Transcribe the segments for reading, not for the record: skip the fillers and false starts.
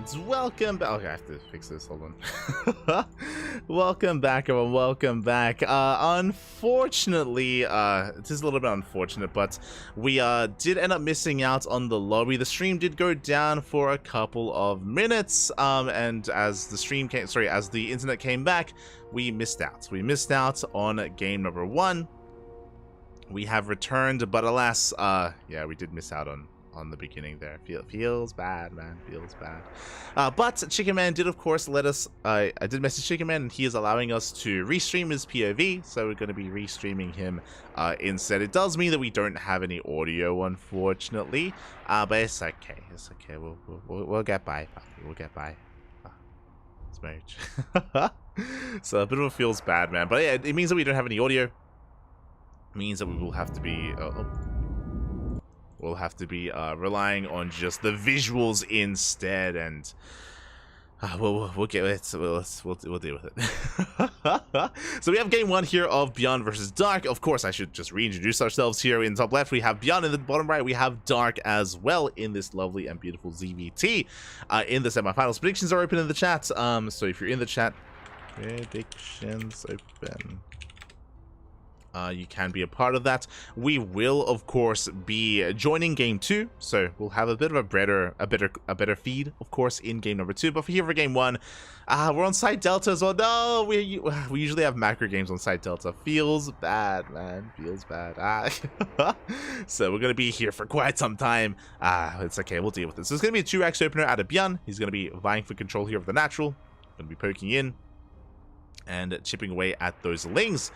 and welcome back. Okay, I have to fix this. Hold on. Welcome back, everyone. Welcome back. Unfortunately, it is a little bit unfortunate, but we did end up missing out on the lobby. The stream did go down for a couple of minutes, and as the internet came back, we missed out. We missed out on game number 1. We have returned, but alas, yeah, we did miss out on the beginning there. Feels bad, man. Feels bad. But Chicken Man did, of course, let us. I did message Chicken Man, and he is allowing us to restream his POV. So we're going to be restreaming him instead. It does mean that we don't have any audio, unfortunately. But it's okay. It's okay. We'll get by. We'll get by. Smooch. So a bit of a feels bad, man. But yeah, it means that we don't have any audio. It means that we will have to be. We'll have to be relying on just the visuals instead, and we'll get it. We'll deal with it. So we have game 1 here of Beyond versus Dark. Of course, I should just reintroduce ourselves here. In the top left, we have Beyond. In the bottom right, we have Dark as well in this lovely and beautiful ZVT. In the semifinals, predictions are open in the chat. So if you're in the chat, predictions open. You can be a part of that. We will, of course, be joining game 2, so we'll have a bit of a better feed, of course, in game number 2. But for here for game 1, we're on site Delta as well. No, we usually have macro games on site Delta. Feels bad, man. Feels bad. So we're gonna be here for quite some time. It's okay. We'll deal with this. So it's gonna be a 2x opener out of Byan. He's gonna be vying for control here of the natural. Gonna be poking in and chipping away at those lings.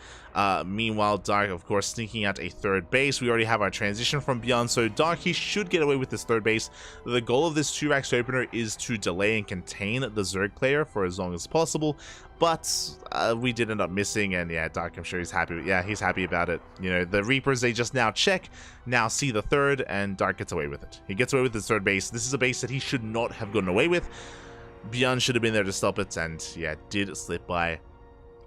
Meanwhile, Dark, of course, sneaking out a third base. We already have our transition from Beyond, so Dark, he should get away with this third base. The goal of this 2x opener is to delay and contain the Zerg player for as long as possible, but we did end up missing, and yeah, Dark, I'm sure he's happy. Yeah, he's happy about it. You know, the Reapers, they just now check, now see the third, and Dark gets away with it. He gets away with his third base. This is a base that he should not have gotten away with. Beyond should have been there to stop it, and yeah, did slip by.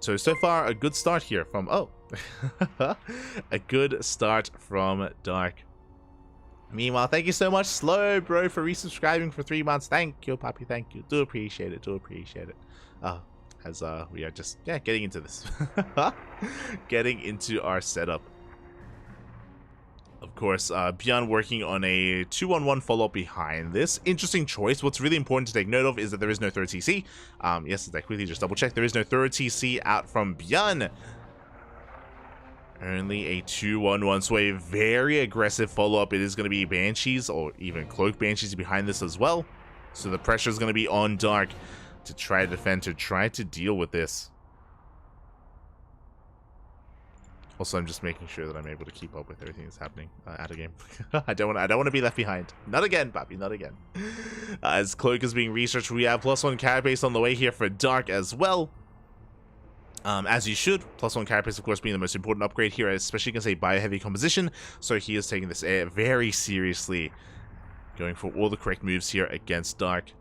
So far, a good start here from... Oh! A good start from Dark. Meanwhile, thank you so much, Slow Bro, for resubscribing for 3 months. Thank you, Poppy. Thank you. Do appreciate it. Do appreciate it. As we are just, yeah, getting into this. Getting into our setup. Of course, Beyond working on a 2-on-1 follow-up behind this. Interesting choice. What's really important to take note of is that there is no third TC. Yes, I quickly just double-check. There is no third TC out from Beyond. Only a 2-1-1, so a very aggressive follow-up. It is going to be Banshees, or even Cloak Banshees behind this as well. So the pressure is going to be on Dark to try to defend, to try to deal with this. Also, I'm just making sure that I'm able to keep up with everything that's happening out of game. I don't want to be left behind. Not again, Bobby. Not again. As Cloak is being researched, we have +1 carapace on the way here for Dark as well. As you should. +1 carapace, of course, being the most important upgrade here, especially against a bio-heavy composition. So he is taking this very seriously, going for all the correct moves here against Dark.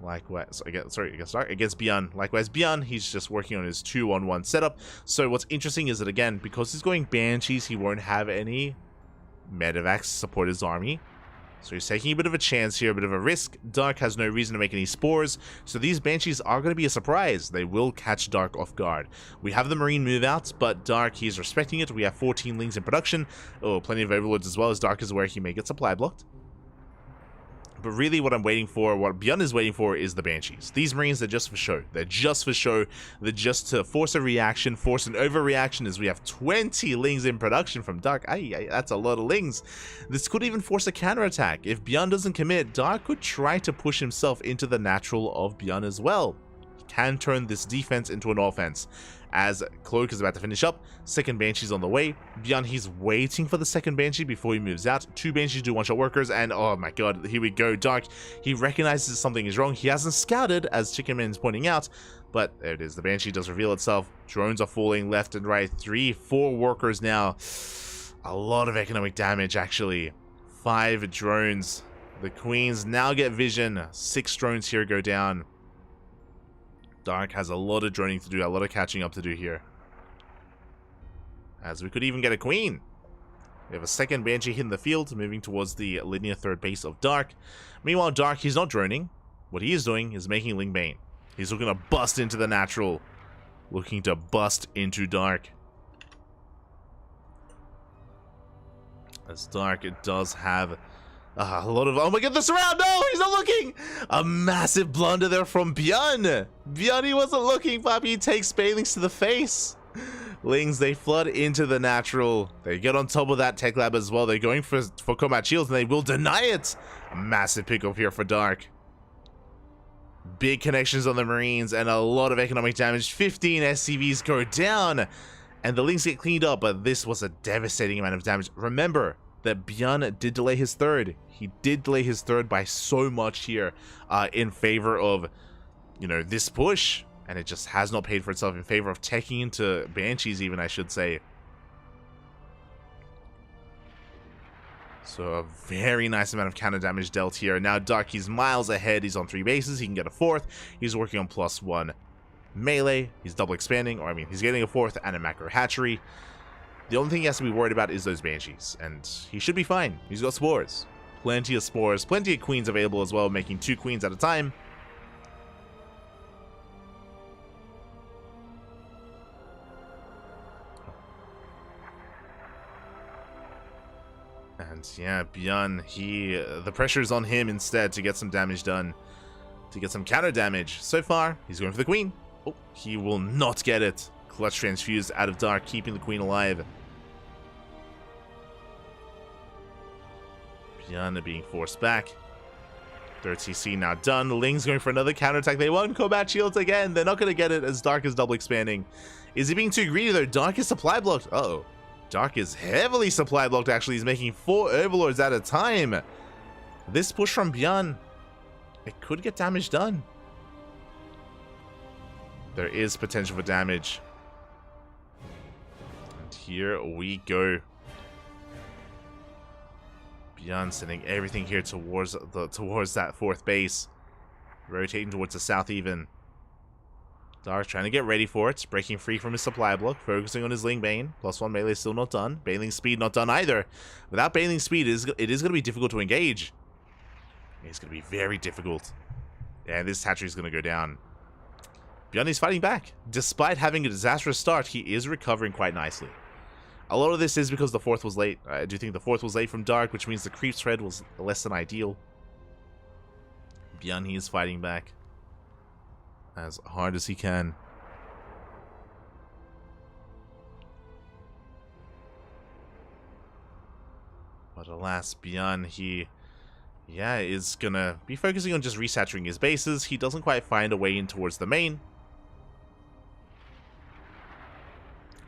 Likewise, against Beyond. Likewise, Beyond, he's just working on his 2-on-1 setup. So what's interesting is that, again, because he's going Banshees, he won't have any medevacs to support his army. So he's taking a bit of a chance here, a bit of a risk. Dark has no reason to make any spores, so these Banshees are going to be a surprise. They will catch Dark off guard. We have the Marine move out, but Dark, he's respecting it. We have 14 Lings in production. Oh, plenty of Overlords as well, as Dark is aware he may get supply blocked. But really what I'm waiting for, what Beyond is waiting for, is the Banshees. These Marines are just for show. They're just for show. They're just to force a reaction, force an overreaction, as we have 20 Lings in production from Dark. Ay, that's a lot of Lings. This could even force a counterattack. If Beyond doesn't commit, Dark could try to push himself into the natural of Beyond as well. He can turn this defense into an offense. As Cloak is about to finish up, second Banshee's on the way. Beyond, he's waiting for the second Banshee before he moves out. 2 Banshees do one-shot workers, and oh my god, here we go. Dark, he recognizes something is wrong. He hasn't scouted, as Chicken Man is pointing out, but there it is. The Banshee does reveal itself. Drones are falling left and right. 3, 4 workers now. A lot of economic damage, actually. 5 drones. The Queens now get vision. 6 drones here go down. Dark has a lot of droning to do, a lot of catching up to do here. As we could even get a queen. We have a second Banshee hitting the field, moving towards the linear third base of Dark. Meanwhile, Dark, he's not droning. What he is doing is making Ling Bane. He's looking to bust into the natural. Looking to bust into Dark. As Dark, it does have a lot of... Oh my god, the surround! No, he's not looking! A massive blunder there from Björn. Björn, he wasn't looking, but he takes Banelings to the face. Lings, they flood into the natural. They get on top of that tech lab as well. They're going for combat shields, and they will deny it. A massive pickup here for Dark. Big connections on the Marines and a lot of economic damage. 15 SCVs go down, and the Lings get cleaned up, but this was a devastating amount of damage. Remember that Björn did delay his third. He did delay his third by so much here in favor of, you know, this push. And it just has not paid for itself in favor of taking into Banshees even, I should say. So a very nice amount of counter damage dealt here. Now Dark, he's miles ahead. He's on 3 bases. He can get a 4th. He's working on +1 melee. He's double expanding, or I mean, he's getting a 4th and a macro hatchery. The only thing he has to be worried about is those Banshees, and he should be fine. He's got spores. Plenty of spores. Plenty of queens available as well, making 2 queens at a time. And yeah, Björn, the pressure is on him instead to get some damage done, to get some counter damage. So far, he's going for the queen. Oh, he will not get it. Clutch transfused out of Dark, keeping the queen alive. Björn being forced back. Third CC now done. Ling's going for another counterattack. They want combat shields again. They're not going to get it as Dark is double expanding. Is he being too greedy though? Dark is supply blocked. Uh-oh. Dark is heavily supply blocked, actually. He's making 4 Overlords at a time. This push from Björn, it could get damage done. There is potential for damage. And here we go. Björn sending everything here towards that 4th base. Rotating towards the south even. Dark trying to get ready for it, breaking free from his supply block, focusing on his Ling Bane. +1 melee still not done. Baneling speed not done either. Without Baneling speed, it is going to be difficult to engage. It's going to be very difficult. And this hatchery is going to go down. Björn is fighting back. Despite having a disastrous start, he is recovering quite nicely. A lot of this is because the 4th was late. I do think the 4th was late from Dark, which means the creep spread was less than ideal. Björn, he is fighting back as hard as he can. But alas, Björn, he is gonna be focusing on just resaturing his bases. He doesn't quite find a way in towards the main,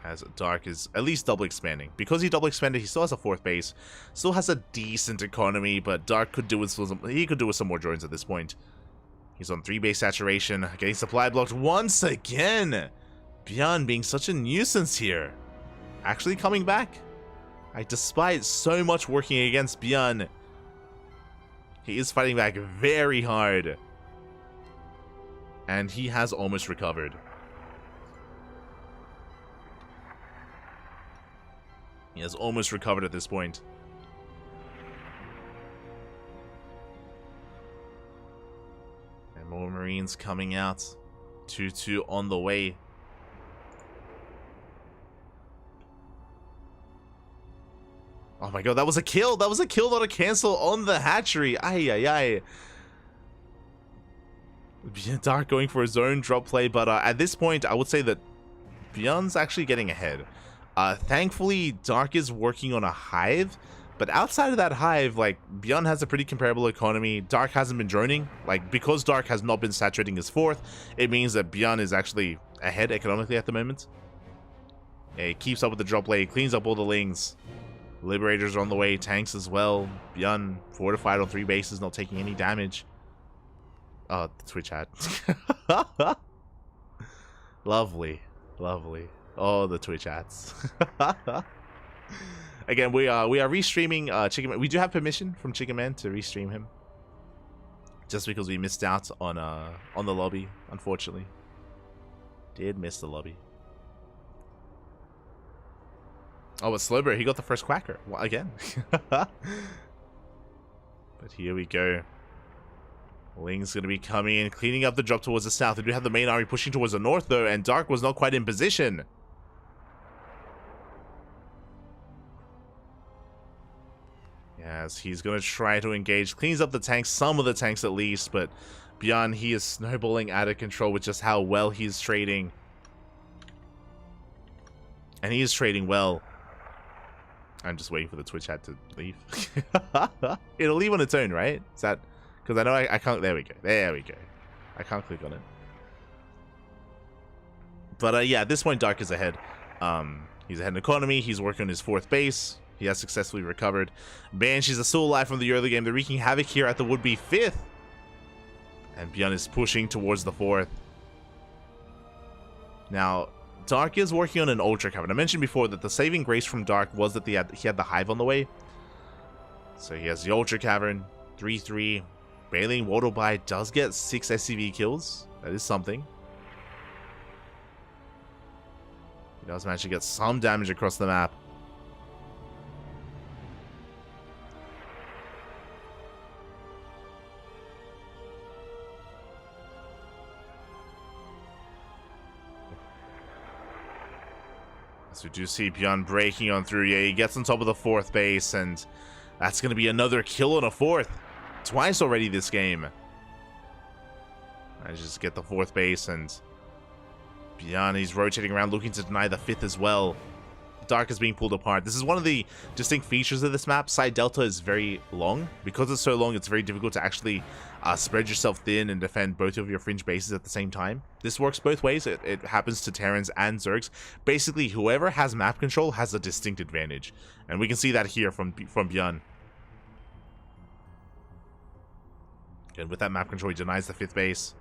as Dark is at least double expanding. Because he double expanded, he still has a 4th base, still has a decent economy, but Dark could do with some more drones at this point. He's on 3 base saturation, getting supply blocked once again. Björn being such a nuisance here. Actually coming back. Despite so much working against Björn, he is fighting back very hard. And he has almost recovered. He has almost recovered at this point. More Marines coming out. 2-2 on the way. Oh my god, that was a kill! That was a kill, not a cancel on the hatchery. Ay. Dark going for his own drop play, but at this point, I would say that Björn's actually getting ahead. Thankfully, Dark is working on a hive. But outside of that hive, like, Björn has a pretty comparable economy. Dark hasn't been droning. Like, because Dark has not been saturating his 4th, it means that Björn is actually ahead economically at the moment. Yeah, he keeps up with the drop play, cleans up all the Lings. Liberators are on the way, tanks as well. Björn fortified on 3 bases, not taking any damage. Oh, the Twitch hat. Lovely. Oh, the Twitch hats. Again, we are restreaming Chicken Man. We do have permission from Chicken Man to restream him, just because we missed out on the lobby. Unfortunately, did miss the lobby. Oh, it's Slowbro. He got the first Quacker. Well, again. But here we go. Ling's going to be coming in, cleaning up the drop towards the south. We do have the main army pushing towards the north, though, and Dark was not quite in position. Yes, he's going to try to engage. Cleans up the tanks, some of the tanks at least, but beyond, he is snowballing out of control with just how well he's trading. And he is trading well. I'm just waiting for the Twitch chat to leave. It'll leave on its own, right? Is that... Because I know I can't... There we go. There we go. I can't click on it. But yeah, at this point, Dark is ahead. He's ahead in economy. He's working on his 4th base. He has successfully recovered. Banshees are still alive from the early game. They're wreaking havoc here at the would-be 5th. And Beyond is pushing towards the 4th. Now, Dark is working on an Ultra Cavern. I mentioned before that the saving grace from Dark was that he had the Hive on the way. So he has the Ultra Cavern, 3-3. Baleen Waterby does get 6 SCV kills. That is something. He does manage to get some damage across the map. So we do see Beyond breaking on through. Yeah, he gets on top of the 4th base, and that's going to be another kill on a 4th. Twice already this game. I just get the 4th base, and Beyond, he's rotating around looking to deny the 5th as well. Dark is being pulled apart. This is one of the distinct features of this map. Side Delta is very long. Because it's so long, it's very difficult to actually spread yourself thin and defend both of your fringe bases at the same time. This works both ways. It happens to Terrans and Zergs. Basically, whoever has map control has a distinct advantage. And we can see that here from Beyond. And with that map control, he denies the 5th base.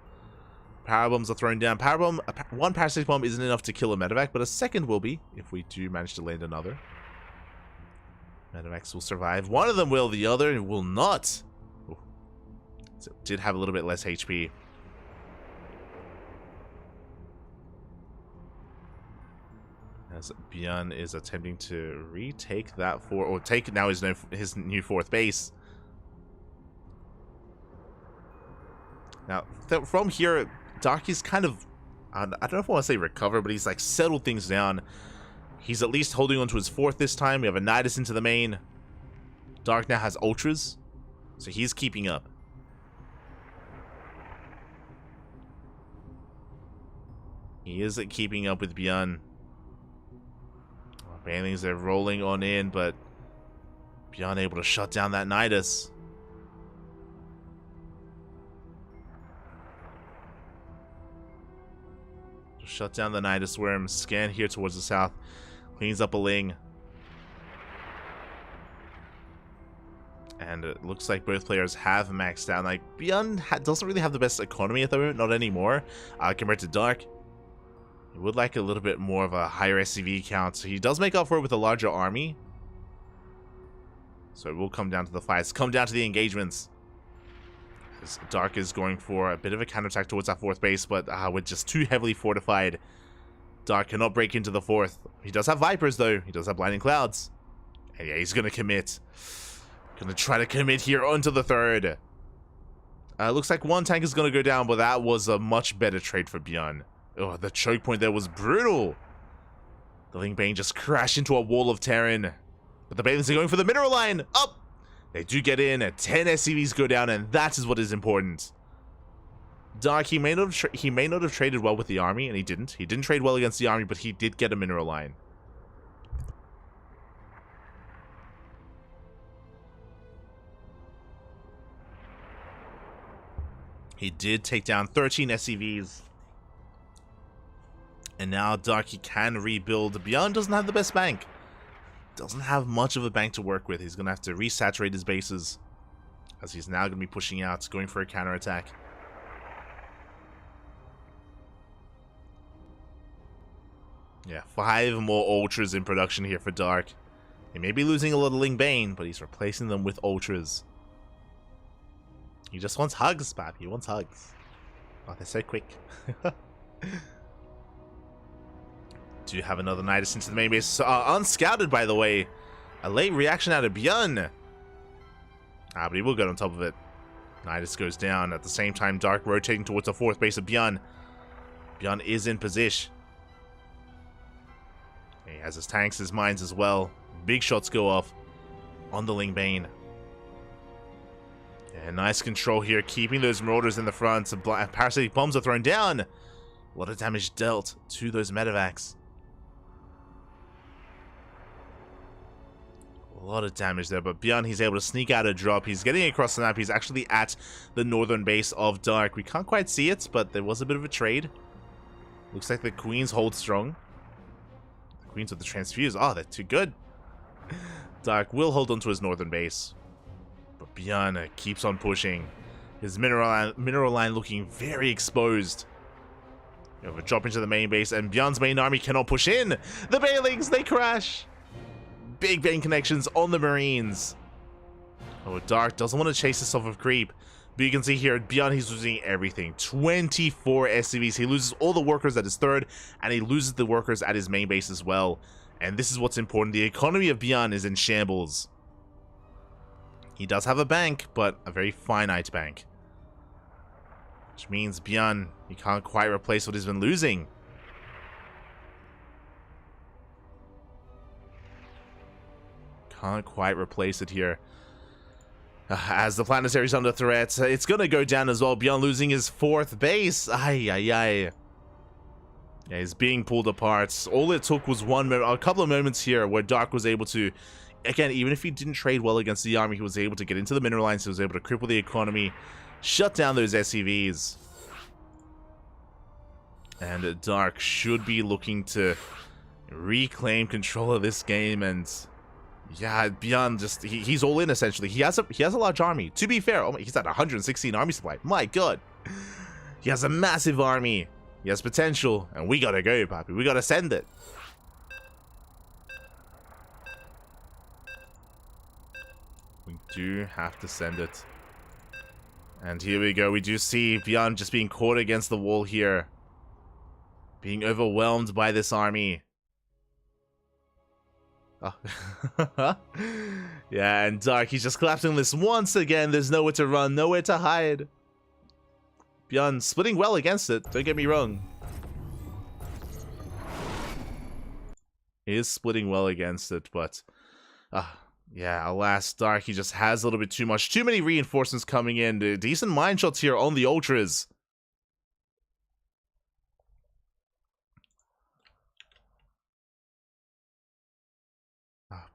Power bombs are thrown down. Power bomb, one parasitic bomb isn't enough to kill a medevac, but a second will be if we do manage to land another. Medevacs will survive. One of them will, the other will not. Ooh. So it did have a little bit less HP. As Beyond is attempting to retake that or take now his new 4th base. Now, from here, Dark is kind of, I don't know if I want to say recover, but he's like settled things down. He's at least holding on to his 4th this time. We have a Nidus into the main. Dark now has Ultras, so he's keeping up. He isn't keeping up with Beyond. Banelings, they're rolling on in, but Beyond able to shut down that Nidus. Shut down the Nidus Worm. Scan here towards the south. Cleans up a Ling. And it looks like both players have maxed out. Like, Beyond doesn't really have the best economy at the moment. Not anymore. Compared to Dark. He would like a little bit more of a higher SCV count. So he does make up for it with a larger army. So it will come down to the fights. Come down to the engagements. Dark is going for a bit of a counterattack towards that 4th base, but with just too heavily fortified, Dark cannot break into the 4th. He does have Vipers, though. He does have Blinding Clouds. And yeah, he's going to commit. Going to try to commit here onto the 3rd. Looks like one tank is going to go down, but that was a much better trade for Beyond. Oh, the choke point there was brutal. The Ling Bane just crashed into a wall of Terran. But the Balins are going for the mineral line. Up! They do get in, and 10 SCVs go down, and that is what is important. Dark, he may not have traded well with the army, and he didn't. He didn't trade well against the army, but he did get a mineral line. He did take down 13 SCVs. And now Darky can rebuild. Beyond doesn't have the best bank. Doesn't have much of a bank to work with. He's going to have to resaturate his bases, as he's now going to be pushing out, going for a counterattack. Yeah, 5 more Ultras in production here for Dark. He may be losing a little Ling Bane, but he's replacing them with Ultras. He just wants hugs, Pap. He wants hugs. Oh, they're so quick. do have another Nidus into the main base. Unscouted, by the way. A late reaction out of Björn. But he will get on top of it. Nidus goes down. At the same time, Dark rotating towards the fourth base of Björn. Björn is in position. He has his tanks, his mines as well. Big shots go off on the Ling Bane. And nice control here, keeping those Marauders in the front. Some parasitic bombs are thrown down. A lot of damage dealt to those medevacs. A lot of damage there, but Björn, he's able to sneak out a drop. He's getting across the map. He's actually at the northern base of Dark. We can't quite see it, but there was a bit of a trade. Looks like the Queens hold strong. The Queens with the transfuse. Oh, they're too good. Dark will hold on to his northern base. But Björn keeps on pushing. His mineral line looking very exposed. You have a drop into the main base, and Björn's main army cannot push in. The Banelings, they crash. Big Bane connections on the Marines. Oh, Dark doesn't want to chase this off of creep. But you can see here, Björn, he's losing everything. 24 SCVs. He loses all the workers at his third, and he loses the workers at his main base as well. And this is what's important. The economy of Björn is in shambles. He does have a bank, but a very finite bank. Which means Björn, he can't quite replace what he's been losing. Can't quite replace it here. As the planetary's under threat, it's gonna go down as well. Björn losing his fourth base. Ay, ay, ay. Yeah, he's being pulled apart. All it took was a couple of moments here where Dark was able to, again, even if he didn't trade well against the army, he was able to get into the mineral lines. He was able to cripple the economy, shut down those SCVs. And Dark should be looking to reclaim control of this game. And yeah, Björn just he's all in essentially. He has a large army. To be fair, he's at 116 army supply. My god. He has a massive army. He has potential, and we gotta go, Papi. We gotta send it. We do have to send it. And here we go. We do see Björn just being caught against the wall here. Being overwhelmed by this army. Oh. Yeah, and Dark, he's just collapsing this once again. There's nowhere to run, nowhere to hide. Björn splitting well against it, don't get me wrong. He is splitting well against it, but yeah, alas, Dark, he just has a little bit too many reinforcements coming in. Decent mine shots here on the Ultras.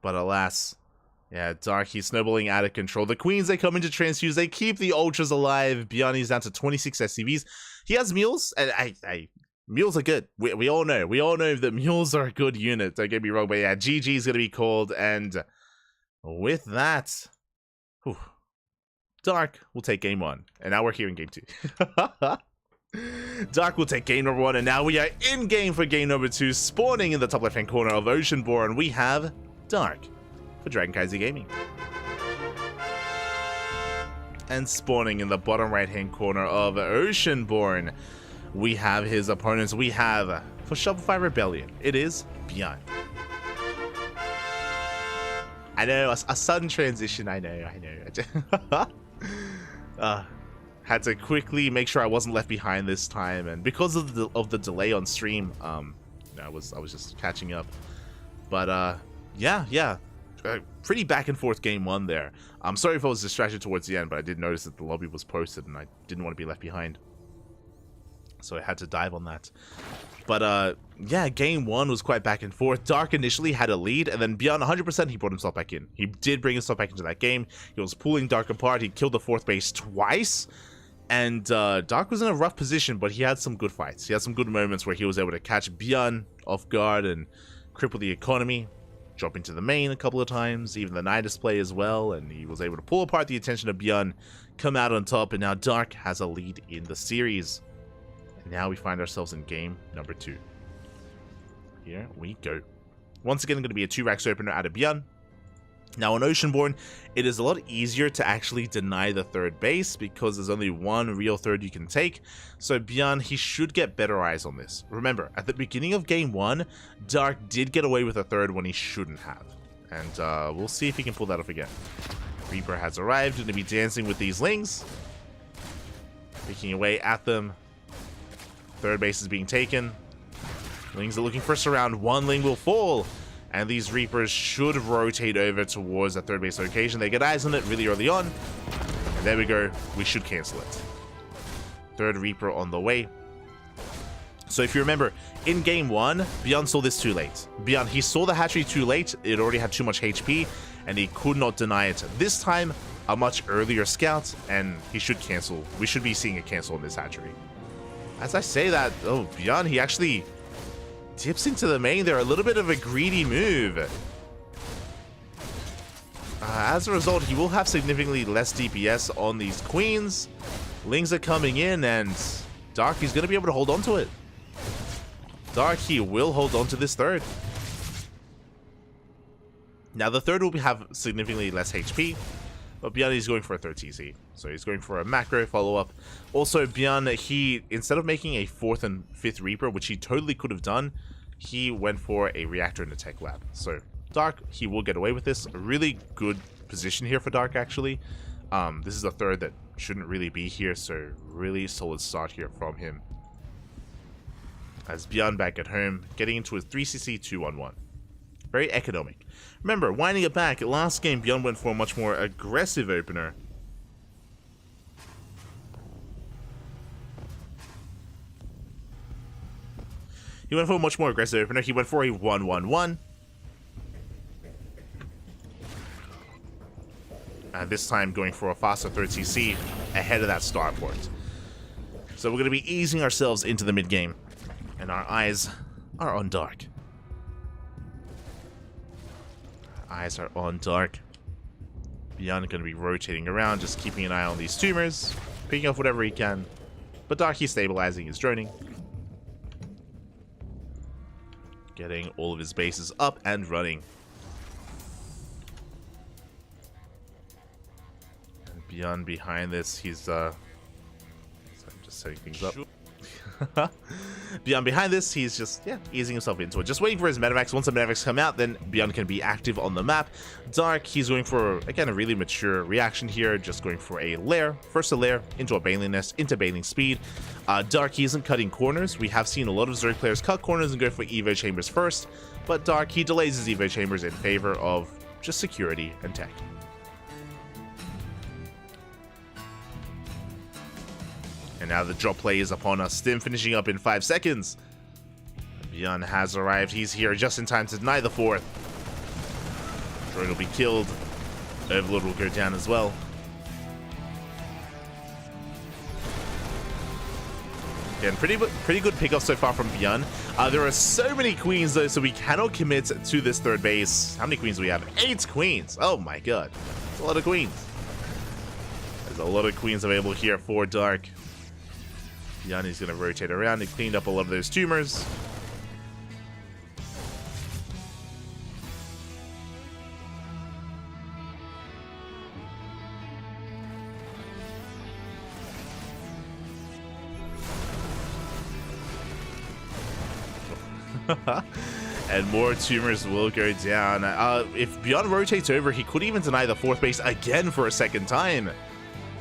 But alas, yeah, Dark, he's snowballing out of control. The Queens, they come into transfuse. They keep the Ultras alive. Björn, he's down to 26 SCVs. He has mules, and mules are good. We all know. We all know that mules are a good unit. Don't get me wrong, but yeah, GG is going to be called. And with that, whew, Dark will take game 1. And now we're here in game 2. Dark will take game number 1. And now we are in game for game number 2. Spawning in the top left-hand corner of Oceanborn, we have Dark for CranKy Gaming. And spawning in the bottom right-hand corner of Oceanborn, we have his opponents. We have, for Shopify Rebellion, it is Björn. I know, a sudden transition, I know. Had to quickly make sure I wasn't left behind this time, and because of the delay on stream, I was just catching up. But yeah. Pretty back and forth game 1 there. I'm sorry if I was distracted towards the end, but I did notice that the lobby was posted and I didn't want to be left behind. So I had to dive on that. But yeah, game 1 was quite back and forth. Dark initially had a lead, and then Björn 100% he brought himself back in. He did bring himself back into that game. He was pulling Dark apart. He killed the 4th base twice. And Dark was in a rough position, but he had some good fights. He had some good moments where he was able to catch Björn off guard and cripple the economy. Drop into the main a couple of times, even the Nidus play as well, and he was able to pull apart the attention of Björn, come out on top, and now Dark has a lead in the series. And now we find ourselves in game number 2. Here we go. Once again, going to be a 2-racks opener out of Björn. Now on Oceanborn, it is a lot easier to actually deny the third base because there's only one real third you can take. So Bjorn, he should get better eyes on this. Remember, at the beginning of game 1, Dark did get away with a third when he shouldn't have. And we'll see if he can pull that off again. Reaper has arrived, going to be dancing with these Lings. Picking away at them. Third base is being taken. Lings are looking for a surround. One Ling will fall. And these Reapers should rotate over towards the third base location. They get eyes on it really early on. And there we go. We should cancel it. Third Reaper on the way. So if you remember, in game 1, Bjorn saw this too late. Bjorn, he saw the hatchery too late. It already had too much HP. And he could not deny it. This time, a much earlier scout. And he should cancel. We should be seeing a cancel on this hatchery. As I say that, oh, Bjorn, he actually dips into the main there. A little bit of a greedy move. As a result, he will have significantly less DPS on these queens. Lings are coming in, and Dark, he's going to be able to hold on to it. Dark, he will hold on to this third. Now, the third will have significantly less HP, but Bjorn is going for a third TC. So he's going for a macro follow-up. Also, Bjorn, he, instead of making a 4th and 5th Reaper, which he totally could have done, he went for a reactor in the tech lab. So Dark, he will get away with this. A really good position here for Dark, actually. This is a third that shouldn't really be here, so really solid start here from him. As Bjorn back at home, getting into a 3cc 2-1-1. Very economic. Remember, winding it back, last game Bjorn went for a much more aggressive opener. He went for a much more aggressive opener. He went for a 1-1-1. This time going for a faster 3rd CC ahead of that starport. So we're going to be easing ourselves into the mid-game. And our eyes are on Dark. Our eyes are on Dark. Bjorn going to be rotating around, just keeping an eye on these tumors. Picking off whatever he can. But Dark, he's stabilizing, he's droning. Getting all of his bases up and running. And Bjorn behind this, he's sorry, I'm just setting things up. Bjorn behind this, he's just, easing himself into it. Just waiting for his medevacs. Once the medevacs come out, then Bjorn can be active on the map. Dark, he's going for, again, a really mature reaction here. Just going for a lair. First a lair, into a Baneling nest, into Baneling speed. Dark, he isn't cutting corners. We have seen a lot of Zerg players cut corners and go for Evo chambers first. But Dark, he delays his Evo chambers in favor of just security and tech. And now the drop play is upon us. Stim finishing up in 5 seconds. Bjorn has arrived. He's here just in time to deny the 4th. Droid will be killed. Overlord will go down as well. Again, pretty good pickoff so far from Bjorn. There are so many queens though, so we cannot commit to this third base. How many queens do we have? 8 queens. Oh my god. That's a lot of queens. There's a lot of queens available here for Dark. Bjorn is going to rotate around and clean up a lot of those tumors. And more tumors will go down. If Bjorn rotates over, he could even deny the 4th base again for a 2nd time.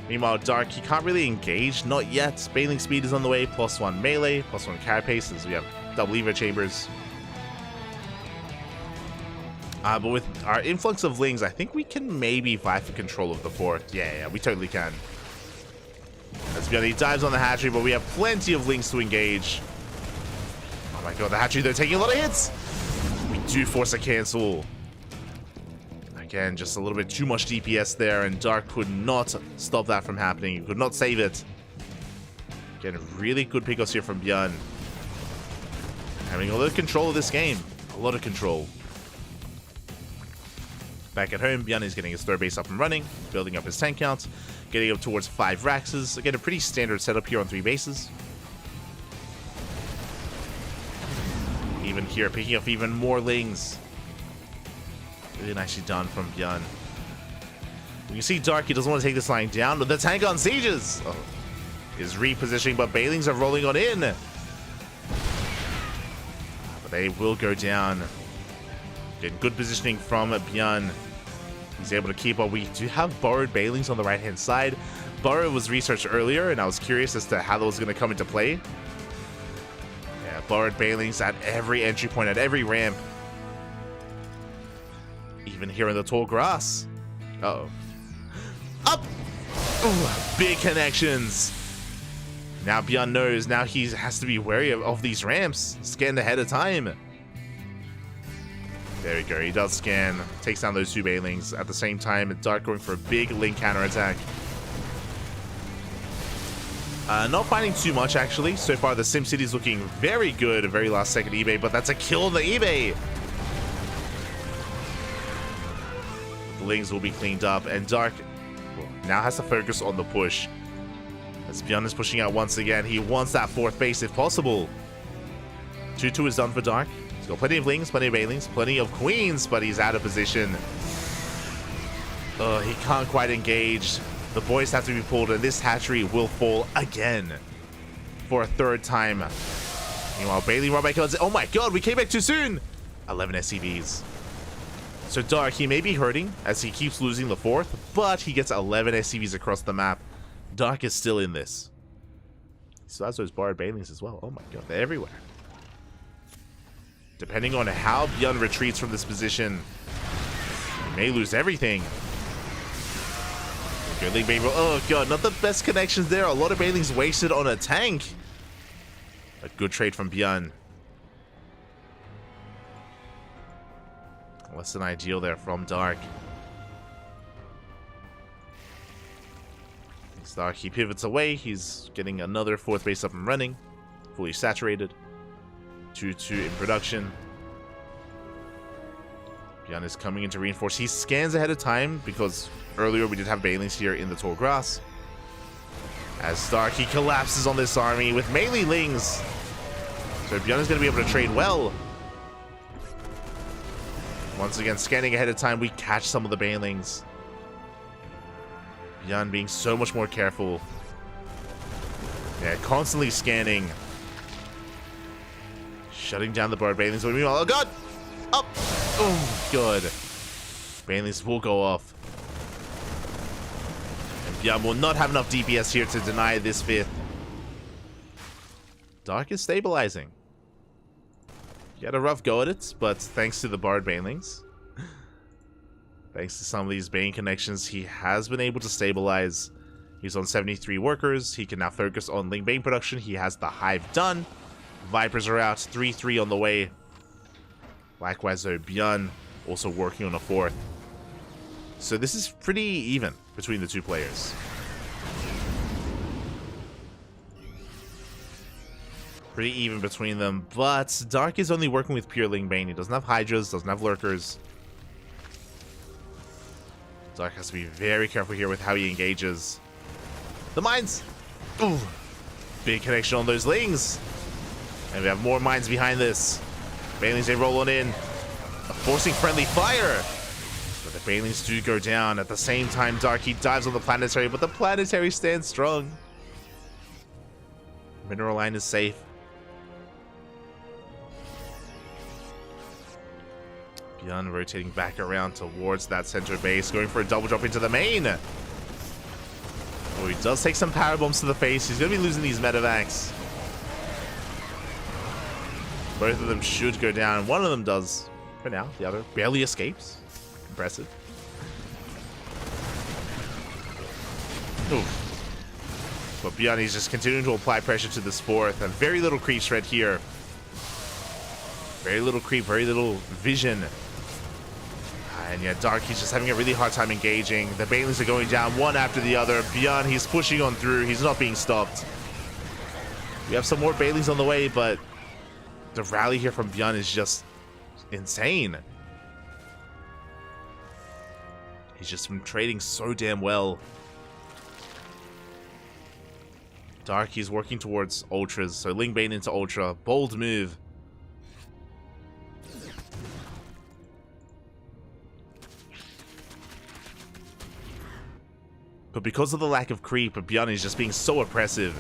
Meanwhile, Dark, he can't really engage, not yet. Baneling speed is on the way, +1 melee, +1 carapace, as we have double Evo chambers. But with our influx of Lings, I think we can maybe vie for control of the 4th. Yeah, we totally can. As Bjorn, he dives on the hatchery, but we have plenty of Lings to engage. Oh my god, the hatchery, they're taking a lot of hits! We do force a cancel. Again, just a little bit too much DPS there, and Dark could not stop that from happening. He could not save it. Again, really good pickups here from Bjorn. Having a lot of control of this game. A lot of control. Back at home, Bjorn is getting his 3rd base up and running, building up his tank count, getting up towards 5 Raxes. Again, a pretty standard setup here on 3 bases. Even here, picking up even more Lings. Really nicely done from Bjorn. You can see Dark, he doesn't want to take this line down, but the tank on Sieges is repositioning, but Bailings are rolling on in. But they will go down. Getting good positioning from Bjorn. He's able to keep up. We do have borrowed Bailings on the right-hand side. Borrow was researched earlier, and I was curious as to how that was going to come into play. Yeah, borrowed Bailings at every entry point, at every ramp. Even here in the tall grass. Uh-oh. Up! Ooh, big connections. Now Bjorn knows. Now he has to be wary of these ramps. Scanned ahead of time. There we go. He does scan. Takes down those two Bailings. At the same time, Dark going for a big Link counterattack. Not finding too much, actually. So far, the SimCity is looking very good. A very last second eBay, but that's a kill on the eBay. The Lings will be cleaned up, and Dark now has to focus on the push. As Bjorn is pushing out once again, he wants that fourth base if possible. 2-2 is done for Dark. He's got plenty of Lings, plenty of Bailings, plenty of Queens, but he's out of position. He can't quite engage. The boys have to be pulled, and this hatchery will fall again for a third time. Meanwhile, Bailey right back. Oh my god, we came back too soon! 11 SCVs. So Dark, he may be hurting as he keeps losing the fourth, but he gets 11 SCVs across the map. Dark is still in this. He still has those borrowed Bailings as well. Oh my god, they're everywhere. Depending on how Bjorn retreats from this position, he may lose everything. Good Link Bailey. Oh god, not the best connections there. A lot of Bailings wasted on a tank. A good trade from Bjorn. Less than ideal there from Dark. Dark, he pivots away. He's getting another fourth base up and running. Fully saturated. 2-2 in production. Bjorn is coming in to reinforce. He scans ahead of time because earlier we did have Bailings here in the tall grass. As Dark, he collapses on this army with melee Lings. So Bjorn is going to be able to trade well. Once again, scanning ahead of time, we catch some of the Bailings. Bjorn being so much more careful. Yeah, constantly scanning. Shutting down the borrowed Bailings. Oh god! Up! Oh, good. Bailings will go off. And Bjorn will not have enough DPS here to deny this fifth. Dark is stabilizing. He had a rough go at it, but thanks to the borrowed Bailings, thanks to some of these Bane connections, he has been able to stabilize. He's on 73 workers. He can now focus on Link Bane production. He has the Hive done. Vipers are out. 3-3 on the way. Likewise, though, Bjorn also working on a fourth. So this is pretty even between the two players. Pretty even between them, but Dark is only working with pure Link Bane. He doesn't have Hydras, doesn't have Lurkers. Dark has to be very careful here with how he engages. The mines! Ooh! Big connection on those Lings. And we have more mines behind this. Bailings, they roll on in. Forcing friendly fire. But the Bailings do go down. At the same time, Dark, he dives on the Planetary, but the Planetary stands strong. Mineral line is safe. Bjorn rotating back around towards that center base, going for a double drop into the main. Oh, he does take some power bombs to the face. He's going to be losing these medevacs. Both of them should go down. One of them does for now. The other barely escapes. Impressive. Oof. But Bjorn is just continuing to apply pressure to this fourth. And very little creep shred here. Very little creep, very little vision. And yeah, Dark, he's just having a really hard time engaging. The Bailings are going down one after the other. Bjorn, he's pushing on through. He's not being stopped. We have some more Bailings on the way, but the rally here from Bjorn is just insane. He's just been trading so damn well. Dark, he's working towards Ultras. So Link Bane into Ultra. Bold move. because of the lack of creep, Bjorn is just being so oppressive.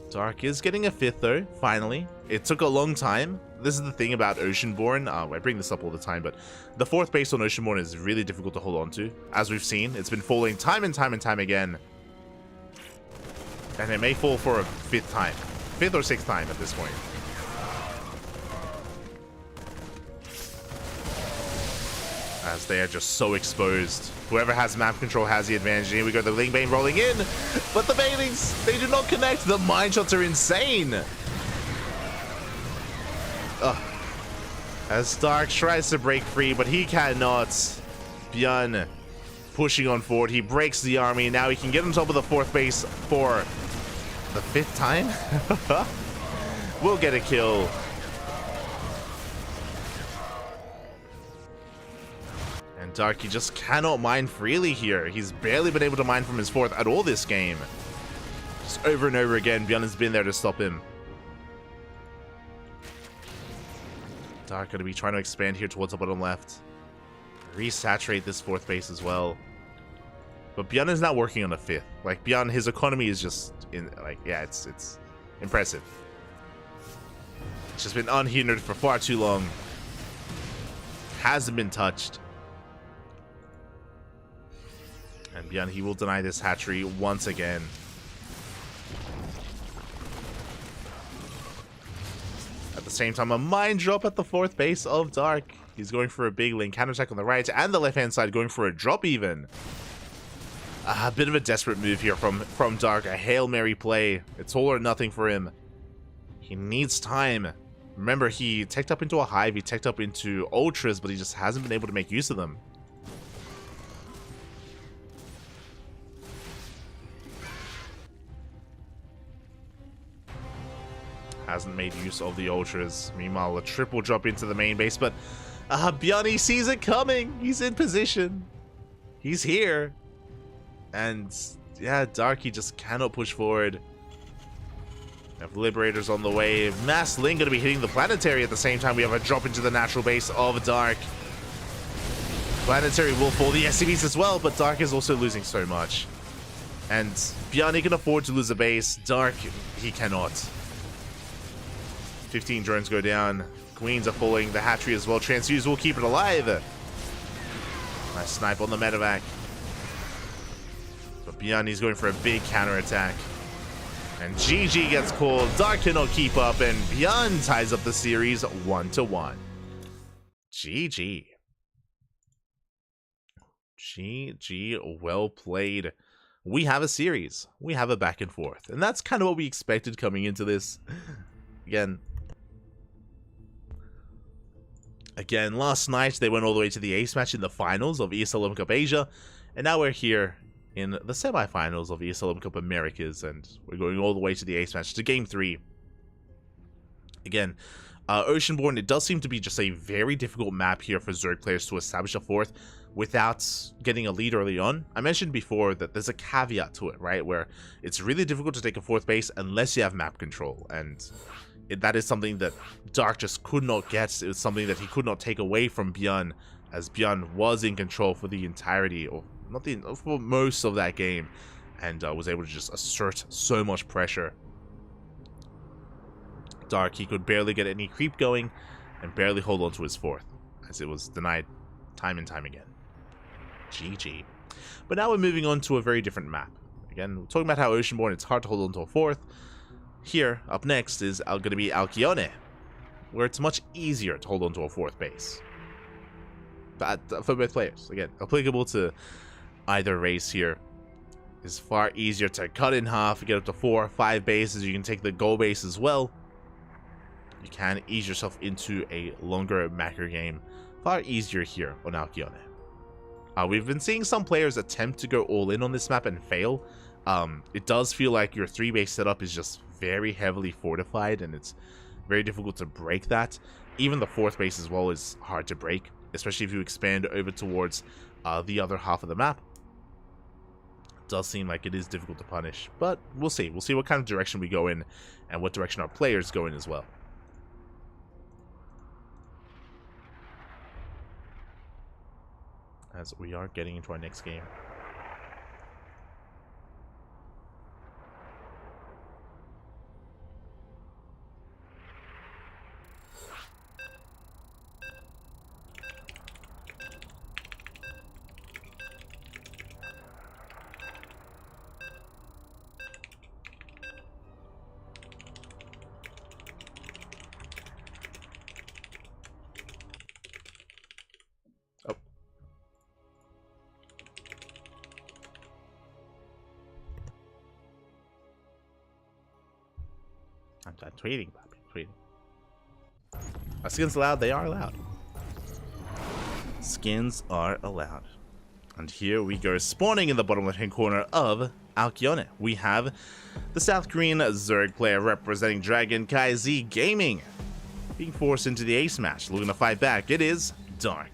Dark is getting a 5th though, finally. It took a long time. This is the thing about Oceanborn. I bring this up all the time, but the 4th base on Oceanborn is really difficult to hold on to. As we've seen, it's been falling time and time and time again. And it may fall for a 5th time. 5th or 6th time at this point. As they are just so exposed. Whoever has map control has the advantage. Here we go, the Ling Bane rolling in. But the Banelings, they do not connect. The mine shots are insane. As Dark tries to break free, but he cannot. Bjorn pushing on forward. He breaks the army. Now he can get on top of the 4th base for the 5th time. We'll get a kill. And Dark, he just cannot mine freely here. He's barely been able to mine from his 4th at all this game. Just over and over again, Bjorn has been there to stop him. Dark going to be trying to expand here towards the bottom left. Resaturate this 4th base as well. But Bjorn is not working on a 5th. Like, Bjorn, his economy is just, yeah, it's impressive. It's just been unhindered for far too long. Hasn't been touched. And Bjorn, he will deny this hatchery once again. At the same time, a mine drop at the 4th base of Dark. He's going for a big link counterattack on the right and the left-hand side, going for a drop even. A bit of a desperate move here from Dark. A Hail Mary play. It's all or nothing for him. He needs time. Remember, he teched up into a Hive, he teched up into Ultras, but he just hasn't been able to make use of them. Hasn't made use of the Ultras. Meanwhile, a triple drop into the main base, but Bjorn sees it coming. He's in position. He's here. And yeah, Dark, he just cannot push forward. We have Liberators on the way. Mass Ling going to be hitting the Planetary at the same time. We have a drop into the natural base of Dark. Planetary will fall the SCVs as well, but Dark is also losing so much. And Bjorn, he can afford to lose a base. Dark, he cannot. 15 drones go down. Queens are falling. The hatchery as well. Transfuse will keep it alive. Nice snipe on the medevac. But Bjorn, he's going for a big counterattack. And GG gets called. Dark cannot keep up, and Bjorn ties up the series 1-1. GG. GG, well played. We have a series. We have a back and forth. And that's kind of what we expected coming into this. Again, last night they went all the way to the ace match in the finals of ESL Open Cup Asia, and now we're here in the semi-finals of ESL Open Cup Americas, and we're going all the way to the ace match, to Game 3. Again, Oceanborn, it does seem to be just a very difficult map here for Zerg players to establish a 4th without getting a lead early on. I mentioned before that there's a caveat to it, right, where it's really difficult to take a 4th base unless you have map control, and that is something that Dark just could not get. It was something that he could not take away from Bjorn, as Bjorn was in control for the entirety, or not for most of that game, and was able to just assert so much pressure. Dark, he could barely get any creep going, and barely hold on to his 4th, as it was denied time and time again. GG. But now we're moving on to a very different map. Again, we're talking about how Oceanborn, it's hard to hold on to a 4th. Here, up next, is going to be Alkyone, where it's much easier to hold on to a 4th base. But for both players, again, applicable to either race here. It's far easier to cut in half, get up to 4 or 5 bases. You can take the goal base as well. You can ease yourself into a longer macro game. Far easier here on Alkyone. We've been seeing some players attempt to go all in on this map and fail. It does feel like your 3-base setup is just very heavily fortified, and it's very difficult to break that. Even the 4th base as well is hard to break, especially if you expand over towards the other half of the map. It does seem like it is difficult to punish, but we'll see. We'll see what kind of direction we go in and what direction our players go in as well. As we are getting into our next game. I'm tweeting, Bobby. Tweeting. Are skins allowed? They are allowed. Skins are allowed. And here we go, spawning in the bottom left-hand corner of Alcyone. We have the South Korean Zerg player representing CranKy Z Gaming, being forced into the ace match. Looking to fight back, it is Dark.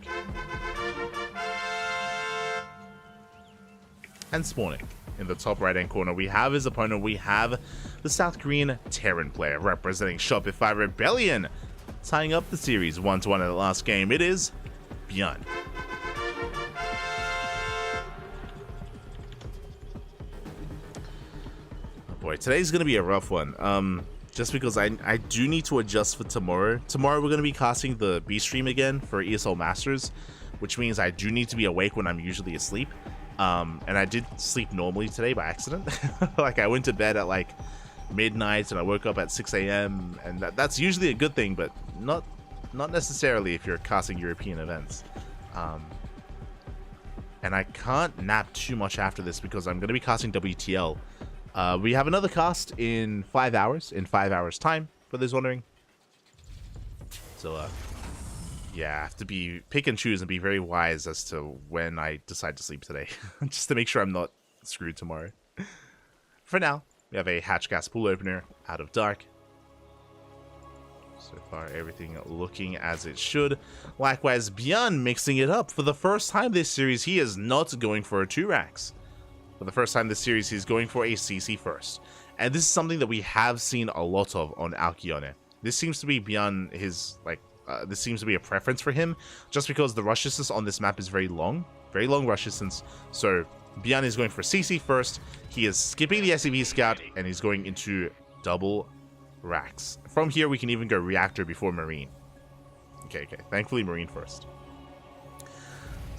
And spawning in the top right-hand corner, we have his opponent. We have the South Korean Terran player representing Shopify Rebellion, tying up the series 1-1 in the last game. It is Bjorn. Boy, today's gonna be a rough one. Just because I do need to adjust for tomorrow. Tomorrow we're gonna be casting the B stream again for ESL Masters, which means I do need to be awake when I'm usually asleep. And I did sleep normally today by accident. Like I went to bed at like midnight and I woke up at 6 AM, and that's usually a good thing, but not necessarily if you're casting European events. And I can't nap too much after this because I'm gonna be casting WTL. We have another cast in 5 hours, in 5 hours time, for those wondering. So, yeah, I have to pick and choose and be very wise as to when I decide to sleep today. Just to make sure I'm not screwed tomorrow. For now, we have a Hatchcast pool opener out of Dark. So far, everything looking as it should. Likewise, Bjorn mixing it up. For the first time this series, he is not going for a 2-racks. For the first time this series, he's going for a CC first. And this is something that we have seen a lot of on Alcyone. This seems to be beyond his, this seems to be a preference for him, just because the rush distance on this map is very long rush distance. So Bjorn is going for CC first. He is skipping the SCV scout, and he's going into double racks. From here, we can even go reactor before marine. Okay. Thankfully, marine first.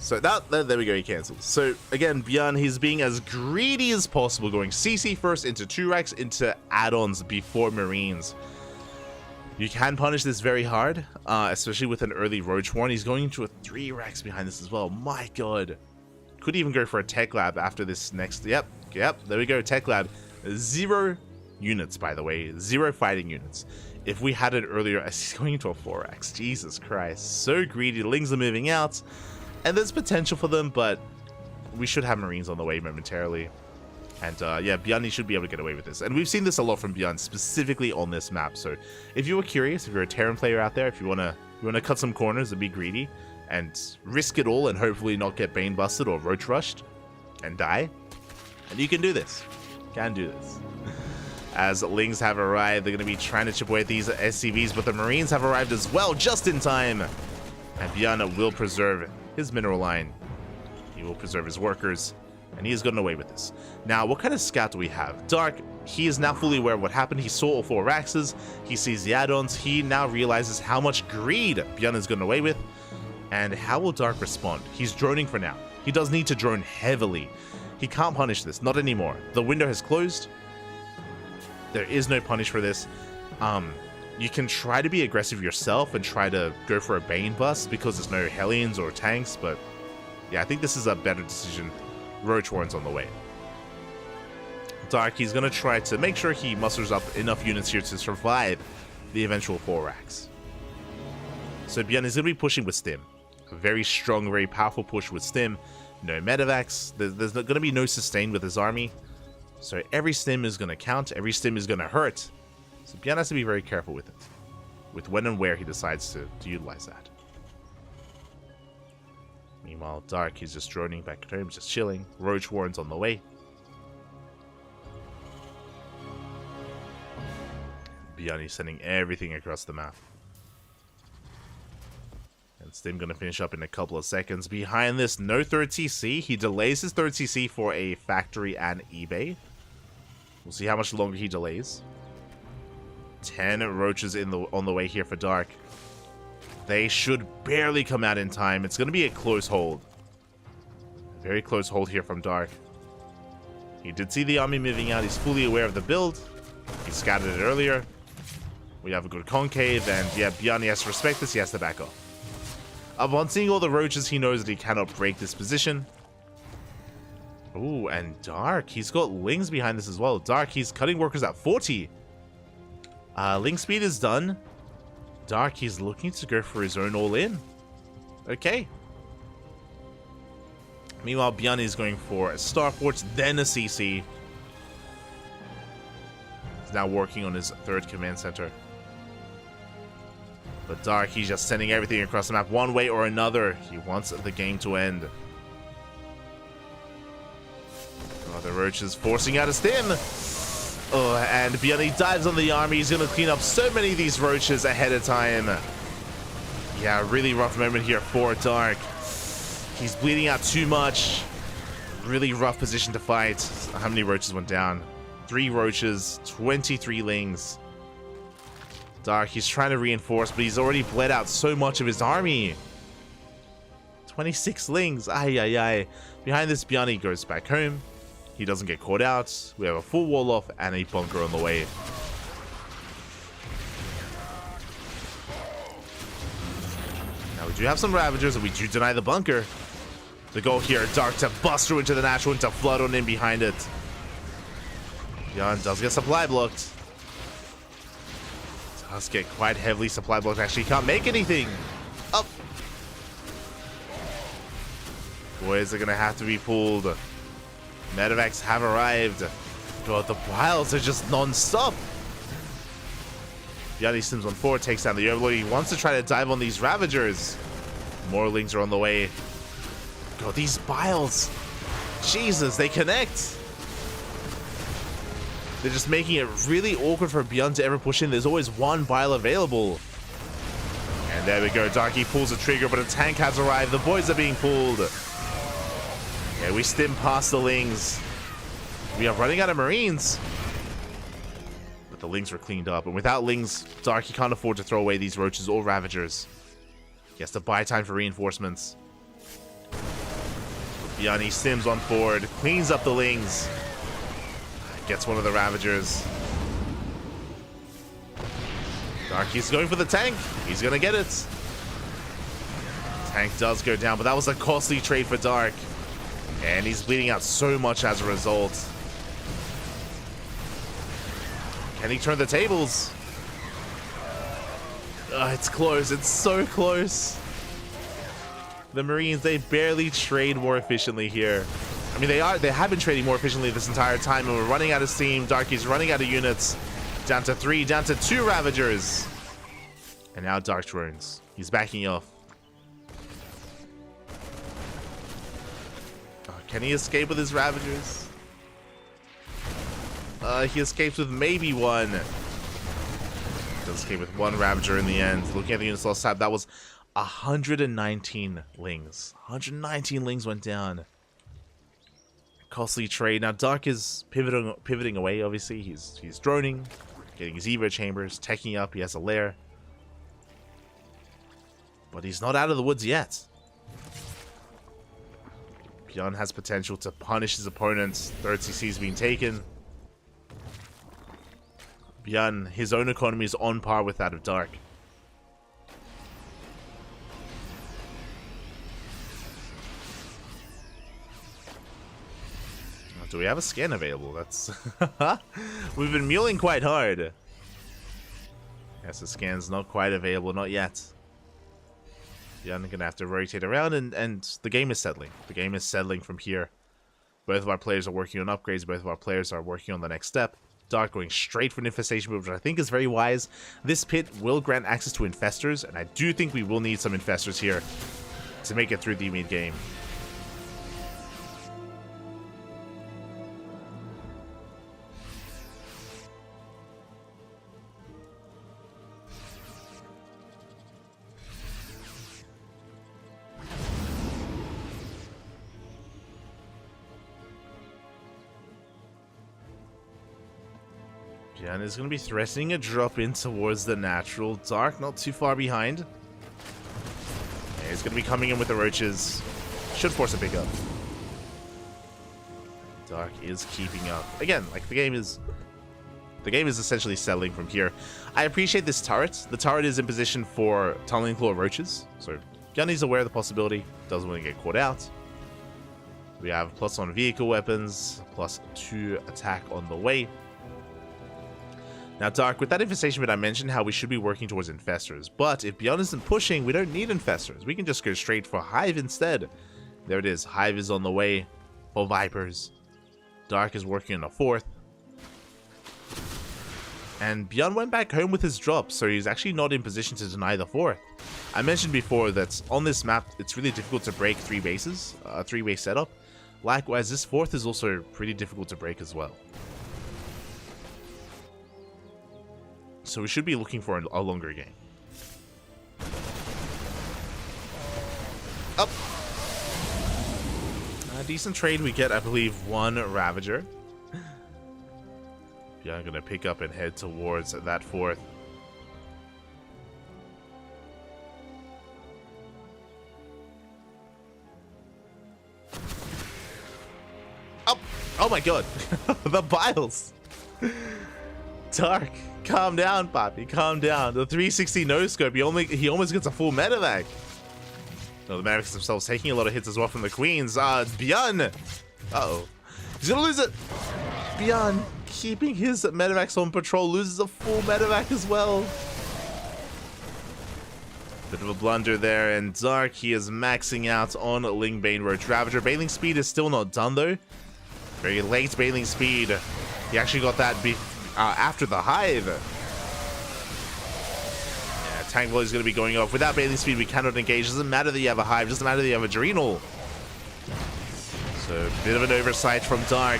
So there we go, he cancels. So again, Bjorn, he's being as greedy as possible, going CC first into 2-racks, into add-ons before marines. You can punish this very hard, especially with an early Roach Warren. He's going into a 3-racks behind this as well. My god. Could even go for a tech lab after this next. Yep, there we go, tech lab. 0 units, by the way, 0 fighting units. If we had it earlier, he's going into a 4-racks. Jesus Christ, so greedy. Lings are moving out. And there's potential for them, but we should have marines on the way momentarily. And yeah, Bjorn should be able to get away with this. And we've seen this a lot from Bjorn, specifically on this map. So if you were curious, if you're a Terran player out there, if you wanna cut some corners and be greedy and risk it all and hopefully not get Bane busted or Roach rushed and die, and you can do this. Can do this. As Lings have arrived, they're gonna be trying to chip away at these SCVs, but the marines have arrived as well, just in time. And Bjorn will preserve his mineral line. He will preserve his workers, and he has gotten away with this. Now, what kind of scout do we have? Dark, he is now fully aware of what happened. He saw all 4 raxes. He sees the add-ons. He now realizes how much greed Bjorn has gotten away with. And how will Dark respond? He's droning for now. He does need to drone heavily. He can't punish this, not anymore. The window has closed. There is no punish for this. You can try to be aggressive yourself and try to go for a Bane bust because there's no Hellions or tanks, but yeah, I think this is a better decision. Roach Warren's on the way. Dark, he's going to try to make sure he musters up enough units here to survive the eventual 4-racks. So Bjorn is going to be pushing with Stim. A very strong, very powerful push with Stim. No medevacs. There's going to be no sustain with his army. So every Stim is going to count. Every Stim is going to hurt. So Bjorn has to be very careful with it. With when and where he decides to utilize that. Meanwhile, Dark, he's just droning back at home, just chilling. Roach Warren's on the way. Bjorn is sending everything across the map. And Stim gonna finish up in a couple of seconds. Behind this, no 3rd CC. He delays his 3rd CC for a factory and eBay. We'll see how much longer he delays. 10 roaches on the way here for Dark. They should barely come out in time. It's going to be a close hold. A very close hold here from Dark. He did see the army moving out. He's fully aware of the build. He scouted it earlier. We have a good concave, and yeah, Bjorn has to respect this. He has to back off. Upon seeing all the roaches, he knows that he cannot break this position. Ooh, and Dark. He's got Lings behind this as well. Dark, he's cutting workers at 40. Link speed is done. Dark, he's looking to go for his own all-in. Okay. Meanwhile, Bjorn is going for a Starport, then a CC. He's now working on his third command center. But Dark, he's just sending everything across the map one way or another. He wants the game to end. Oh, the Roach is forcing out a stim. Oh, and Bjorn dives on the army. He's going to clean up so many of these Roaches ahead of time. Yeah, really rough moment here for Dark. He's bleeding out too much. Really rough position to fight. How many Roaches went down? 3 Roaches, 23 Lings. Dark, he's trying to reinforce, but he's already bled out so much of his army. 26 Lings. Ay, ay, ay. Behind this, Bjarni goes back home. He doesn't get caught out. We have a full wall off and a bunker on the way. Now, we do have some Ravagers, and we do deny the bunker. The goal here, Dark to bust through into the natural and to flood on in behind it. Bjorn does get supply blocked. Does get quite heavily supply blocked. Actually, can't make anything. Up. Boys are going to have to be pulled. Medevacs have arrived. God, the piles are just non-stop. Bjarni Sims on 4, takes down the Overlord. He wants to try to dive on these Ravagers. More Lings are on the way. God, these biles. Jesus, they connect. They're just making it really awkward for Bjorn to ever push in. There's always one bile available. And there we go. Darky pulls the trigger, but a tank has arrived. The boys are being pulled. Yeah, we stim past the Lings. We are running out of Marines. But the Lings were cleaned up. And without Lings, Darky can't afford to throw away these Roaches or Ravagers. He has to buy time for reinforcements. Bjarni Sims on forward, cleans up the Lings. Gets one of the Ravagers. Darky's going for the tank. He's gonna get it. Tank does go down, but that was a costly trade for Dark. And he's bleeding out so much as a result. Can he turn the tables? It's close. It's so close. The Marines, they barely trade more efficiently here. I mean, they have been trading more efficiently this entire time, and we're running out of steam. Darky's running out of units. Down to 3, down to 2 Ravagers. And now Dark drones. He's backing off. Oh, can he escape with his Ravagers? He escapes with maybe 1. Does escape with 1 Ravager in the end. Looking at the units lost tab, that was 119 Lings. 119 Lings went down. Costly trade. Now Dark is pivoting away, obviously. He's droning, getting his Evo chambers, teching up. He has a lair. But he's not out of the woods yet. Bjorn has potential to punish his opponents. Third CC is being taken. Bjorn, his own economy is on par with that of Dark. Do we have a scan available? That's we've been mulling quite hard. Yes, the scan's not quite available, not yet. Yeah, I'm gonna have to rotate around, and the game is settling. The game is settling from here. Both of our players are working on upgrades. Both of our players are working on the next step. Dark going straight for an infestation move, which I think is very wise. This pit will grant access to infestors, and I do think we will need some infestors here to make it through the mid game. Bjorn is going to be threatening a drop in towards the natural. Dark not too far behind. Yeah, he's going to be coming in with the Roaches. Should force a pickup. Dark is keeping up. Again, like the game is essentially settling from here. I appreciate this turret. The turret is in position for Tunneling Claw Roaches. So Bjarni's aware of the possibility. Doesn't want to get caught out. We have +1 vehicle weapons, +2 attack on the way. Now, Dark, with that infestation bit, I mentioned how we should be working towards infestors, but if Beyond isn't pushing, we don't need infestors. We can just go straight for Hive instead. There it is. Hive is on the way for Vipers. Dark is working on a 4th. And Beyond went back home with his drop, so he's actually not in position to deny the 4th. I mentioned before that on this map, it's really difficult to break 3 bases, a 3-base setup. Likewise, this 4th is also pretty difficult to break as well. So we should be looking for a longer game. Up. A decent trade. We get, I believe, 1 Ravager. Yeah, I'm gonna pick up and head towards that 4th. Oh, oh my god. The biles. Dark. Calm down, Poppy. Calm down. The 360 no-scope, he almost gets a full medevac. No, the medics themselves taking a lot of hits as well from the queens. Beyond. Uh-oh. He's gonna lose it. Beyond keeping his medevacs on patrol, loses a full medevac as well. Bit of a blunder there, and Dark, he is maxing out on Ling Bane Roach Ravager. Bailing speed is still not done though. Very late bailing speed. He actually got that after the Hive. Yeah, tank volley is going to be going off. Without bailing speed, we cannot engage. Doesn't matter that you have a Hive. Doesn't matter that you have a Adrenal. So, a bit of an oversight from Dark.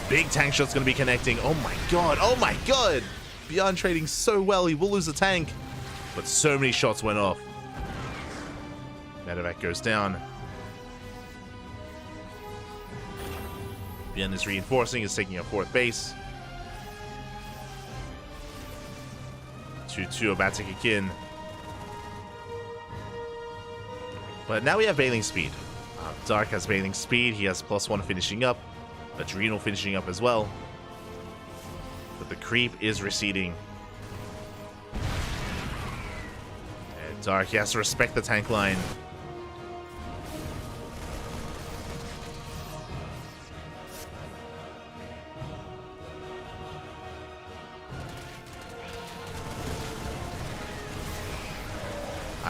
Big tank shot's going to be connecting. Oh my god. Oh my god. Beyond trading so well. He will lose the tank. But so many shots went off. Medevac goes down. Beyond is reinforcing. Is taking a 4th base. 2-2 about to kick in. But now we have bailing speed. Dark has bailing speed. He has +1 finishing up. Adrenal finishing up as well. But the creep is receding. And Dark, he has to respect the tank line.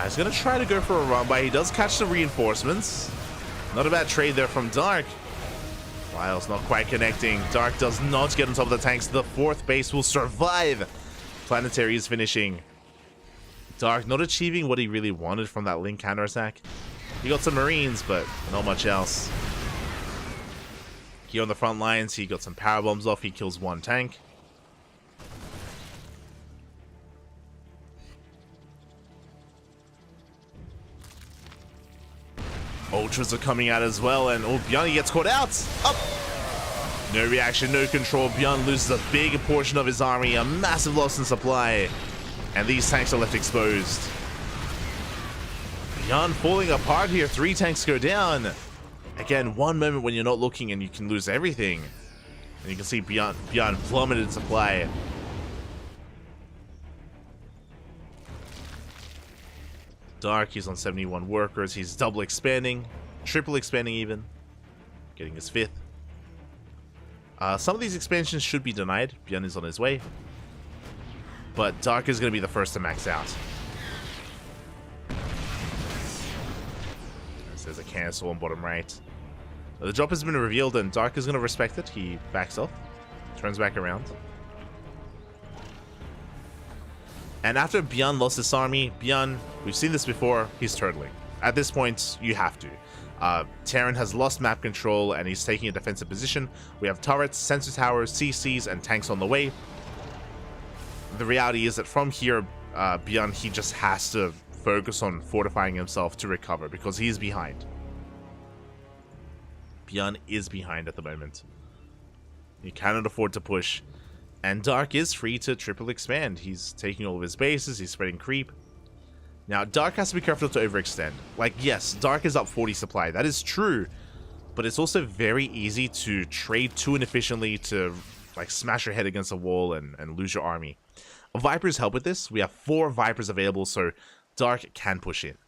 He's going to try to go for a run by. He does catch the reinforcements. Not a bad trade there from Dark. Lyle's not quite connecting. Dark does not get on top of the tanks. The 4th base will survive. Planetary is finishing. Dark not achieving what he really wanted from that Link counterattack. He got some Marines, but not much else. Here on the front lines, he got some power bombs off. He kills 1 tank. Ultras are coming out as well, and oh, Beyond gets caught out. Up. No reaction, no control. Beyond loses a big portion of his army, a massive loss in supply, and these tanks are left exposed. Beyond falling apart here. 3 tanks go down. Again, one moment when you're not looking and you can lose everything. And you can see Beyond plummeted in supply. Dark, he's on 71 workers. He's double expanding, triple expanding even, getting his 5th. Some of these expansions should be denied. Beyond is on his way, but Dark is going to be the first to max out. There's a cancel on bottom right. The drop has been revealed, and Dark is going to respect it. He backs off, turns back around. And after Beyond lost this army, Beyond, we've seen this before, he's turtling. At this point, you have to. Terran has lost map control and he's taking a defensive position. We have turrets, sensor towers, CCs, and tanks on the way. The reality is that from here, Beyond, he just has to focus on fortifying himself to recover because he's behind. Beyond is behind at the moment. He cannot afford to push. And Dark is free to triple expand. He's taking all of his bases, he's spreading creep. Now, Dark has to be careful not to overextend. Like, yes, Dark is up 40 supply, that is true. But it's also very easy to trade too inefficiently to, like, smash your head against a wall and lose your army. Vipers help with this. We have 4 Vipers available, so Dark can push in.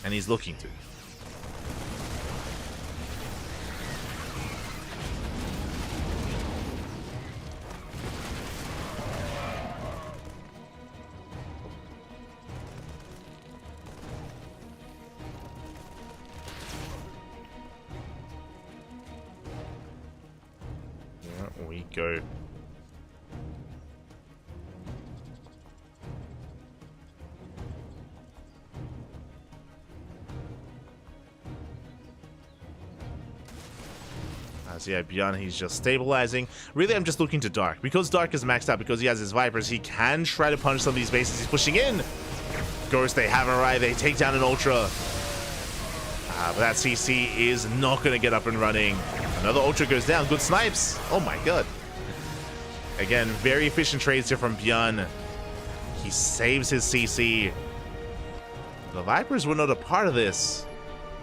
And he's looking to. we go. So yeah, Beyond, he's just stabilizing. Really, I'm just looking to Dark. Because Dark is maxed out, because he has his Vipers, he can try to punch some of these bases. He's pushing in. Ghost, they have arrived. They take down an Ultra. But that CC is not going to get up and running. Another Ultra goes down. Good snipes. Oh my god. Again, very efficient trades here from Beyond. He saves his CC. The Vipers were not a part of this.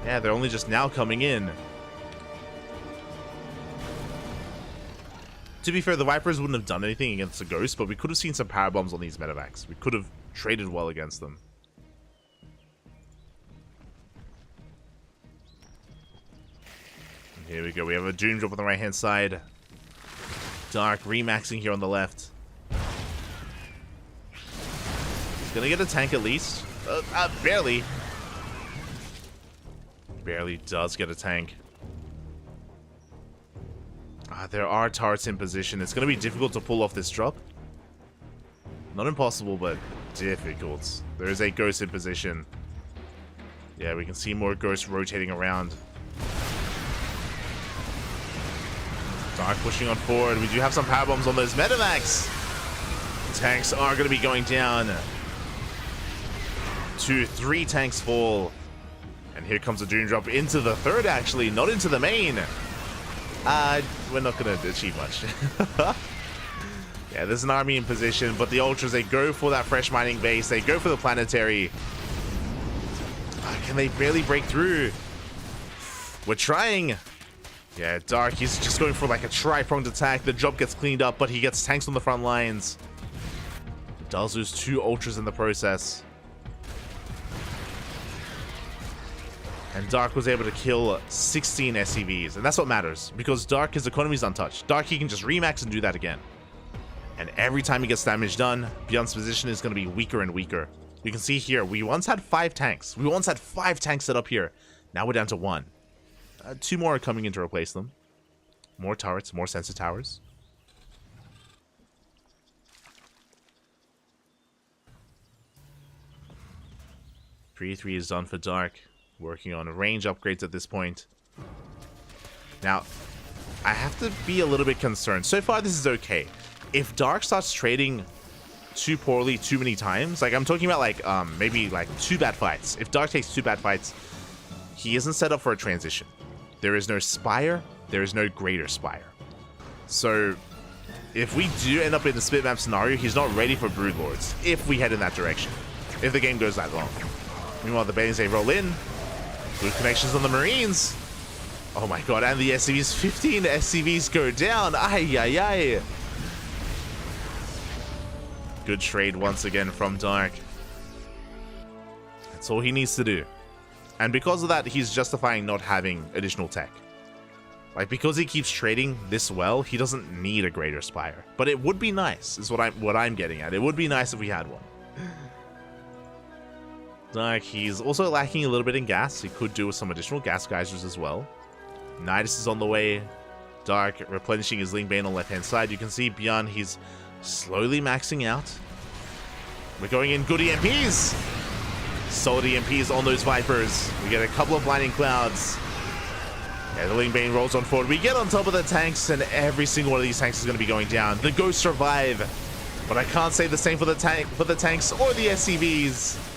Yeah, they're only just now coming in. To be fair, the Vipers wouldn't have done anything against the Ghost, but we could have seen some power bombs on these medevacs. We could have traded well against them. And here we go. We have a Doom Drop on the right-hand side. Dark remaxing here on the left. He's gonna get a tank at least. Barely. Barely does get a tank. There are turrets in position. It's going to be difficult to pull off this drop. Not impossible, but difficult. There is a Ghost in position. Yeah, we can see more Ghosts rotating around. Dark pushing on forward. We do have some power bombs on those medevacs. Tanks are going to be going down. 2, 3 tanks fall. And here comes a Doom Drop into the third, actually, not into the main. We're not going to achieve much. Yeah, there's an army in position, but the Ultras, they go for that fresh mining base. They go for the planetary. Can they barely break through? We're trying. Yeah, Dark, he's just going for like a tri-pronged attack. The job gets cleaned up, but he gets tanks on the front lines. Does lose 2 Ultras in the process. And Dark was able to kill 16 SCVs. And that's what matters, because Dark, his economy is untouched. Dark, he can just remax and do that again. And every time he gets damage done, Beyond's position is going to be weaker and weaker. You can see here, we once had 5 tanks. We once had 5 tanks set up here. Now we're down to 1. 2 more are coming in to replace them. More turrets, more sensor towers. Three is done for Dark. Working on range upgrades at this point. Now, I have to be a little bit concerned. So far, this is okay. If Dark starts trading too poorly too many times, like I'm talking about like maybe like 2 bad fights. If Dark takes 2 bad fights, he isn't set up for a transition. There is no Spire, there is no Greater Spire. So if we do end up in the split map scenario, he's not ready for Broodlords if we head in that direction. If the game goes that long. Meanwhile, the Banes, they roll in. Good connections on the Marines. Oh my god, and the SCVs, 15 SCVs go down. Ay, ay, ay. Good trade once again from Dark. That's all he needs to do. And because of that, he's justifying not having additional tech. Like, because he keeps trading this well, he doesn't need a Greater Spire. But it would be nice, is what I'm getting at. It would be nice if we had one. Dark, he's also lacking a little bit in gas. He could do with some additional gas geysers as well. Nidus is on the way. Dark replenishing his Ling Bane on the left-hand side. You can see Beyond, he's slowly maxing out. We're going in good EMPs. Solid EMPs on those Vipers. We get a couple of blinding clouds. Yeah, the Ling Bane rolls on forward. We get on top of the tanks, and every single one of these tanks is going to be going down. The Ghosts survive, but I can't say the same for the tanks or the SCVs.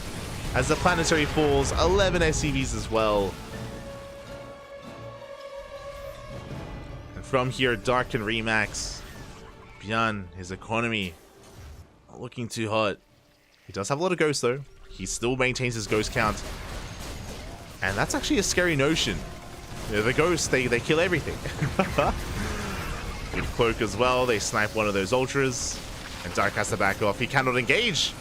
As the planetary falls, 11 SCVs as well. And from here, Dark can remax. Beyond, his economy not looking too hot. He does have a lot of ghosts though. He still maintains his ghost count. And that's actually a scary notion. You know, the ghosts, they kill everything. Good cloak as well. They snipe one of those ultras. And Dark has to back off. He cannot engage.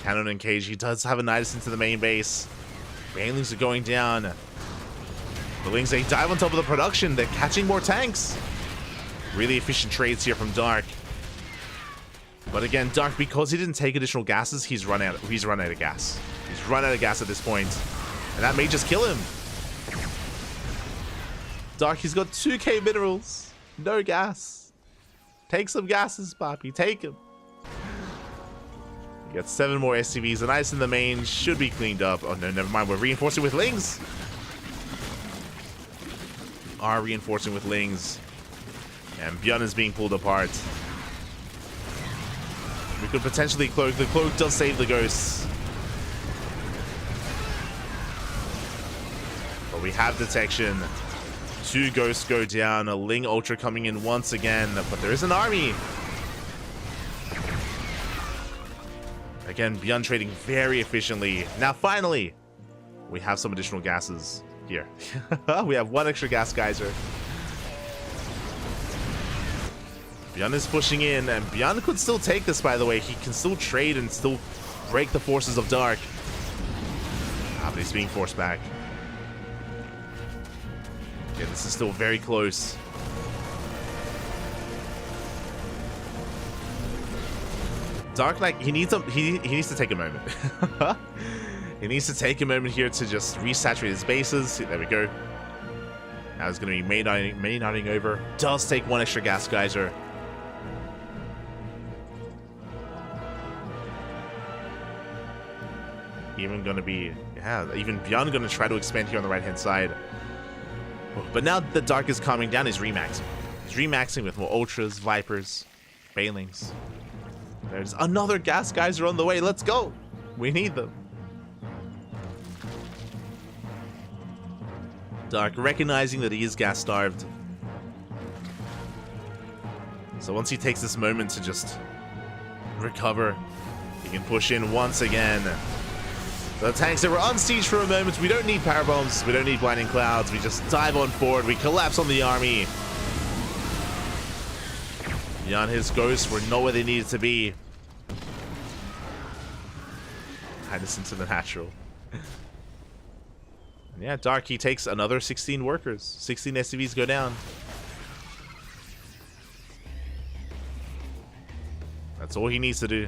Cannot engage. He does have a Nidus into the main base. Banelings are going down. The Lings, they dive on top of the production. They're catching more tanks. Really efficient trades here from Dark. But again, Dark, because he didn't take additional gases, he's run out of gas. He's run out of gas at this point. And that may just kill him. Dark, he's got 2k minerals. No gas. Take some gases, Poppy. Take him. We got 7 more SCVs. The ice in the main should be cleaned up. Oh, no, never mind. We're reinforcing with Lings. Are reinforcing with Lings. And Bjorn is being pulled apart. We could potentially cloak. The cloak does save the ghosts. But we have detection. 2 ghosts go down. A Ling Ultra coming in once again. But there is an army. Again, Bjorn trading very efficiently. Now, finally, we have some additional gases here. We have 1 extra gas geyser. Bjorn is pushing in, and Bjorn could still take this, by the way. He can still trade and still break the forces of Dark. Ah, but he's being forced back. Yeah, this is still very close. Dark Knight, he needs to take a moment. He needs to take a moment here to just resaturate his bases. There we go. Now he's going to be main-nighting over. Does take 1 extra gas geyser. Even going to be, yeah, even Bjorn going to try to expand here on the right-hand side. But now the Dark is calming down, he's remaxing. He's remaxing with more Ultras, Vipers, Bailings. There's another gas geyser on the way. Let's go. We need them. Dark recognizing that he is gas starved. So once he takes this moment to just recover, he can push in once again. The tanks that were on siege for a moment. We don't need power bombs. We don't need blinding clouds. We just dive on forward. We collapse on the army. Beyond his ghosts were not where they needed to be. Hide us into the natural. And yeah, Dark, he takes another 16 workers. 16 SCVs go down. That's all he needs to do.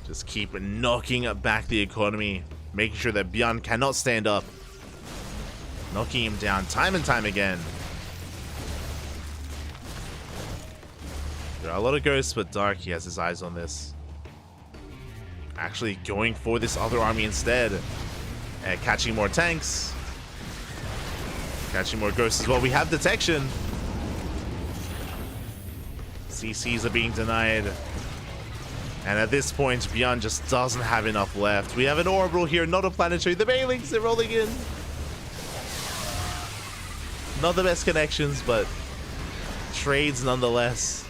Just keep knocking back the economy. Making sure that Bjorn cannot stand up. Knocking him down time and time again. There are a lot of ghosts, but Dark, he has his eyes on this. Actually going for this other army instead. And catching more tanks. Catching more ghosts as well. We have detection. CCs are being denied. And at this point, Bjorn just doesn't have enough left. We have an orbital here, not a planetary. The Bailings, they're rolling in. Not the best connections, but trades nonetheless.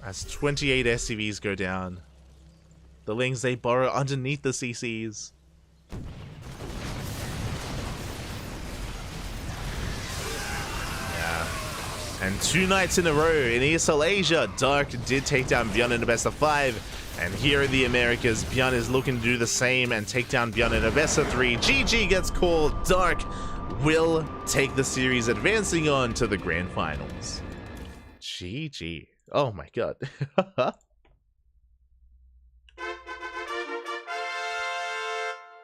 As 28 SCVs go down. The Lings, they burrow underneath the CCs. Yeah. And 2 nights in a row in ESL Asia, Dark did take down Bjorn in a best of 5. And here in the Americas, Bjorn is looking to do the same and take down Bjorn in a best of 3. GG gets called. Dark will take the series, advancing on to the grand finals. GG. Oh my god.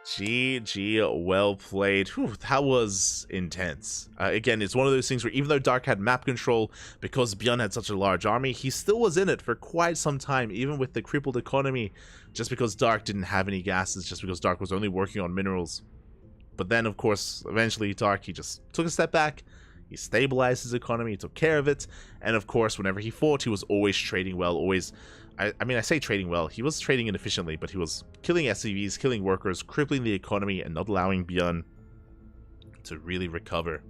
GG, well played. Whew, that was intense. Again, it's one of those things where even though Dark had map control, because Bjorn had such a large army, he still was in it for quite some time, even with the crippled economy, just because Dark didn't have any gases, just because Dark was only working on minerals. But then, of course, eventually Dark, he just took a step back, he stabilized his economy, he took care of it, and of course, whenever he fought, he was always trading well, always... I mean, I say trading well. He was trading inefficiently, but he was killing SCVs, killing workers, crippling the economy, and not allowing Bjorn to really recover.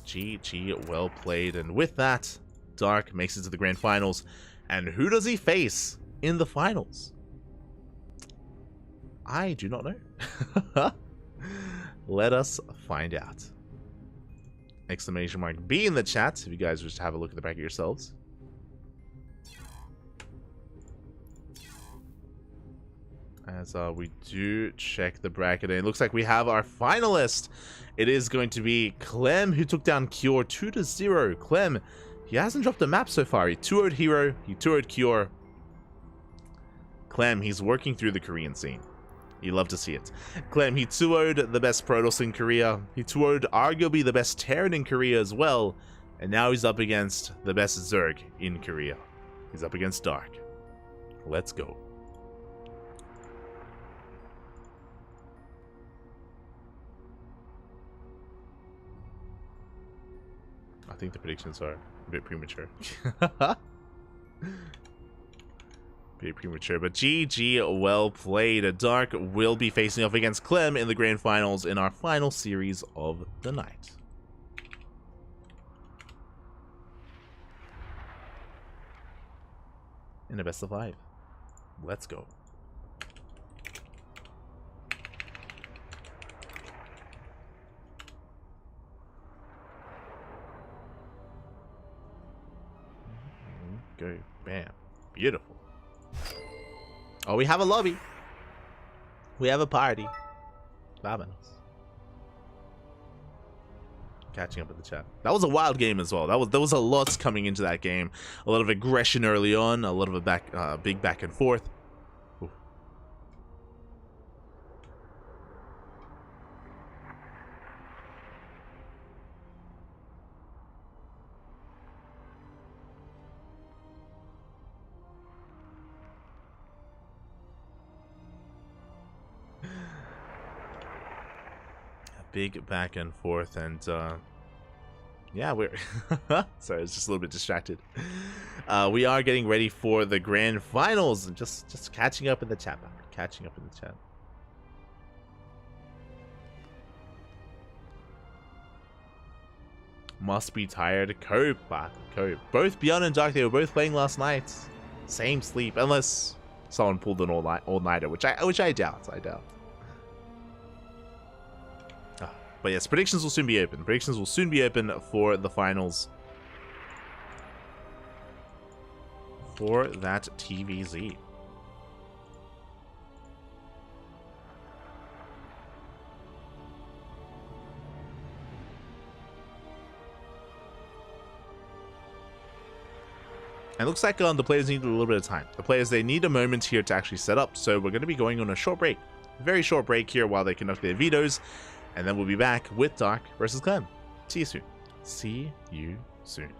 GG, well played. And with that, Dark makes it to the grand finals. And who does he face in the finals? I do not know. Let us find out. Exclamation mark B in the chat if you guys wish to have a look at the back of yourselves. As we do check the bracket, and it looks like we have our finalist. It is going to be Clem, who took down Cure 2-0. Clem, he hasn't dropped a map so far. He 2-0'd Hero, he 2-0'd Cure. Clem, he's working through the Korean scene. You love to see it. Clem, he 2-0'd the best Protoss in Korea. He 2-0'd arguably the best Terran in Korea as well. And now he's up against the best Zerg in Korea. He's up against Dark. Let's go. I think the predictions are a bit premature. Bit premature, but GG, well played. Dark will be facing off against Clem in the grand finals in our final series of the night. In a best of 5. Let's go. Go. Bam. Beautiful. Oh, we have a lobby. We have a party. Fabulous. Catching up with the chat. That was a wild game as well. There was a lot coming into that game. A lot of aggression early on. A lot of a big back and forth. Ooh. Big back and forth, and yeah, we're sorry, I was just a little bit distracted. We are getting ready for the grand finals, and just catching up in the chat. Catching up in the chat. Must be tired. Cope. Cope. Both Beyond and Dark, they were both playing last night. Same sleep, unless someone pulled an all-nighter, which I doubt. But yes, predictions will soon be open. Predictions will soon be open for the finals. For that TVZ. And it looks like the players need a little bit of time. The players, they need a moment here to actually set up. So we're going to be going on a short break. A very short break here while they conduct their vetoes. And then we'll be back with Dark versus Clem. See you soon. See you soon.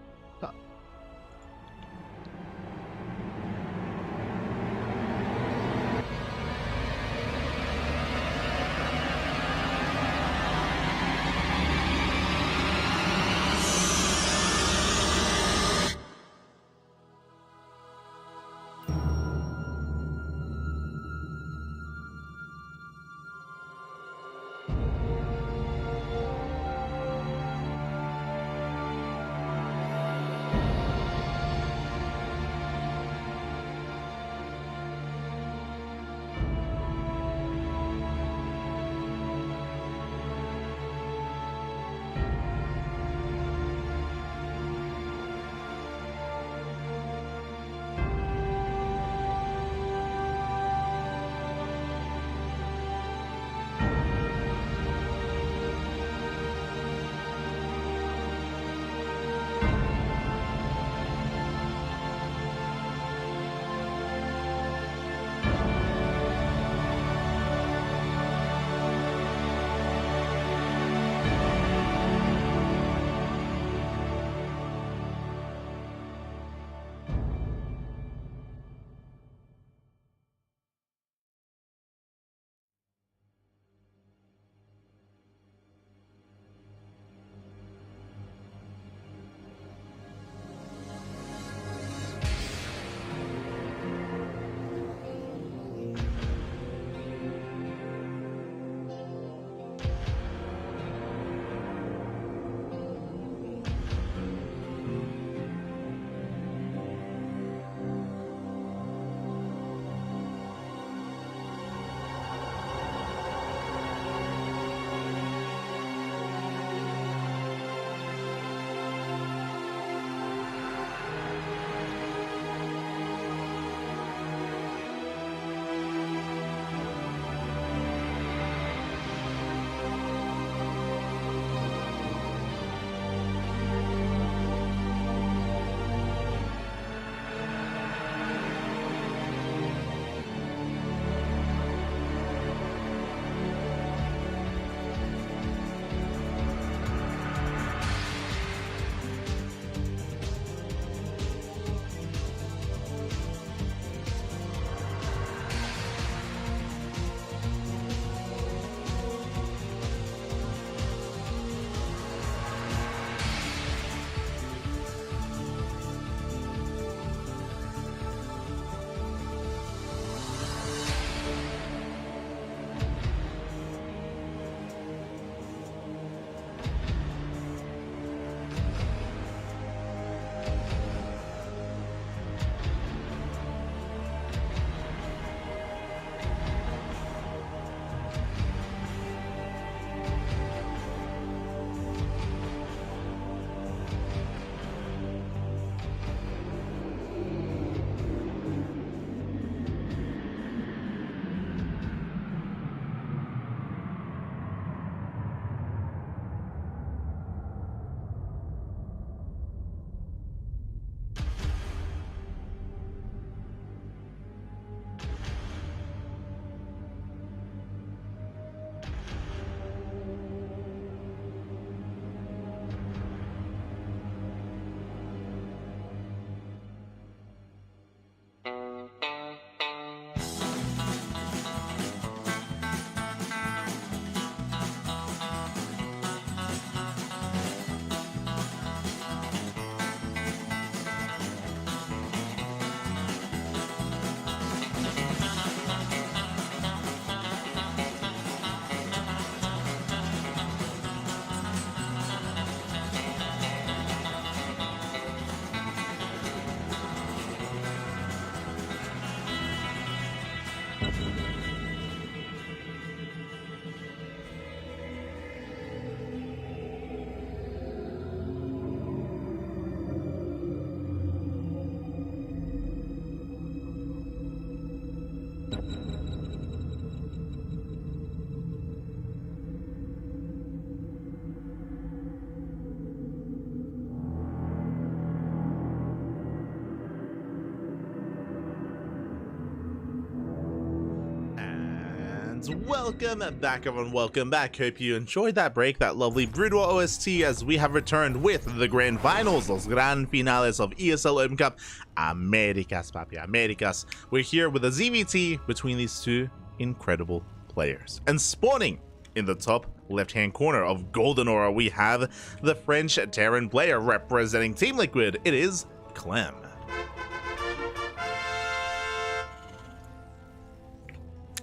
Welcome back, everyone. Welcome back. Hope you enjoyed that break, that lovely Brutal OST, as we have returned with the grand finals, los gran finales of ESL Open Cup Americas, papi, Americas. We're here with a ZVT between these two incredible players. And spawning in the top left-hand corner of Golden Aura, we have the French Terran player representing Team Liquid. It is Clem.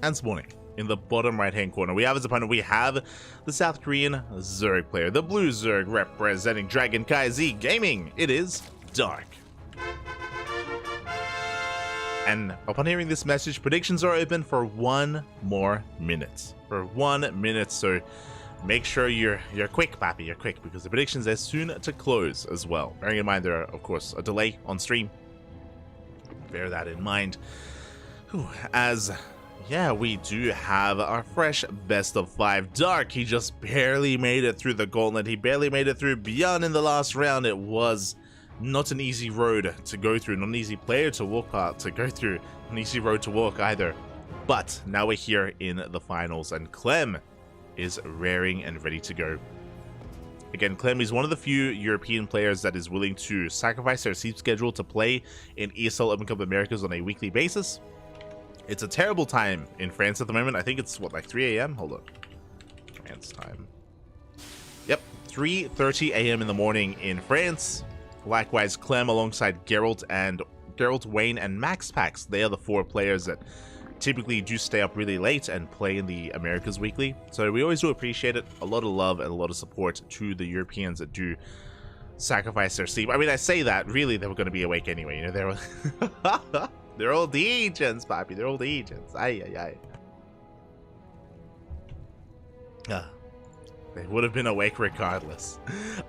And spawning in the bottom right-hand corner, we have as opponent, we have the South Korean Zerg player, the Blue Zerg representing CranKy Z Gaming. It is Dark. And upon hearing this message, predictions are open for 1 more minute. For 1 minute, so make sure you're quick, papi, you're quick, because the predictions are soon to close as well. Bearing in mind there are, of course, a delay on stream. Bear that in mind. Whew, as yeah, we do have our fresh best of 5 Dark. He just barely made it through the gauntlet. He barely made it through beyond in the last round. It was not an easy road to go through, not an easy player to walk out, to go through, an easy road to walk either. But now we're here in the finals, and Clem is raring and ready to go. Again, Clem is one of the few European players that is willing to sacrifice their sleep schedule to play in ESL Open Cup Americas on a weekly basis. It's a terrible time in France at the moment. I think it's, what, like 3 a.m.? Hold on. France time. Yep, 3:30 a.m. in the morning in France. Likewise, Clem alongside Geralt, Wayne, and Max Pax. They are the 4 players that typically do stay up really late and play in the Americas weekly. So we always do appreciate it. A lot of love and a lot of support to the Europeans that do sacrifice their sleep. I mean, I say that, really, they were going to be awake anyway. You know, they were... They're old agents, papi. They're old agents. Ay. They would have been awake regardless.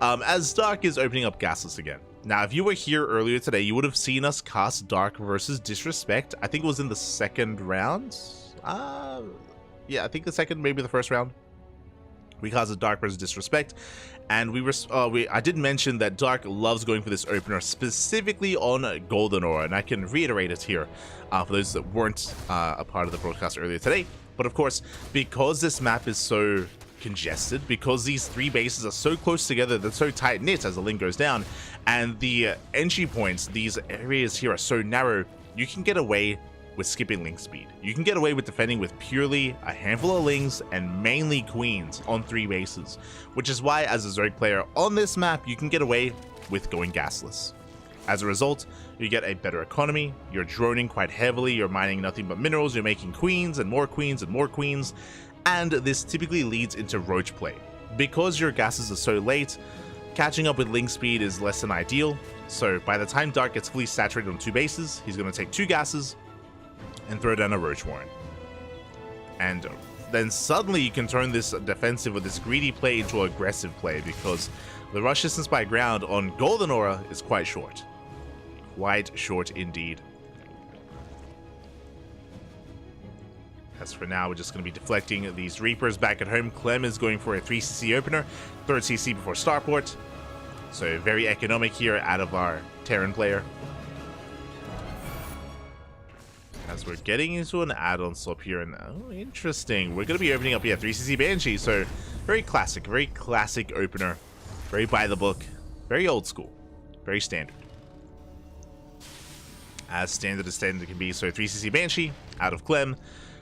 As Dark is opening up Gasless again. Now, if you were here earlier today, you would have seen us cast Dark versus Disrespect. I think it was in the second round. Yeah, I think the second, maybe the first round. We casted Dark versus Disrespect. And I did mention that Dark loves going for this opener, specifically on Golden Aura, and I can reiterate it here for those that weren't a part of the broadcast earlier today. But of course, because this map is so congested, because these 3 bases are so close together, they're so tight-knit as the link goes down, and the entry points, these areas here are so narrow, you can get away with skipping link speed. You can get away with defending with purely a handful of lings and mainly queens on 3 bases, which is why as a Zerg player on this map, you can get away with going gasless. As a result, you get a better economy, you're droning quite heavily, you're mining nothing but minerals, you're making queens and more queens and more queens, and this typically leads into roach play. Because your gases are so late, catching up with link speed is less than ideal, so by the time Dark gets fully saturated on 2 bases, he's going to take 2 gases, and throw down a Roach Warren. And then suddenly you can turn this defensive or this greedy play into aggressive play, because the rush distance by ground on Golden Aura is quite short. Quite short indeed. As for now, we're just going to be deflecting these Reapers back at home. Clem is going for a 3cc opener, 3rd CC before starport. So very economic here out of our Terran player. As we're getting into an add-on swap here, and oh, interesting. We're going to be opening up, 3cc Banshee, so very classic opener. Very by the book, very old school, very standard. As standard as standard can be, so 3cc Banshee, out of Clem.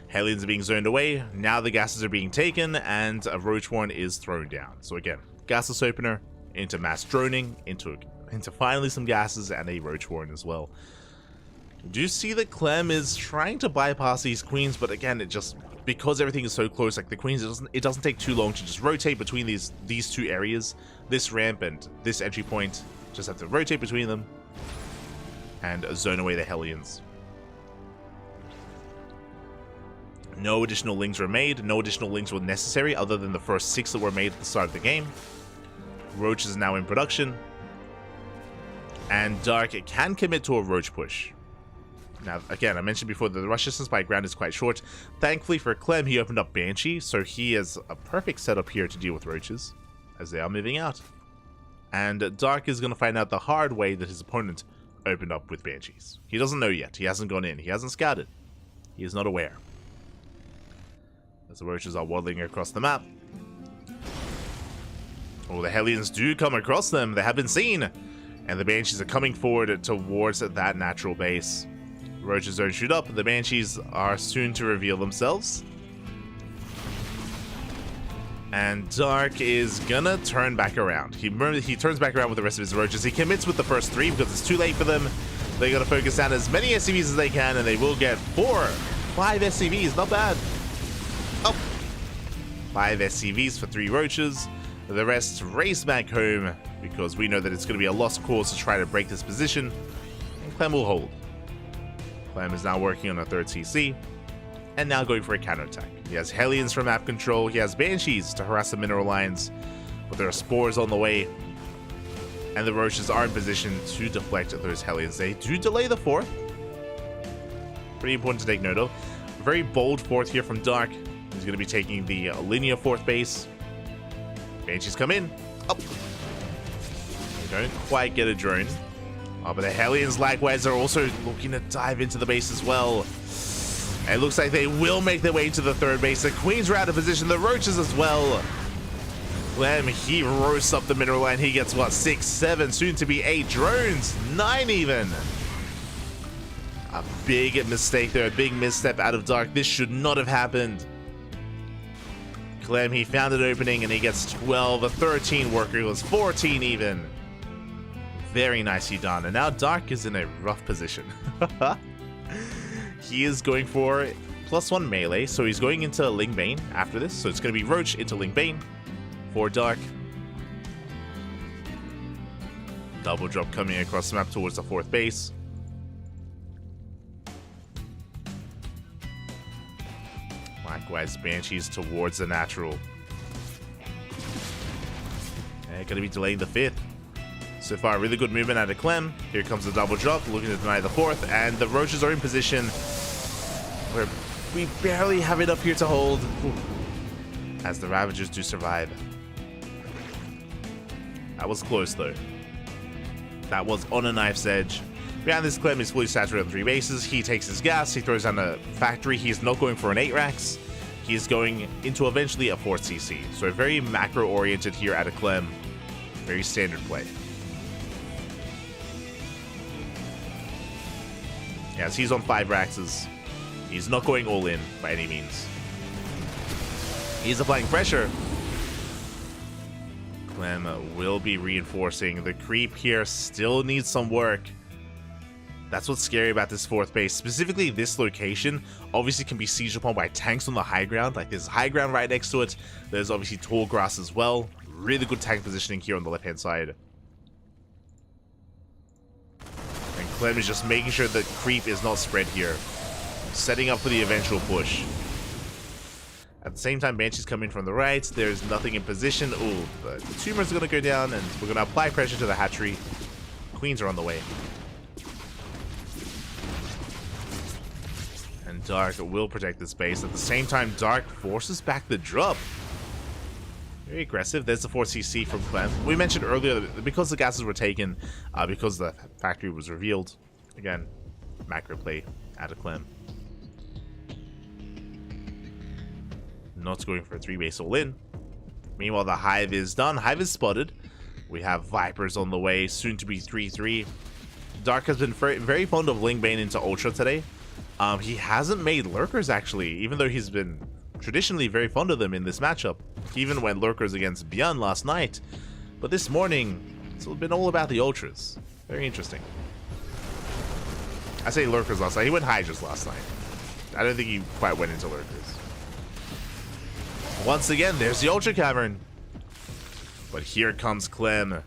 Hellions are being zoned away, now the gases are being taken, and a Roach Warren is thrown down. So again, gasless opener, into mass droning, into finally some gases, and a Roach Warren as well. Do you see that Clem is trying to bypass these queens, but again, it just, because everything is so close, like the queens, it doesn't take too long to just rotate between these 2 areas, this ramp and this entry point. Just have to rotate between them and zone away the Hellions. No additional links were made, no additional links were necessary other than the first 6 that were made at the start of the game. Roach is now in production, and Dark can commit to a Roach push. Now, again, I mentioned before that the rush distance by ground is quite short. Thankfully for Clem, he opened up Banshee, so he has a perfect setup here to deal with roaches as they are moving out. And Dark is going to find out the hard way that his opponent opened up with Banshees. He doesn't know yet. He hasn't gone in. He hasn't scouted. He is not aware. as the roaches are waddling across the map. Oh, the Hellions do come across them. They have been seen. And the Banshees are coming forward towards that natural base. Roaches don't shoot up. The Banshees are soon to reveal themselves. And Dark is gonna turn back around. He turns back around with the rest of his Roaches. He commits with the first 3 because it's too late for them. They gotta focus on as many SCVs as they can, and they will get 5 SCVs. Not bad. Oh, 5 SCVs for 3 Roaches. The rest race back home because we know that it's going to be a lost cause to try to break this position. And Clem will hold. Clem is now working on a 3rd CC and now going for a counterattack. He has Hellions for map control. He has Banshees to harass the mineral lines, but there are spores on the way. And the Roaches are in position to deflect those Hellions. They do delay the 4th. Pretty important to take note of. Very bold 4th here from Dark. He's going to be taking the linear 4th base. Banshees come in. Oh. They don't quite get a drone. Oh, but the Hellions likewise are also looking to dive into the base as well. And it looks like they will make their way to the 3rd base. The Queens are out of position. The Roaches as well. Clem, he roasts up the mineral line. He gets, what, 6, 7, soon to be 8 drones. 9 even. A big mistake there. A big misstep out of Dark. This should not have happened. Clem, he found an opening and he gets 12, a 13 worker, he was 14 even. Very nicely done. And now Dark is in a rough position. He is going for +1 melee, so he's going into Ling Bane after this. So it's going to be Roach into Ling Bane for Dark. Double drop coming across the map towards the 4th base. Likewise, Banshees towards the natural. And gonna be delaying the 5th. So far, really good movement out of Clem. Here comes the double drop, looking to deny the 4th, and the Roaches are in position where we barely have it up here to hold. Ooh. As the Ravagers do survive. That was close though. That was on a knife's edge. Behind this, Clem is fully saturated on 3 bases. He takes his gas, he throws down a factory. He is not going for an 8 racks. He is going into eventually a 4th CC. So very macro oriented here out of Clem. Very standard play. Yes, he's on 5 racks. He's not going all in by any means. He's applying pressure. Clem will be reinforcing. The creep here still needs some work. That's what's scary about this 4th base. Specifically, this location obviously can be sieged upon by tanks on the high ground. Like, there's high ground right next to it. There's obviously tall grass as well. Really good tank positioning here on the left-hand side. And Clem is just making sure that creep is not spread here. Setting up for the eventual push. At the same time, Banshees come in from the right. There's nothing in position. Ooh, the tumors are going to go down, and we're going to apply pressure to the hatchery. Queens are on the way. And Dark will protect this base. At the same time, Dark forces back the drop. Very aggressive. There's the 4CC from Clem. We mentioned earlier that because the gases were taken, because the factory was revealed. Again, macro play out of Clem. Not going for a 3-base all-in. Meanwhile, the Hive is done. Hive is spotted. We have Vipers on the way, soon to be 3-3. Dark has been very fond of Ling Bane into Ultra today. He hasn't made Lurkers, actually, even though he's been traditionally very fond of them in this matchup. He even went Lurkers against Beyond last night. But this morning, it's been all about the Ultras. Very interesting. I say Lurkers last night. He went Hydras last night. I don't think he quite went into Lurkers. Once again, there's the Ultra Cavern. But here comes Clem.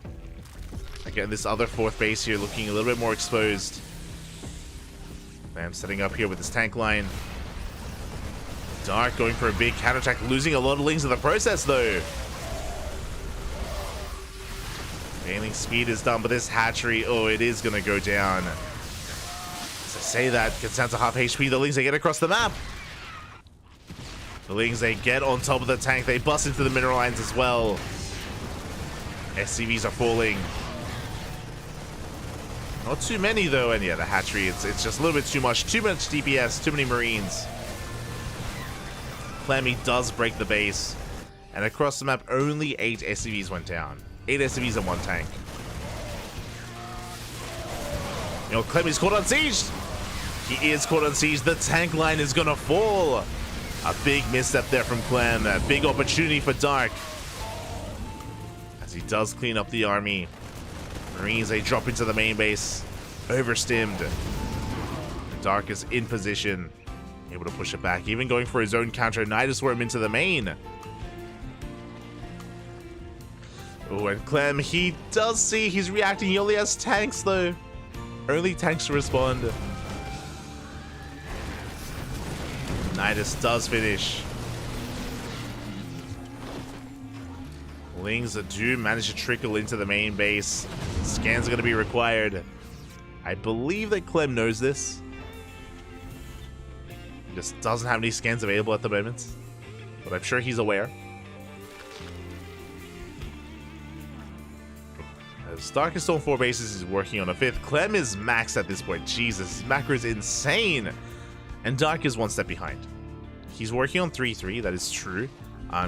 Again, this other 4th base here looking a little bit more exposed. Clem setting up here with his tank line. Dark going for a big counterattack, losing a lot of lings in the process though. Failing speed is done, but this hatchery, oh, it is going to go down. As I say that, gets down to half HP. The lings, they get across the map. The lings, they get on top of the tank. They bust into the mineral lines as well. SCVs are falling. Not too many though, and yeah, the hatchery, it's just a little bit too much. Too much DPS, too many Marines. Clem, he does break the base. And across the map, only 8 SCVs went down. 8 SCVs and 1 tank. You know, Clem is caught on siege. He is caught on siege. The tank line is gonna fall. A big misstep there from Clem. A big opportunity for Dark. As he does clean up the army. Marines, they drop into the main base. Overstimmed. Dark is in position. Able to push it back. Even going for his own counter. Nidus Worm into the main. Oh, and Clem, he does see he's reacting. He only has tanks, though. Only tanks to respond. Nidus does finish. Lings do manage to trickle into the main base. Scans are going to be required. I believe that Clem knows this. He just doesn't have any scans available at the moment. But I'm sure he's aware. As Dark is still on 4 bases, he's working on a 5th. Clem is maxed at this point. Jesus, his macro is insane. And Dark is 1 step behind. He's working on 3-3, that is true.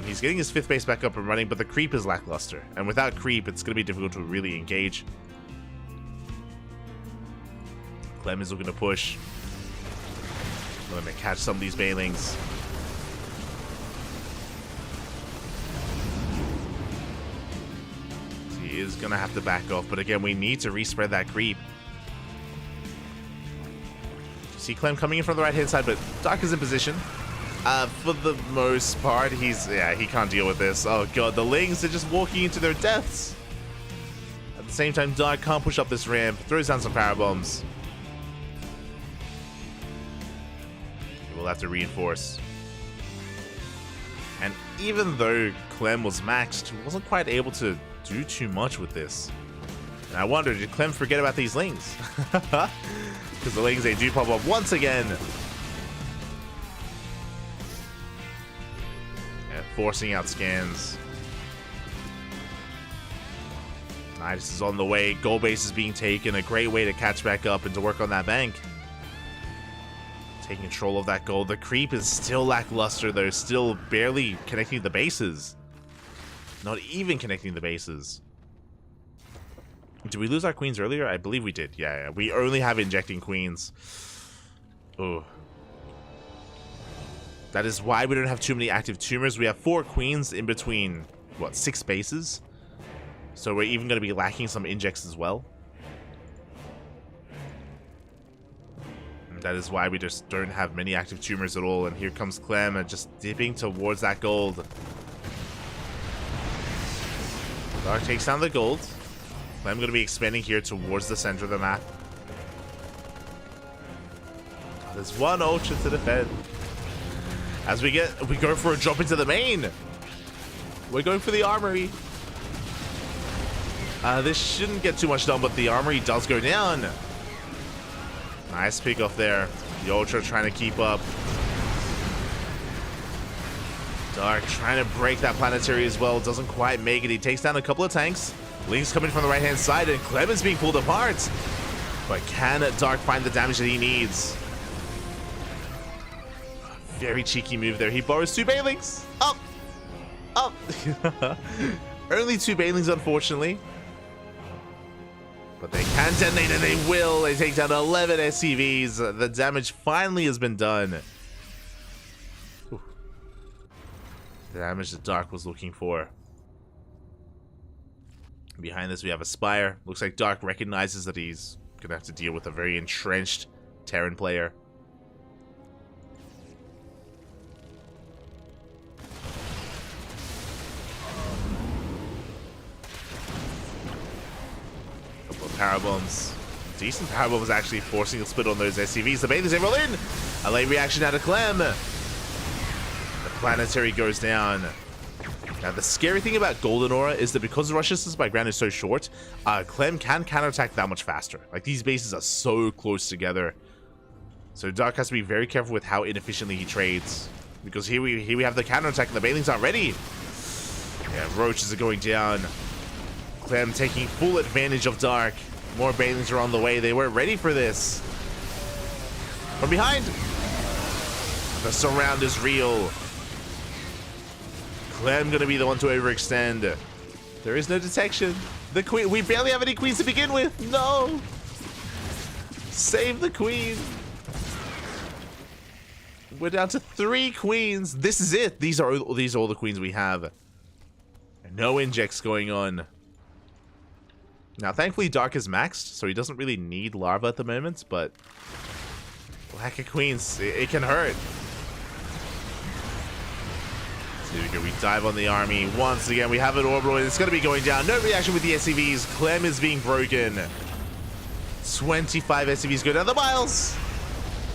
He's getting his 5th base back up and running, but the creep is lackluster. And without creep, it's going to be difficult to really engage. Clem is looking to push. Looking to catch some of these Bailings. He is going to have to back off, but again, we need to respread that creep. See Clem coming in from the right-hand side, but Dark is in position. For the most part, he can't deal with this. Oh god, the Lings are just walking into their deaths. At the same time, Dark can't push up this ramp. Throws down some power bombs. He will have to reinforce. And even though Clem was maxed, he wasn't quite able to do too much with this. And I wonder, did Clem forget about these Lings? Because the Lings, they do pop up once again. Yeah, forcing out scans. Nidus is on the way. Gold base is being taken. A great way to catch back up and to work on that bank. Taking control of that gold. The creep is still lackluster, though. Still barely connecting the bases. Not even connecting the bases. Did we lose our queens earlier? I believe we did. Yeah. We only have injecting queens. Oh. That is why we don't have too many active tumors. We have 4 queens in between, what, 6 bases? So we're even going to be lacking some injects as well. And that is why we just don't have many active tumors at all. And here comes Clem and just dipping towards that gold. Dark takes down the gold. I'm going to be expanding here towards the center of the map. There's 1 ultra to defend. As we go for a drop into the main. We're going for the armory. This shouldn't get too much done, but the armory does go down. Nice pick off there. The ultra trying to keep up. Dark trying to break that planetary as well. Doesn't quite make it. He takes down a couple of tanks. Link's coming from the right-hand side, and Clem is being pulled apart. But can Dark find the damage that he needs? Very cheeky move there. He borrows 2 Bailings. Up! Up! Only 2 Bailings, unfortunately. But they can detonate, and they will. They take down 11 SCVs. The damage finally has been done. Ooh. The damage that Dark was looking for. Behind this, we have a Spire. Looks like Dark recognizes that he's going to have to deal with a very entrenched Terran player. Couple of power bombs. Decent power bombs actually forcing a split on those SCVs. The Bathers, they roll in. A late reaction out of Clem. The planetary goes down. Now, the scary thing about Golden Aura is that because the rush distance by ground is so short, Clem can counterattack that much faster. Like, these bases are so close together. So Dark has to be very careful with how inefficiently he trades. Because here we have the counterattack and the Bailings aren't ready. Yeah, Roaches are going down. Clem taking full advantage of Dark. More Bailings are on the way. They weren't ready for this. From behind. The surround is real. Clem gonna be the one to overextend. There is no detection. The queen, we barely have any queens to begin with. No! Save the queen. We're down to 3 queens. This is it. These are all the queens we have. No injects going on. Now, thankfully, Dark is maxed, so he doesn't really need Larva at the moment, but lack of queens, it can hurt. So here we go. We dive on the army. Once again, we have an orbital. It's going to be going down. No reaction with the SCVs. Clem is being broken. 25 SCVs go down the miles.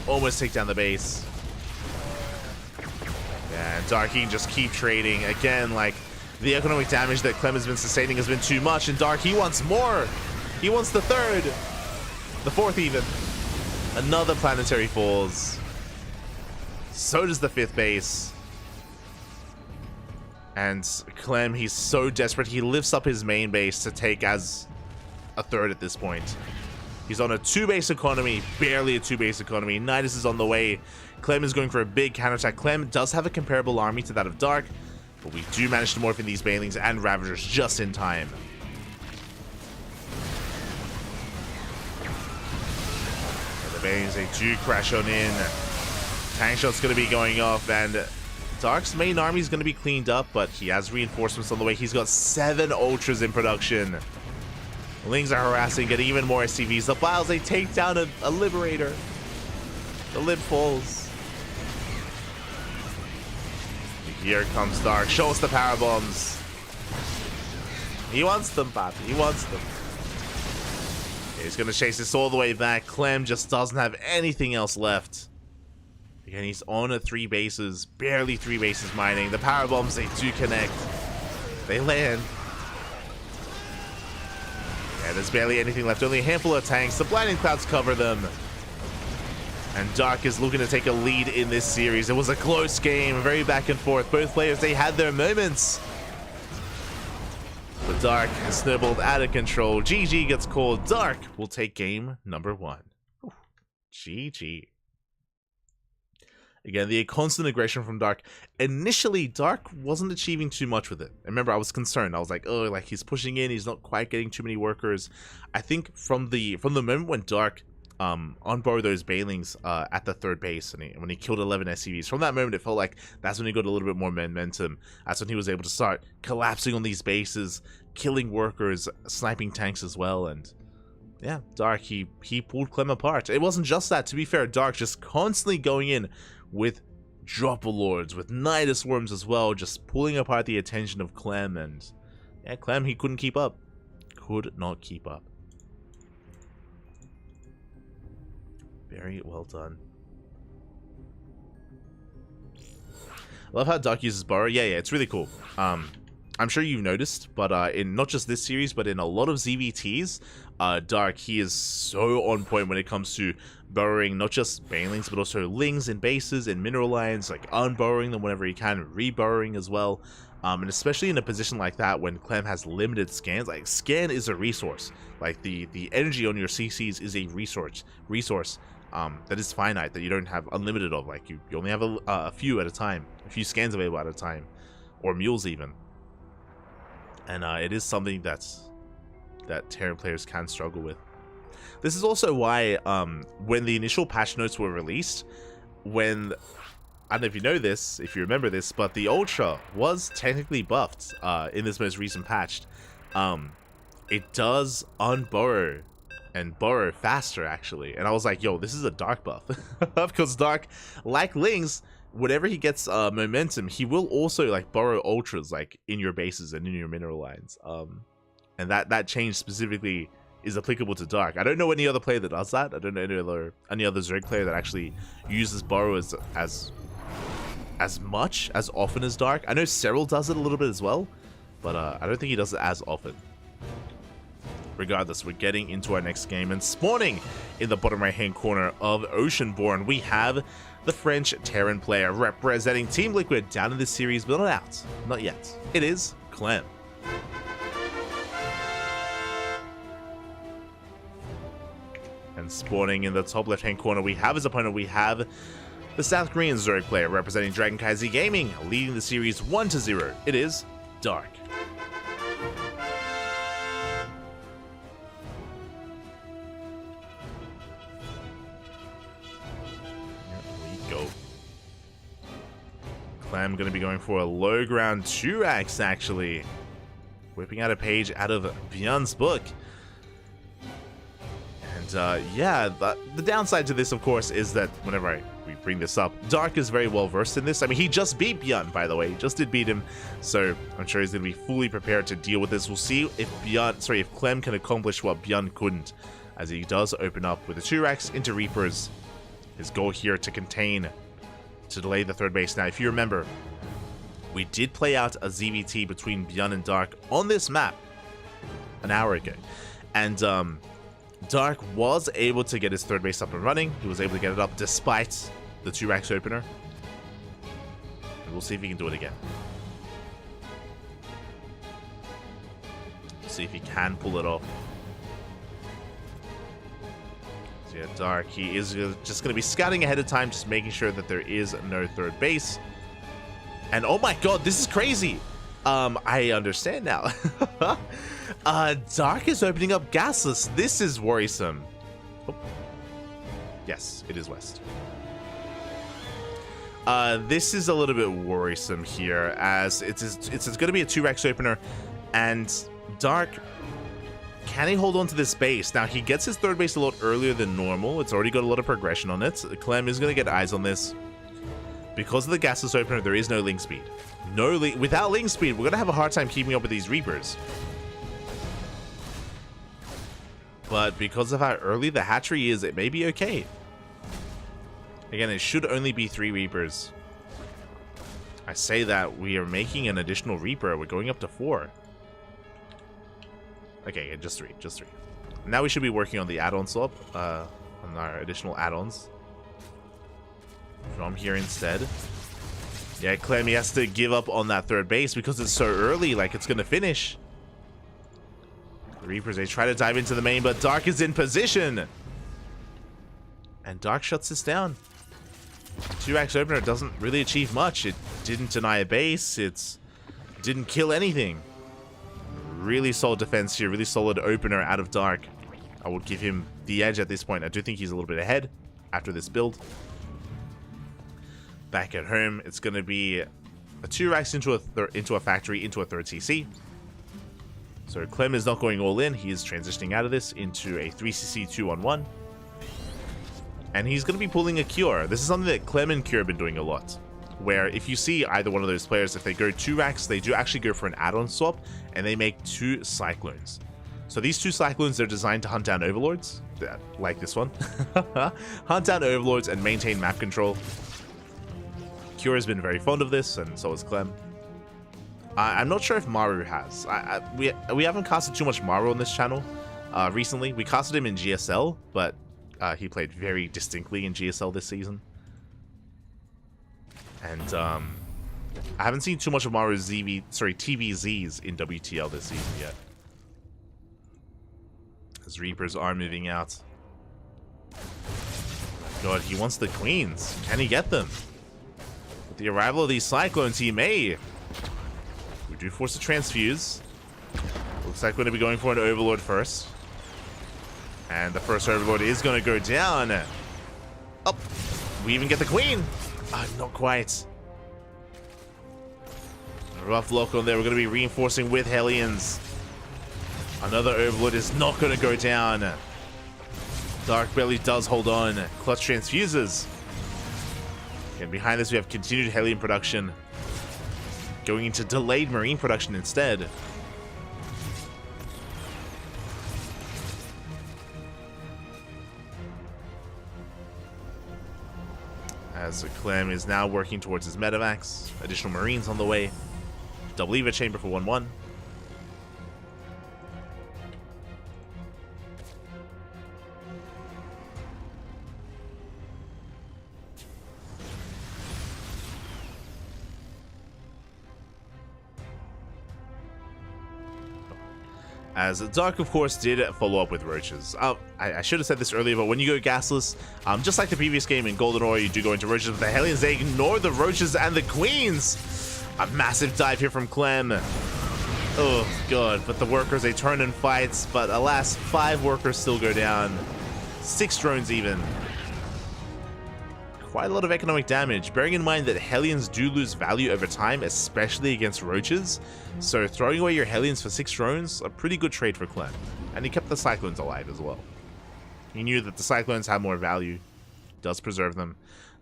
Almost take down the base. Yeah, and Dark, he can just keep trading. Again, like, the economic damage that Clem has been sustaining has been too much, and Dark, he wants more. He wants the 3rd. The 4th even. Another planetary falls. So does the 5th base. And Clem, he's so desperate. He lifts up his main base to take as a 3rd at this point. He's on a 2-base economy, barely a 2-base economy. Nidus is on the way. Clem is going for a big counterattack. Clem does have a comparable army to that of Dark, but we do manage to morph in these Banelings and Ravagers just in time. And the Banelings, they do crash on in. Tank shot's going to be going off, and Dark's main army is going to be cleaned up, but he has reinforcements on the way. He's got 7 Ultras in production. Lings are harassing, getting even more SCVs. The Biles, they take down a Liberator. The Lib falls. Here comes Dark. Show us the power bombs. He wants them, Papi. He wants them. He's going to chase this all the way back. Clem just doesn't have anything else left. Again, he's on a 3 bases. Barely 3 bases mining. The power bombs, they do connect. They land. Yeah, there's barely anything left. Only a handful of tanks. The blinding clouds cover them. And Dark is looking to take a lead in this series. It was a close game, very back and forth. Both players, they had their moments. But Dark has snowballed out of control. GG gets called. Dark will take game number 1. Ooh, GG. Again, the constant aggression from Dark. Initially, Dark wasn't achieving too much with it. I remember I was concerned. I was like, oh, like he's pushing in. He's not quite getting too many workers. I think from the moment when Dark unborrowed those Banelings at the 3rd base, and when he killed 11 SCVs, from that moment it felt like that's when he got a little bit more momentum. That's when he was able to start collapsing on these bases, killing workers, sniping tanks as well. And yeah, Dark, he pulled Clem apart. It wasn't just that, to be fair. Dark just constantly going in with Dropper Lords, with Nidus Worms as well, just pulling apart the attention of Clem. And yeah, Clem, he couldn't keep up. Could not keep up. Very well done. I love how Dark uses Burrow. Yeah, it's really cool. I'm sure you've noticed, but in not just this series, but in a lot of ZVTs, Dark, he is so on point when it comes to burrowing not just Banelings, but also Lings in bases and mineral lines, like unburrowing them whenever he can, reburrowing as well. And especially in a position like that when Clem has limited scans, like scan is a resource. Like the energy on your CCs is a resource that is finite, that you don't have unlimited of. Like you only have a few at a time, a few scans available at a time, or mules even. And it is something that Terran players can struggle with. This is also why when the initial patch notes were released, when, I don't know if you know this, if you remember this, but the Ultra was technically buffed in this most recent patch. It does unburrow and burrow faster, actually. And I was like, yo, this is a Dark buff. Because Dark, like Lings, whenever he gets momentum, he will also like burrow Ultras like in your bases and in your mineral lines. And that change specifically is applicable to Dark. I don't know any other player that does that. I don't know any other Zerg player that actually uses burrow as much, as often as Dark. I know Cyril does it a little bit as well, but I don't think he does it as often. Regardless, we're getting into our next game, and spawning in the bottom right hand corner of Oceanborn, we have the French Terran player representing Team Liquid down in this series, but not out. Not yet. It is Clem. And spawning in the top left hand corner, we have his opponent. We have the South Korean Zerg player representing CranKy Z Gaming, leading the series 1-0. It is Dark. I'm going to be going for a low ground 2x, actually. Whipping out a page out of Bjorn's book. And yeah, the downside to this, of course, is that whenever we bring this up, Dark is very well versed in this. I mean, he just beat Bjorn, by the way. He just did beat him. So I'm sure he's going to be fully prepared to deal with this. We'll see if Clem can accomplish what Bjorn couldn't, as he does open up with a 2x into Reapers. His goal here to contain, to delay the third base. Now, if you remember, we did play out a ZVT between Bjorn and Dark on this map an hour ago. And Dark was able to get his third base up and running. He was able to get it up despite the 2x opener. And we'll see if he can do it again. See if he can pull it off. So yeah, Dark, he is just going to be scouting ahead of time, just making sure that there is no third base. And oh my god, this is crazy. I understand now. Dark is opening up gasless. This is worrisome. Oh. Yes, it is West. This is a little bit worrisome here, as it's going to be a 2x opener, and Dark, can he hold on to this base? Now, he gets his third base a lot earlier than normal. It's already got a lot of progression on it. Clem is going to get eyes on this. Because of the gasless opener, there is no link speed. Without link speed, we're going to have a hard time keeping up with these Reapers. But because of how early the hatchery is, it may be okay. Again, it should only be 3 Reapers. I say that we are making an additional Reaper. We're going up to 4. Okay, just 3. Now we should be working on the add-on swap, on our additional add-ons. From here instead. Yeah, Clem, he has to give up on that third base because it's so early, like it's going to finish. The Reapers, they try to dive into the main, but Dark is in position. And Dark shuts this down. 2x opener doesn't really achieve much. It didn't deny a base. It didn't kill anything. Really solid defense here. Really solid opener out of Dark. I would give him the edge at this point. I do think he's a little bit ahead after this build. Back at home, it's going to be a 2x into a factory, into a third CC. So Clem is not going all in. He is transitioning out of this into a 3CC 2-on-1. And he's going to be pulling a Cure. This is something that Clem and Cure have been doing a lot. Where if you see either one of those players, if they go 2x, they do actually go for an add-on swap, and they make 2 Cyclones. So these 2 Cyclones, they're designed to hunt down Overlords, like this one. Hunt down Overlords and maintain map control. Cure has been very fond of this, and so has Clem. I'm not sure if Maru has. We haven't casted too much Maru on this channel recently. We casted him in GSL, but he played very distinctly in GSL this season. And I haven't seen too much of Maru's TVZs in WTL this season yet. As Reapers are moving out. God, he wants the Queens. Can he get them? With the arrival of these Cyclones, he may. We do force a transfuse. Looks like we're going to be going for an Overlord first. And the first Overlord is going to go down. Oh, we even get the Queen. Not quite. A rough lock on there. We're going to be reinforcing with Hellions. Another Overlord is not going to go down. Dark Belly does hold on. Clutch transfuses. And behind this, we have continued Hellion production. Going into delayed Marine production instead. As Clem is now working towards his medevacs. Additional Marines on the way. Double Eva chamber for 1-1. As Dark, of course, did follow up with roaches. I should have said this earlier, but when you go gasless, just like the previous game in Golden Ore, you do go into roaches. But the Hellions, they ignore the roaches and the queens. A massive dive here from Clem. Oh, God. But the workers, they turn and fight. But alas, 5 workers still go down. 6 drones even. Quite a lot of economic damage, bearing in mind that Hellions do lose value over time, especially against roaches. So throwing away your Hellions for 6 drones, a pretty good trade for Clem. And he kept the Cyclones alive as well. He knew that the Cyclones have more value, does preserve them.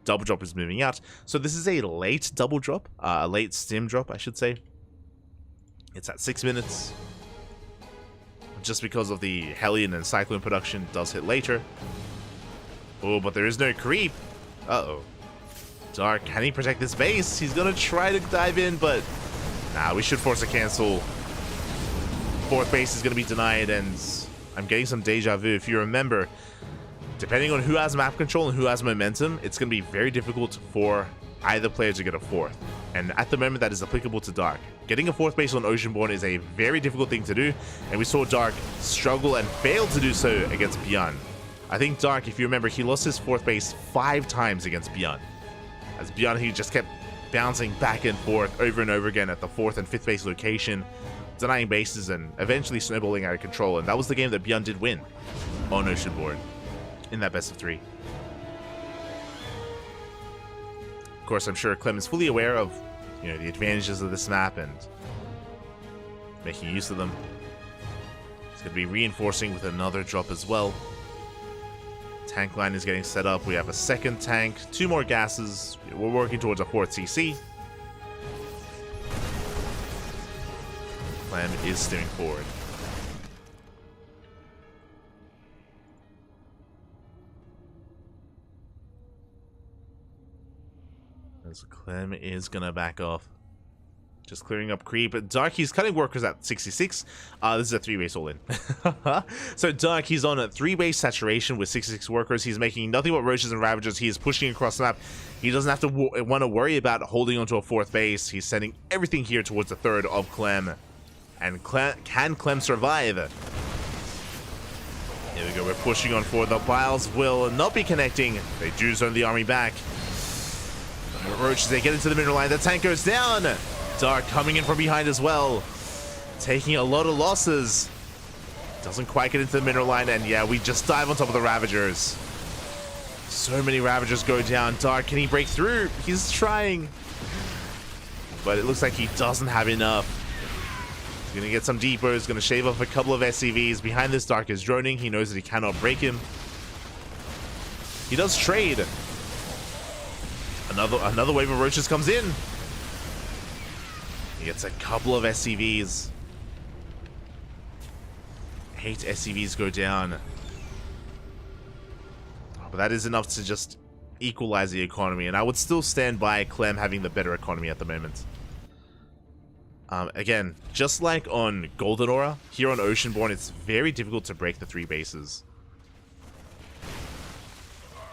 Double drop is moving out. So this is a late double drop, a late stim drop, I should say. It's at 6 minutes. Just because of the Hellion and Cyclone production does hit later. Oh, but there is no creep. Uh-oh. Dark, can he protect this base? He's gonna try to dive in, but nah, we should force a cancel. 4th base is gonna be denied, and I'm getting some deja vu. If you remember, depending on who has map control and who has momentum, it's gonna be very difficult for either player to get a 4th. And at the moment, that is applicable to Dark. Getting a 4th base on Oceanborn is a very difficult thing to do, and we saw Dark struggle and fail to do so against Beyond. I think Dark, if you remember, he lost his 4th base 5 times against Beyond. As Beyond, he just kept bouncing back and forth over and over again at the 4th and 5th base location, denying bases and eventually snowballing out of control. And that was the game that Beyond did win on Oceanborn in that best of 3. Of course, I'm sure Clem is fully aware of, you know, the advantages of this map and making use of them. He's going to be reinforcing with another drop as well. Tank line is getting set up. We have a 2nd tank, 2 more gases. We're working towards a 4th CC. Clem is steering forward. As Clem is gonna back off. Just clearing up creep. Dark, he's cutting workers at 66. This is a 3-base all-in. So Dark, he's on a 3-base saturation with 66 workers. He's making nothing but roaches and ravagers. He is pushing across the map. He doesn't have to want to worry about holding onto a 4th base. He's sending everything here towards the 3rd of Clem. And can Clem survive? Here we go. We're pushing on forward. The piles will not be connecting. They do zone the army back. Roaches, they get into the middle line. The tank goes down. Dark coming in from behind as well, taking a lot of losses. Doesn't quite get into the middle line, and yeah, we just dive on top of the Ravagers. So many Ravagers go down. Dark, can he break through? He's trying, but it looks like he doesn't have enough. He's gonna get some deeper. He's gonna shave off a couple of SCVs. Behind this, Dark is droning. He knows that he cannot break him. He does trade. Another wave of roaches comes in. He gets a couple of SCVs. 8 SCVs go down. But that is enough to just equalize the economy. And I would still stand by Clem having the better economy at the moment. Again, just like on Golden Aura, here on Oceanborn, it's very difficult to break the 3 bases.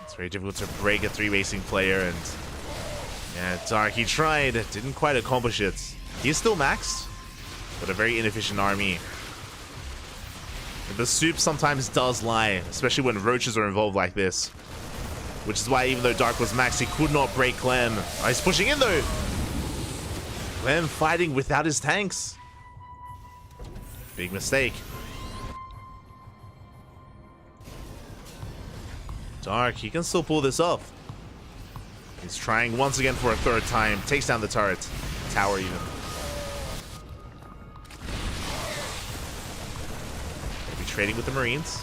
It's very difficult to break a 3-basing player. And yeah, Dark, he tried. Didn't quite accomplish it. He's still maxed, but a very inefficient army. The soup sometimes does lie, especially when roaches are involved like this. Which is why even though Dark was maxed, he could not break Clem. Oh, he's pushing in though! Clem fighting without his tanks. Big mistake. Dark, he can still pull this off. He's trying once again for a 3rd time. Takes down the turret. Tower even. Trading with the Marines.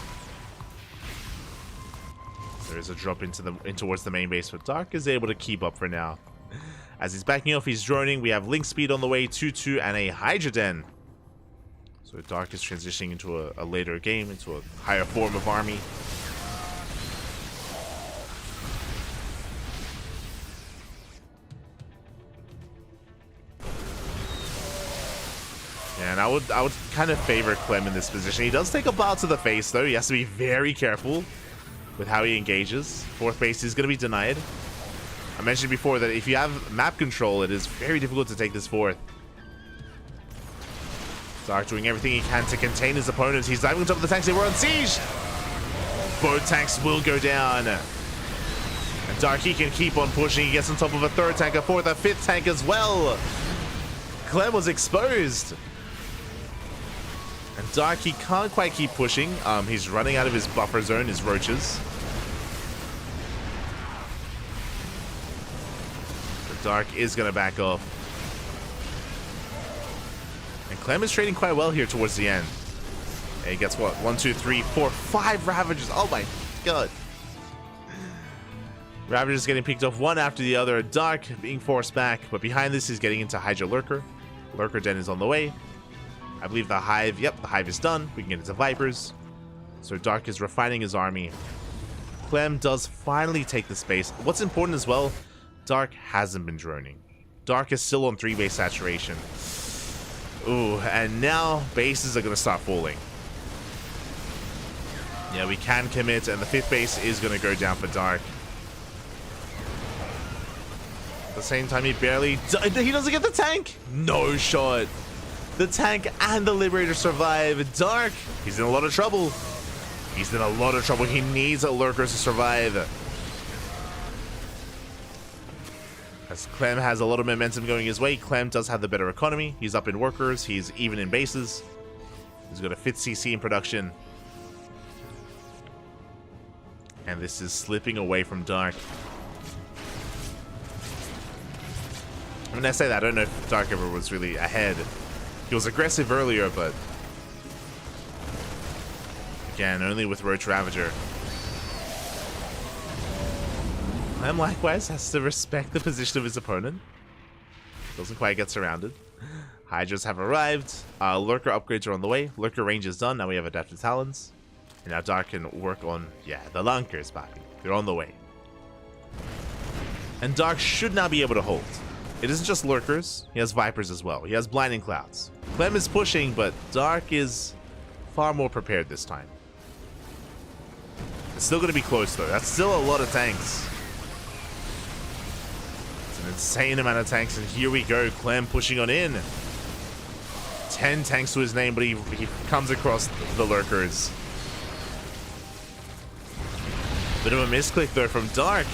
There is a drop in towards the main base, but Dark is able to keep up for now. As he's backing off, he's droning. We have Link Speed on the way, 2-2, and a Hydra Den. So Dark is transitioning into a later game, into a higher form of army. And I would kind of favor Clem in this position. He does take a bow to the face, though. He has to be very careful with how he engages. 4th base is going to be denied. I mentioned before that if you have map control, it is very difficult to take this 4th. Dark doing everything he can to contain his opponent. He's diving on top of the tanks. They were on siege. Both tanks will go down. And Dark, he can keep on pushing. He gets on top of a third tank, a fourth, a fifth tank as well. Clem was exposed. And Dark, he can't quite keep pushing. He's running out of his buffer zone, his roaches. But Dark is going to back off. And Clem is trading quite well here towards the end. And he gets what? 1, 2, 3, 4, 5 Ravagers. Oh my god. Ravagers getting picked off one after the other. Dark being forced back. But behind this, he's getting into Hydra Lurker. Lurker Den is on the way. I believe the Hive, yep, the Hive is done. We can get into Vipers. So Dark is refining his army. Clem does finally take the space. What's important as well, Dark hasn't been droning. Dark is still on 3 base saturation. Ooh, and now bases are going to start falling. Yeah, we can commit, and the 5th base is going to go down for Dark. At the same time, he doesn't get the tank. No shot. The tank and the Liberator survive. Dark, he's in a lot of trouble. He's in a lot of trouble. He needs a Lurker to survive. As Clem has a lot of momentum going his way, Clem does have the better economy. He's up in workers. He's even in bases. He's got a 5th CC in production. And this is slipping away from Dark. When I say that, I don't know if Dark ever was really ahead. He was aggressive earlier, but again, only with Roach Ravager. Clem likewise has to respect the position of his opponent. Doesn't quite get surrounded. Hydras have arrived. Lurker upgrades are on the way. Lurker range is done. Now we have Adaptive Talons. And now Dark can work on, yeah, the Lunkers, Bobby. They're on the way. And Dark should now be able to hold. It isn't just Lurkers. He has Vipers as well. He has Blinding Clouds. Clem is pushing, but Dark is far more prepared this time. It's still going to be close, though. That's still a lot of tanks. It's an insane amount of tanks, and here we go. Clem pushing on in. 10 tanks to his name, but he comes across the Lurkers. Bit of a misclick, though, from Dark.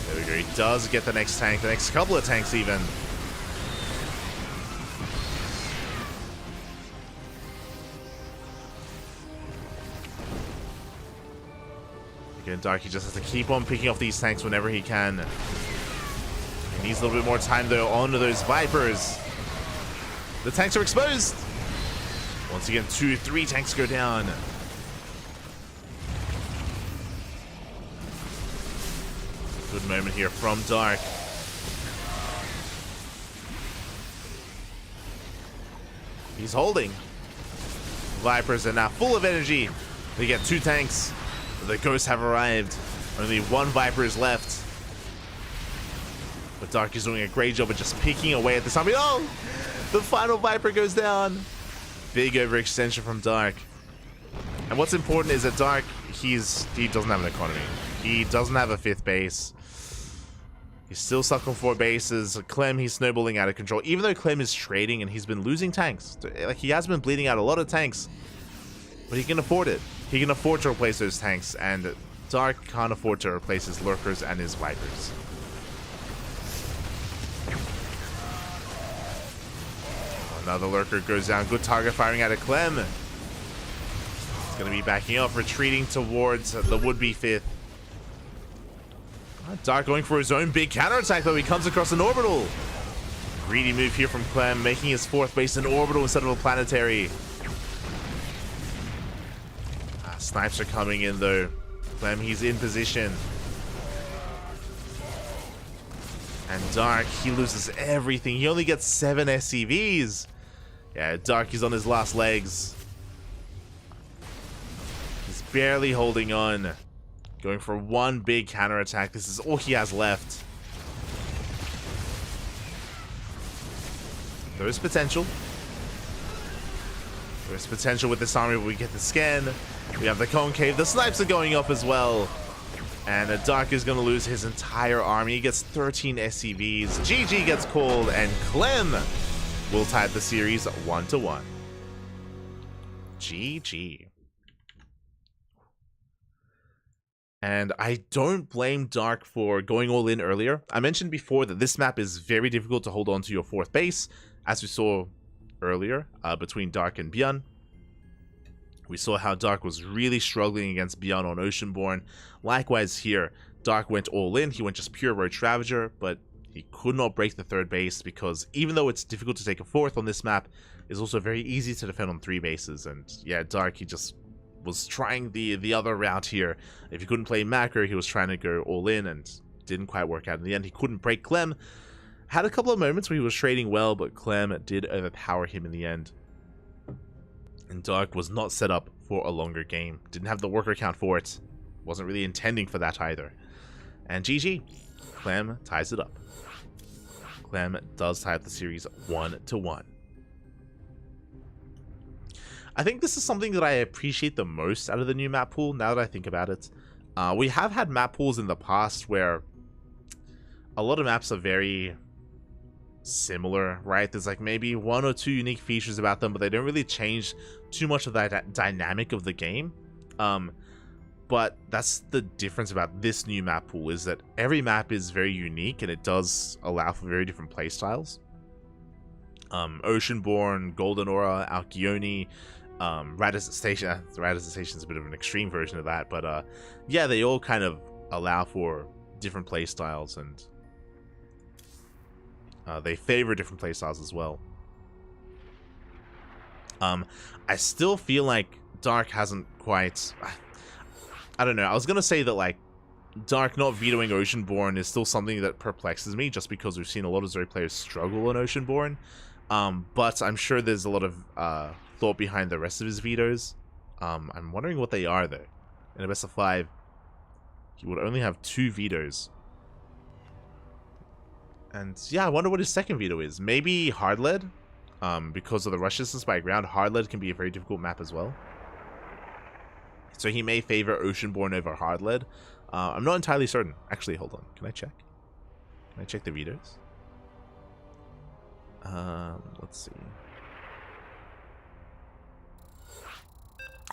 There we go. He does get the next tank, the next couple of tanks even. Again, Dark, he just has to keep on picking off these tanks whenever he can. He needs a little bit more time, though, onto those Vipers. The tanks are exposed. Once again, 2, 3 tanks go down. Good moment here from Dark. He's holding. Vipers are now full of energy. They get 2 tanks. The Ghosts have arrived. Only 1 Viper is left. But Dark is doing a great job of just picking away at this time. Oh! The final Viper goes down. Big overextension from Dark. And what's important is that Dark, he doesn't have an economy. He doesn't have a 5th base. He's still stuck on 4 bases. Clem, he's snowballing out of control. Even though Clem is trading and he's been losing tanks. Like, he has been bleeding out a lot of tanks. But he can afford it. He can afford to replace those tanks. And Dark can't afford to replace his Lurkers and his Vipers. Another Lurker goes down. Good target firing out of Clem. He's going to be backing up, retreating towards the would-be 5th. Dark going for his own big counterattack, though. He comes across an orbital. Greedy move here from Clem, making his 4th base an orbital instead of a planetary. Snipes are coming in, though. Clem, he's in position. And Dark, he loses everything. He only gets 7 SCVs. Yeah, Dark is on his last legs. He's barely holding on. Going for 1 big counterattack. This is all he has left. There is potential. There's potential with this army, but we get the scan. We have the concave. The snipes are going up as well. And Dark is going to lose his entire army. He gets 13 SCVs. GG gets called, and Clem will tie the series 1-1. GG. And I don't blame Dark for going all in earlier. I mentioned before that this map is very difficult to hold on to your 4th base, as we saw earlier between Dark and Bjorn. We saw how Dark was really struggling against Bjorn on Oceanborn. Likewise here, Dark went all in. He went just pure Roach Ravager, but he could not break the 3rd base because even though it's difficult to take a 4th on this map, it's also very easy to defend on 3 bases. And yeah, Dark, he just was trying the other route here. If he couldn't play macro, he was trying to go all in and didn't quite work out in the end. He couldn't break Clem. Had a couple of moments where he was trading well, but Clem did overpower him in the end. And Dark was not set up for a longer game. Didn't have the worker count for it. Wasn't really intending for that either. And GG. Clem ties it up. Clem does tie up the series 1-1. I think this is something that I appreciate the most out of the new map pool, now that I think about it. We have had map pools in the past where a lot of maps are very similar, right? There's like maybe 1 or 2 unique features about them, but they don't really change too much of that dynamic of the game. But that's the difference about this new map pool, is that every map is very unique and it does allow for very different playstyles. Oceanborn, Golden Aura, Alcyone, Radisson Station. Radisson Station is a bit of an extreme version of that, but yeah, they all kind of allow for different playstyles, and they favor different playstyles as well. I still feel like Dark hasn't quite... I don't know, I was gonna say that like Dark not vetoing Oceanborn is still something that perplexes me, just because we've seen a lot of Zoe players struggle on Oceanborn. But I'm sure there's a lot of thought behind the rest of his vetoes. I'm wondering what they are, though. In a best of 5, he would only have 2 vetoes. And yeah, I wonder what his second veto is. Maybe Hardlead? Because of the rush distance by ground, Hardlead can be a very difficult map as well. So he may favor Oceanborn over Hardlead. I'm not entirely certain. Actually, hold on. Can I check? Can I check the vetoes? Let's see.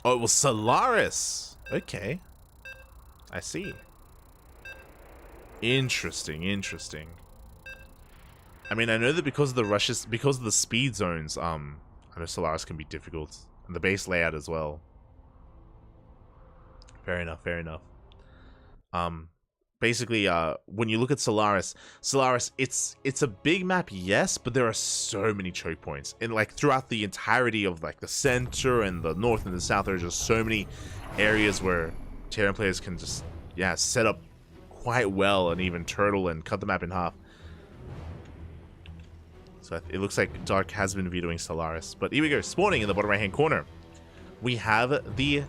Oh, it was Solaris. Okay. I see. Interesting, interesting. I mean, I know that because of the rushes, because of the speed zones, I know Solaris can be difficult. And the base layout as well. Fair enough, fair enough. Basically, when you look at Solaris, it's a big map, yes, but there are so many choke points. And like throughout the entirety of like the center and the north and the south, there are just so many areas where Terran players can just, yeah, set up quite well and even turtle and cut the map in half. So it looks like Dark has been vetoing Solaris. But here we go, spawning in the bottom right hand corner. We have the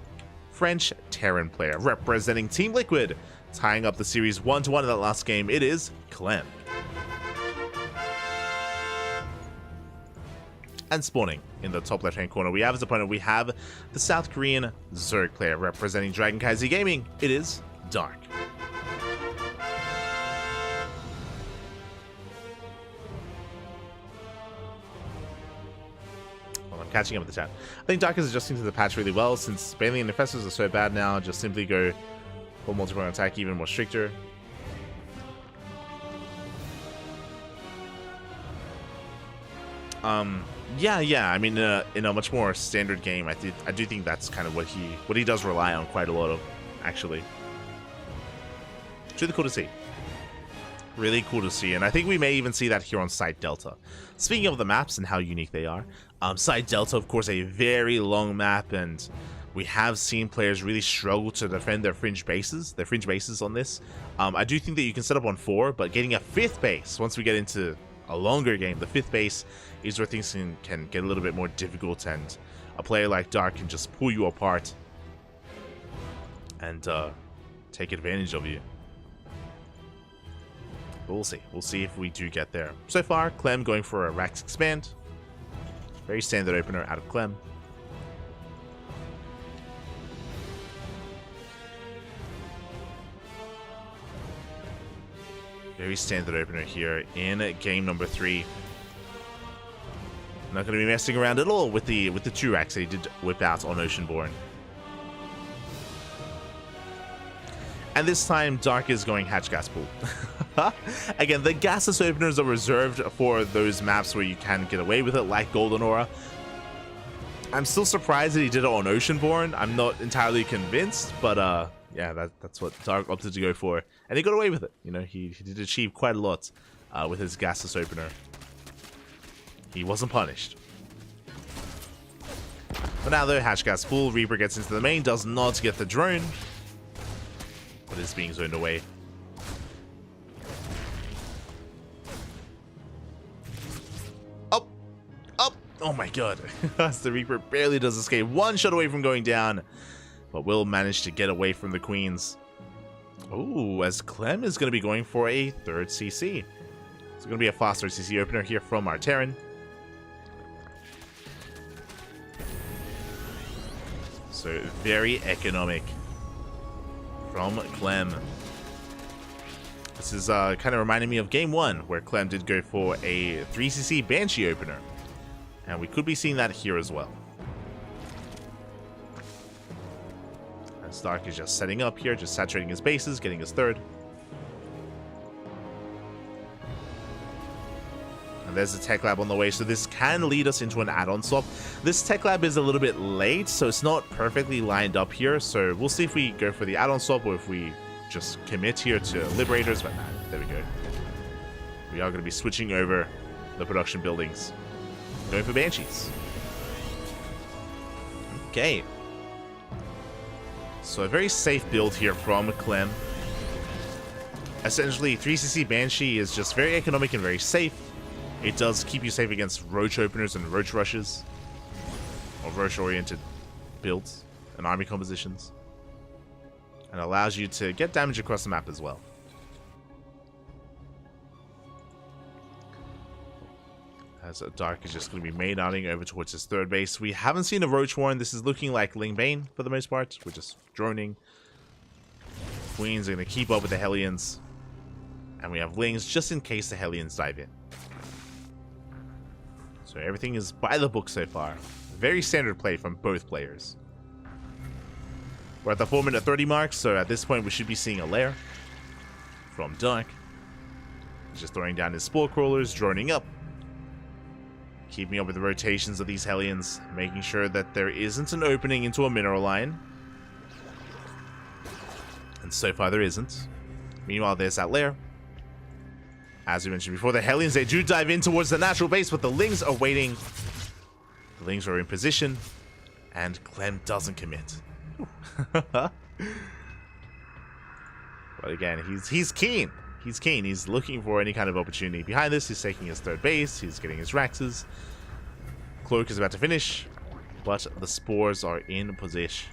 French Terran player representing Team Liquid, tying up the series 1-1 in that last game. It is Clem. And spawning in the top left hand corner, we have his opponent. We have the South Korean Zerg player representing CranKy Gaming. It is Dark. Catching up with the chat. I think Dark is adjusting to the patch really well, since Bailey and Infestors are so bad now. Just simply go full multiplayer attack, even more stricter. Yeah. I mean, in a much more standard game, I do think that's kind of what he does rely on quite a lot of, actually. It's really cool to see. Really cool to see, and I think we may even see that here on Side Delta. Speaking of the maps and how unique they are, Side Delta, of course, a very long map, and we have seen players really struggle to defend their fringe bases on this. I do think that you can set up on 4, but getting a 5th base, once we get into a longer game, the 5th base is where things can get a little bit more difficult, and a player like Dark can just pull you apart and take advantage of you. But we'll see. We'll see if we do get there. So far, Clem going for a Rax Expand. Very standard opener out of Clem. Very standard opener here in game number 3. Not going to be messing around at all with the 2 racks that he did whip out on Oceanborn. And this time, Dark is going Hatch Gas Pool. Again, the gases openers are reserved for those maps where you can get away with it, like Golden Aura. I'm still surprised that he did it on Oceanborn. I'm not entirely convinced, but yeah, that's what Dark opted to go for. And he got away with it. You know, he did achieve quite a lot with his gases opener. He wasn't punished. But now though, Hatch Gas Pool, Reaper gets into the main, does not get the drone, but is being zoned away. Up! Up! Oh my god. The Reaper barely does escape. 1 shot away from going down, but will manage to get away from the Queens. Ooh, as Clem is going to be going for a 3rd CC. It's going to be a faster CC opener here from our Terran. So very economic from Clem. This is kind of reminding me of Game 1, where Clem did go for a 3cc Banshee opener. And we could be seeing that here as well. And Stark is just setting up here, just saturating his bases, getting his 3rd. And there's a tech lab on the way, so this can lead us into an add-on swap. This tech lab is a little bit late, so it's not perfectly lined up here. So we'll see if we go for the add-on swap or if we just commit here to Liberators. But nah, there we go. We are going to be switching over the production buildings. Going for Banshees. Okay. So a very safe build here from Clem. Essentially, 3cc Banshee is just very economic and very safe. It does keep you safe against Roach openers and Roach rushes, or Roach-oriented builds and army compositions, and allows you to get damage across the map as well. As Dark is just going to be main outing over towards his 3rd base. We haven't seen a Roach Warren. This is looking like Ling Bane for the most part. We're just droning. Queens are going to keep up with the Hellions, and we have Lings just in case the Hellions dive in. So everything is by the book so far. Very standard play from both players. We're at the 4-minute 30 mark, so at this point we should be seeing a lair from Dark. He's just throwing down his Spore Crawlers, droning up. Keeping up with the rotations of these Hellions, making sure that there isn't an opening into a mineral line. And so far there isn't. Meanwhile, there's that lair. As we mentioned before, the Hellions, they do dive in towards the natural base, but the Lings are waiting. The Lings are in position, and Clem doesn't commit. But again, he's keen. He's keen. He's looking for any kind of opportunity. Behind this, he's taking his 3rd base. He's getting his Raxes. Cloak is about to finish, but the Spores are in position.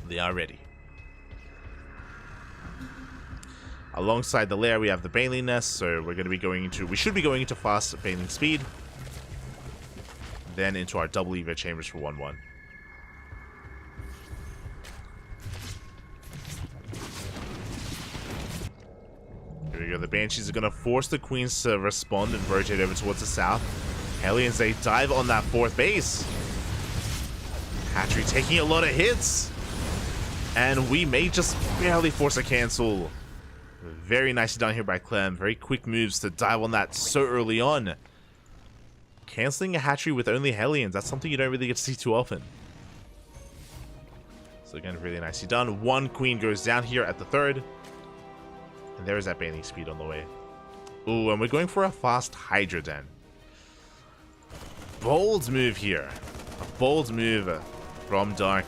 They are ready. Alongside the lair, we have the Baneling Nest, so we're going to be going into, we should be going into fast Baneling speed. Then into our double Evo chambers for 1-1. Here we go, the Banshees are going to force the Queens to respond and rotate over towards the south. Hellions, they dive on that 4th base. Hatchery taking a lot of hits. And we may just barely force a cancel. Very nicely done here by Clem. Very quick moves to dive on that so early on. Canceling a hatchery with only Hellions, that's something you don't really get to see too often. So again, really nicely done. 1 Queen goes down here at the 3rd. And there is that Baneling speed on the way. Ooh, and we're going for a fast Hydra Den. Bold move here. A bold move from Dark.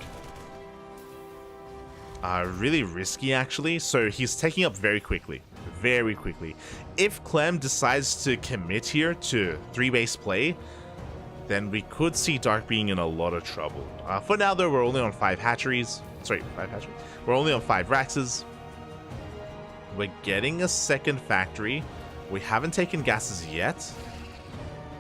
Really risky, actually. So he's taking up very quickly. Very quickly. If Clem decides to commit here to 3-base play, then we could see Dark being in a lot of trouble. For now, though, we're only on 5 hatcheries. Sorry, 5 hatcheries. We're only on 5 Raxes. We're getting a 2nd factory. We haven't taken gases yet.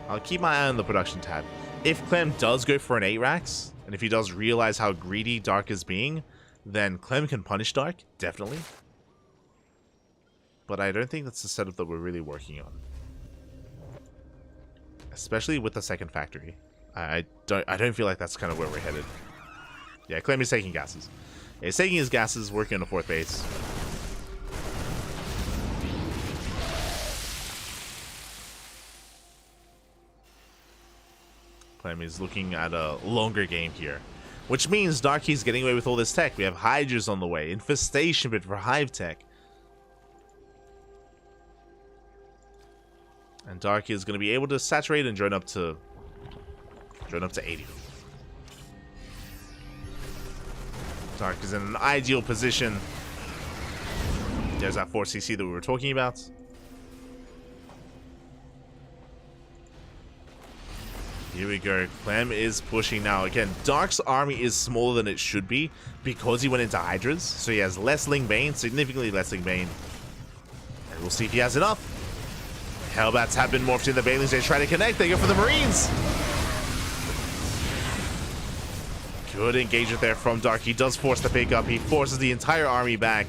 I'll keep my eye on the production tab. If Clem does go for an 8 Rax, and if he does realize how greedy Dark is being, then Clem can punish Dark, definitely. But I don't think that's the setup that we're really working on. especially with the second factory. I don't feel like that's kind of where we're headed. Yeah, Clem is taking gases. Yeah, he's taking his gases, working on the fourth base. Clem is looking at a longer game here, which means Darky's getting away with all this tech. We have Hydras on the way, Infestation Bit for Hive Tech. And Darky is going to be able to saturate and drone up to 80. Dark is in an ideal position. There's that 4cc that we were talking about. Here we go. Clem is pushing now. Again, Dark's army is smaller than it should be because he went into Hydras. So he has less Ling Bane, significantly less Ling Bane. And we'll see if he has enough. Hellbats have been morphed in the Banelings. They try to connect. They go for the Marines. Good engagement there from Dark. He does force the pick up. He forces the entire army back.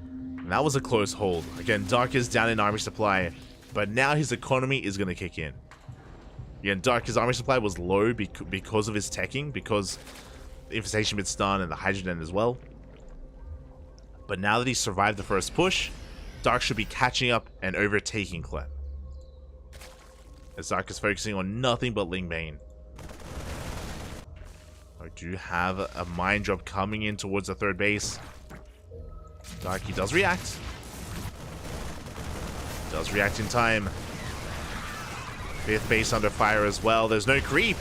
And that was a close hold. Again, Dark is down in army supply, but now his economy is going to kick in. Again, Dark, his army supply was low because of his teching, because the Infestation Bit's done and the Hydrogen as well. But now that he survived the first push, Dark should be catching up and overtaking Clem. As Dark is focusing on nothing but Ling Bane. I do have a mine drop coming in towards the third base. Darky does react. Does react in time. Fifth base under fire as well. There's no creep.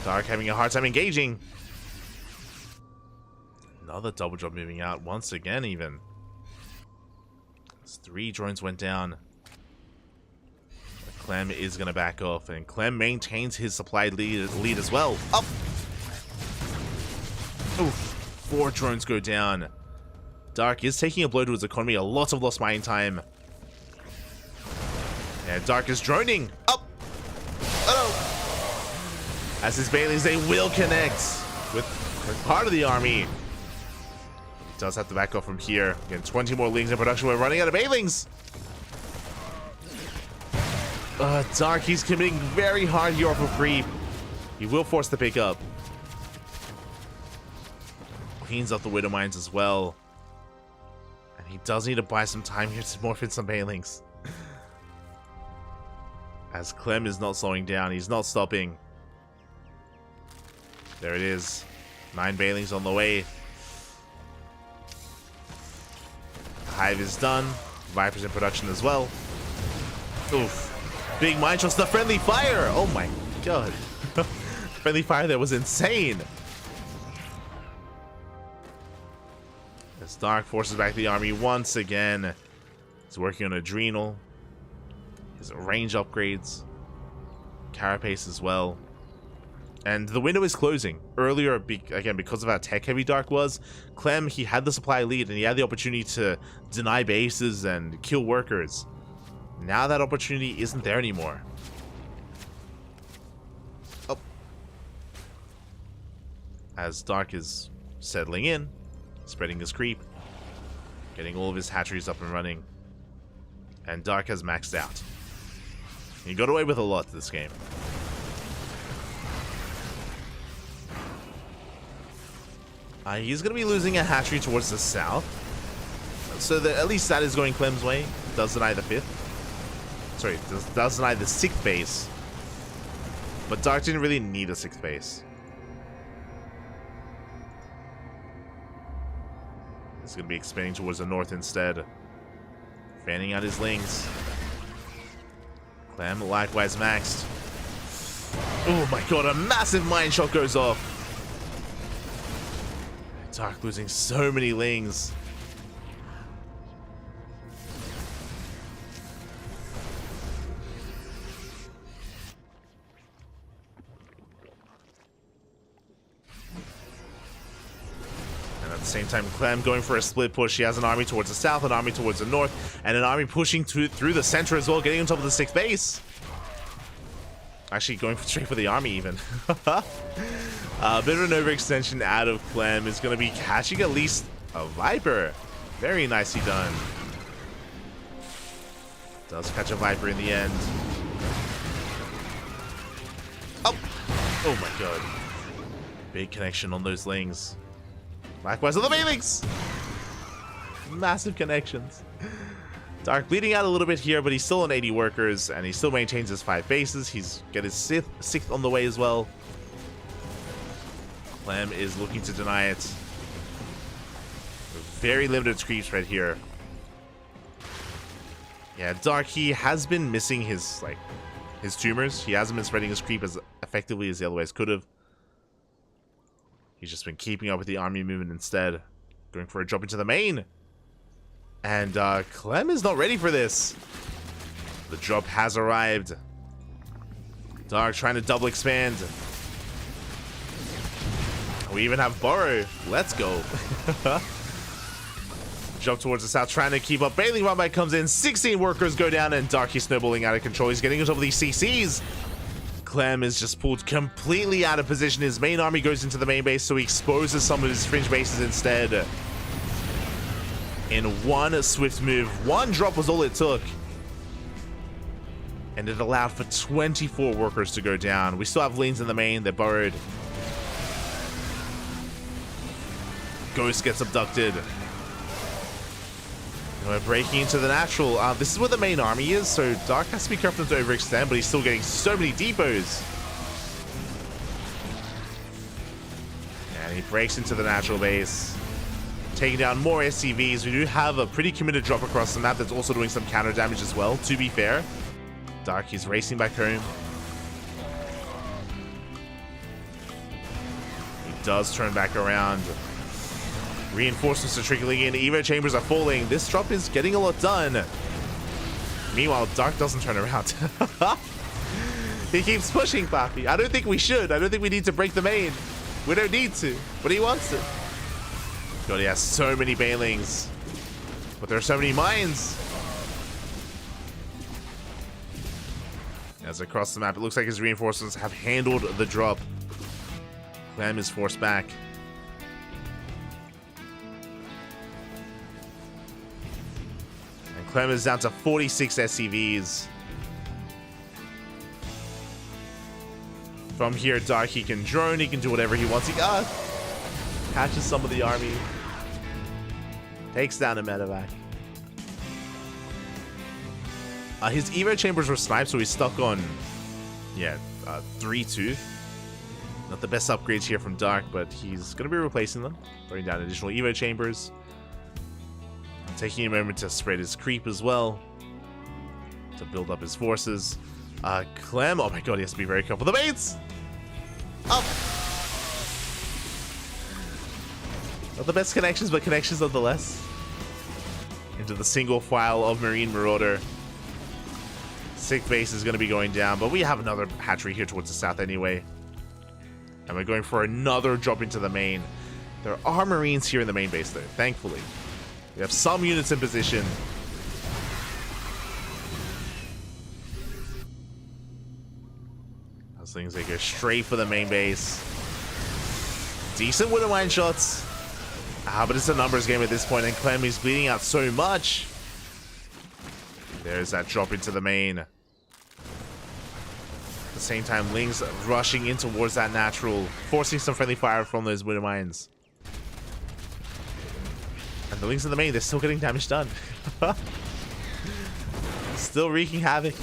Dark having a hard time engaging. Another double drop moving out once again even. As 3 drones went down. Clem is going to back off, and Clem maintains his supply lead as well. Up! Oof. 4 drones go down. Dark is taking a blow to his economy. A lot of lost mining time. And Dark is droning. Up! Oh no! As his Baileys, they will connect with part of the army. He does have to back off from here. Again, 20 more Lings in production. We're running out of Bailings. Dark, he's committing very hard here off of creep. He will force the pick up. Cleans up the Widow Mines as well. And he does need to buy some time here to morph in some Bailings. As Clem is not slowing down, he's not stopping. There it is. 9 Bailings on the way. The Hive is done. Viper's in production as well. Oof. Big mine shots, the friendly fire! Oh my god. Friendly fire there was insane. As Dark forces back the army once again. He's working on Adrenal. His range upgrades. Carapace as well. And the window is closing. Earlier, again, because of how tech-heavy Dark was, Clem, he had the supply lead and he had the opportunity to deny bases and kill workers. Now that opportunity isn't there anymore. Oh. As Dark is settling in, spreading his creep, getting all of his hatcheries up and running. And Dark has maxed out. He got away with a lot this game. He's going to be losing a hatchery towards the south. So that at least that is going Clem's way. Does deny the 5th. Sorry, does deny the 6th base. But Dark didn't really need a 6th base. He's going to be expanding towards the north instead. Fanning out his Lings. Clem likewise maxed. Oh my god, a massive mine shot goes off. Dark losing so many Lings. And at the same time, Clem going for a split push. He has an army towards the south, an army towards the north, and an army pushing through the center as well, getting on top of the 6th base. Actually going straight for the army even. A bit of an overextension out of Clem is going to be catching at least a Viper. Very nicely done. Does catch a Viper in the end. Oh! Oh my god. Big connection on those lings. Likewise on the banelings! Massive connections. Dark bleeding out a little bit here, but he's still on 80 workers, and he still maintains his 5 bases. He's got his sixth on the way as well. Clem is looking to deny it. Very limited creeps right here. Yeah, Dark, he has been missing his tumors. He hasn't been spreading his creep as effectively as he otherwise could have. He's just been keeping up with the army movement instead. Going for a drop into the main. And Clem is not ready for this. The drop has arrived. Dark trying to double expand. We even have Burrow. Let's go. Jump towards the south, trying to keep up. Bailing run back comes in. 16 workers go down, and Dark is snowballing out of control. He's getting on top of these CCs. Clem is just pulled completely out of position. His main army goes into the main base, so he exposes some of his fringe bases instead. In one swift move, one drop was all it took. And it allowed for 24 workers to go down. We still have lanes in the main. They're burrowed. Ghost gets abducted. And we're breaking into the natural. This is where the main army is, so Dark has to be careful not to overextend, but he's still getting so many depots. And he breaks into the natural base. Taking down more SCVs. We do have a pretty committed drop across the map that's also doing some counter damage as well, to be fair. Dark is racing back home. He does turn back around. Reinforcements are trickling in. Evo chambers are falling. This drop is getting a lot done. Meanwhile, Dark doesn't turn around. He keeps pushing, Papi. I don't think we should. I don't think we need to break the main. We don't need to, but he wants it. God, he has so many Banelings. But there are so many mines. As across the map, it looks like his reinforcements have handled the drop. Clem is forced back. And Clem is down to 46 SCVs. From here, Dark, he can drone, he can do whatever he wants. He catches some of the army. Takes down a medevac. His Evo chambers were sniped, so he's stuck on, 3-2. Not the best upgrades here from Dark, but he's going to be replacing them. Throwing down additional Evo chambers. Taking a moment to spread his creep as well. To build up his forces. Clem, oh my god, he has to be very careful. The baits! Up! Not the best connections, but connections nonetheless. Into the single file of Marine Marauder. Sick base is going to be going down, but we have another hatchery here towards the south anyway. And we're going for another drop into the main. There are Marines here in the main base though, thankfully. We have some units in position. Those things, they go straight for the main base. Decent Widow Mine shots. But it's a numbers game at this point, and Clem is bleeding out so much. There's that drop into the main. At the same time, Ling's rushing in towards that natural, forcing some friendly fire from those Widow Mines. And the Lings in the main, they're still getting damage done. Still wreaking havoc.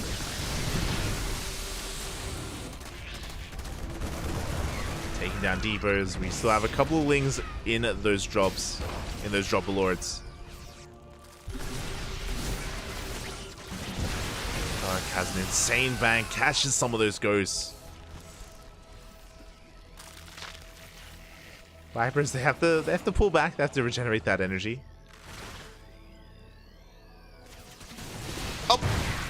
Taking down depots. We still have a couple of Lings in those drops, in those dropper lords. Dark has an insane bank, catches some of those ghosts. Vipers, they have to pull back, they have to regenerate that energy. Oh,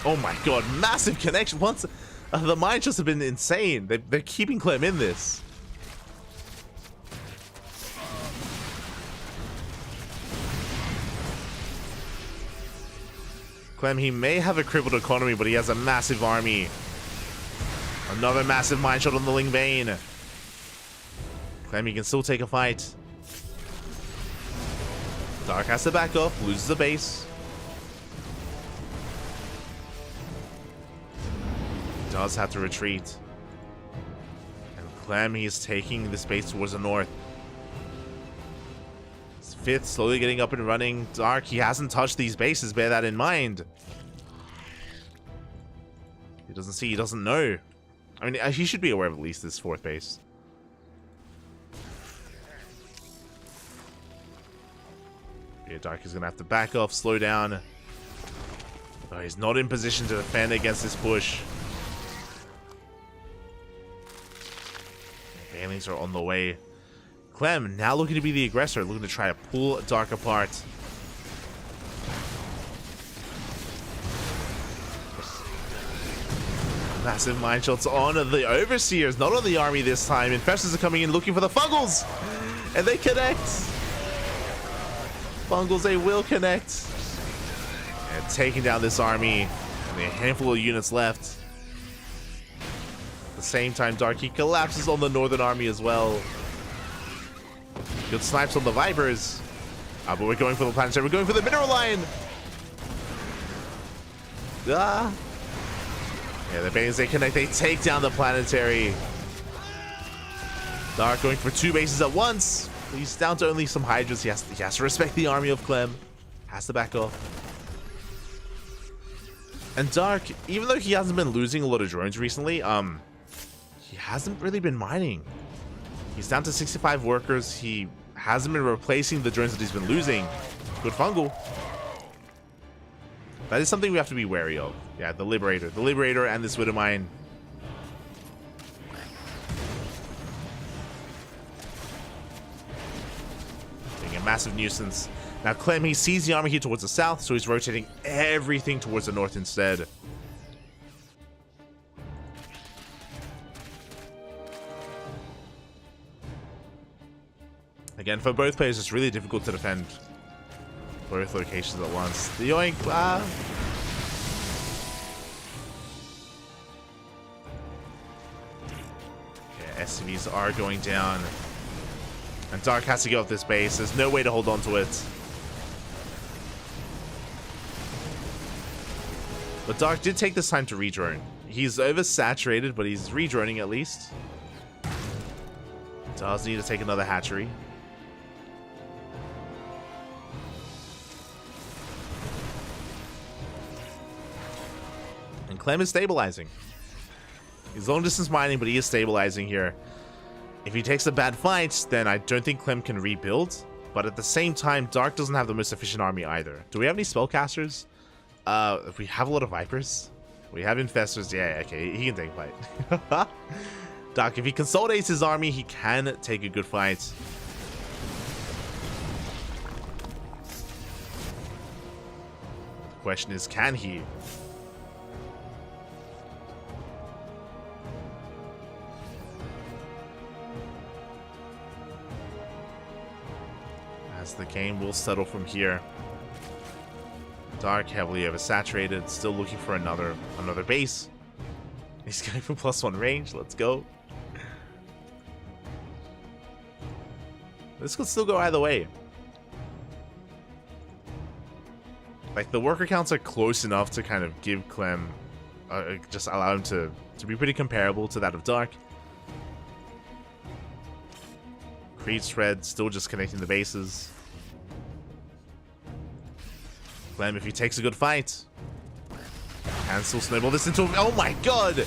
oh my god, massive connection. Once the mines just have been insane. They're keeping Clem in this. Clem, he may have a crippled economy, but he has a massive army. Another massive mine shot on the Ling Bane. Clem, he can still take a fight. Dark has to back up, loses the base. Does have to retreat. Clem, he's taking this base towards the north. His 5th slowly getting up and running. Dark, he hasn't touched these bases, bear that in mind. He doesn't see, he doesn't know. I mean, he should be aware of at least this 4th base. Yeah, Dark is going to have to back off, slow down. Oh, he's not in position to defend against this push. Banelings are on the way. Clem now looking to be the aggressor, looking to try to pull Dark apart. Massive mine shots on the Overseers, not on the army this time. Infestors are coming in looking for the Fungals, and they connect. Fungals, they will connect. And taking down this army. Only a handful of units left. At the same time, Darky collapses on the northern army as well. Good snipes on the Vipers. But we're going for the planetary. We're going for the mineral line. Yeah, the Banes, they connect. They take down the planetary. Dark going for 2 bases at once. He's down to only some Hydras. He has to respect the army of Clem. Has to back off. And Dark, even though he hasn't been losing a lot of drones recently, he hasn't really been mining. He's down to 65 workers. He hasn't been replacing the drones that he's been losing. Good fungal. That is something we have to be wary of. Yeah, the Liberator. The Liberator and this Widow Mine. Being a massive nuisance. Now Clem, he sees the army here towards the south, so he's rotating everything towards the north instead. Again, for both players, it's really difficult to defend both locations at once. The yoink! Yeah, SCVs are going down. And Dark has to go off this base. There's no way to hold on to it. But Dark did take this time to redrone. He's oversaturated, but he's redroning at least. Does need to take another hatchery. And Clem is stabilizing. He's long distance mining, but he is stabilizing here. If he takes a bad fight, then I don't think Clem can rebuild. But at the same time, Dark doesn't have the most efficient army either. Do we have any spellcasters? We have a lot of Vipers. We have Infestors. Yeah, okay, he can take a fight. Dark, if he consolidates his army, he can take a good fight. The question is, can he? As the game will settle from here. Dark, heavily oversaturated, still looking for another base. He's going for +1 range. Let's go. This could still go either way. Like, the worker counts are close enough to kind of give Clem, just allow him to be pretty comparable to that of Dark. Creed Shred still just connecting the bases. Clem, if he takes a good fight, can still snowball this into oh my god!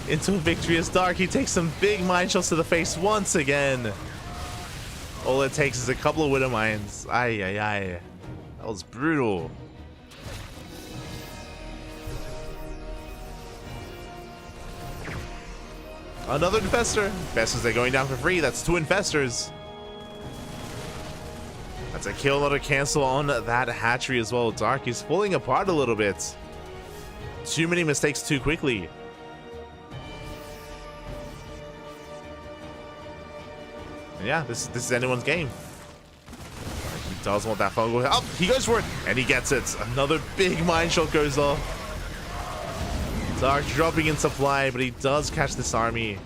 Into a victory as Dark. He takes some big mine shots to the face once again. All it takes is a couple of Widow Mines. Ay, ay, ay. That was brutal. Another Infestor. Infestors, they're going down for free. That's 2 Infestors. That's a kill, not a cancel on that hatchery as well. Dark is falling apart a little bit. Too many mistakes too quickly. And yeah, this is anyone's game. He does want that fungal. Oh, he goes for it, and he gets it. Another big mine shot goes off. Dark dropping in supply, but he does catch this army.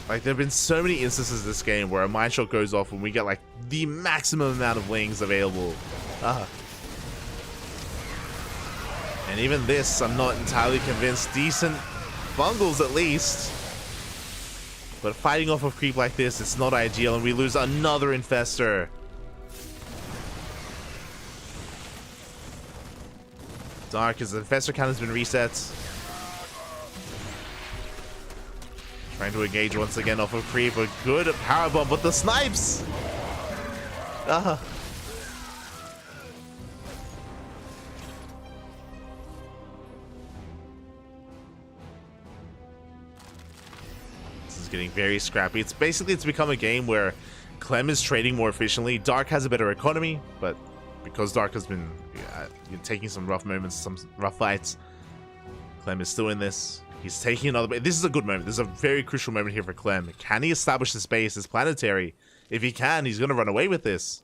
Like, there have been so many instances this game where a mine shot goes off when we get like the maximum amount of wings available. And even this, I'm not entirely convinced. Decent bungles at least. But fighting off a creep like this, it's not ideal, and we lose another infestor. Dark, as the infestor count has been reset. Trying to engage once again off of creep. A good power bomb, but the snipes! This is getting very scrappy. It's become a game where Clem is trading more efficiently. Dark has a better economy, but because Dark has been taking some rough moments, some rough fights, Clem is still in this. He's taking another. This is a good moment. This is a very crucial moment here for Clem. Can he establish this base, this planetary? If he can, he's going to run away with this.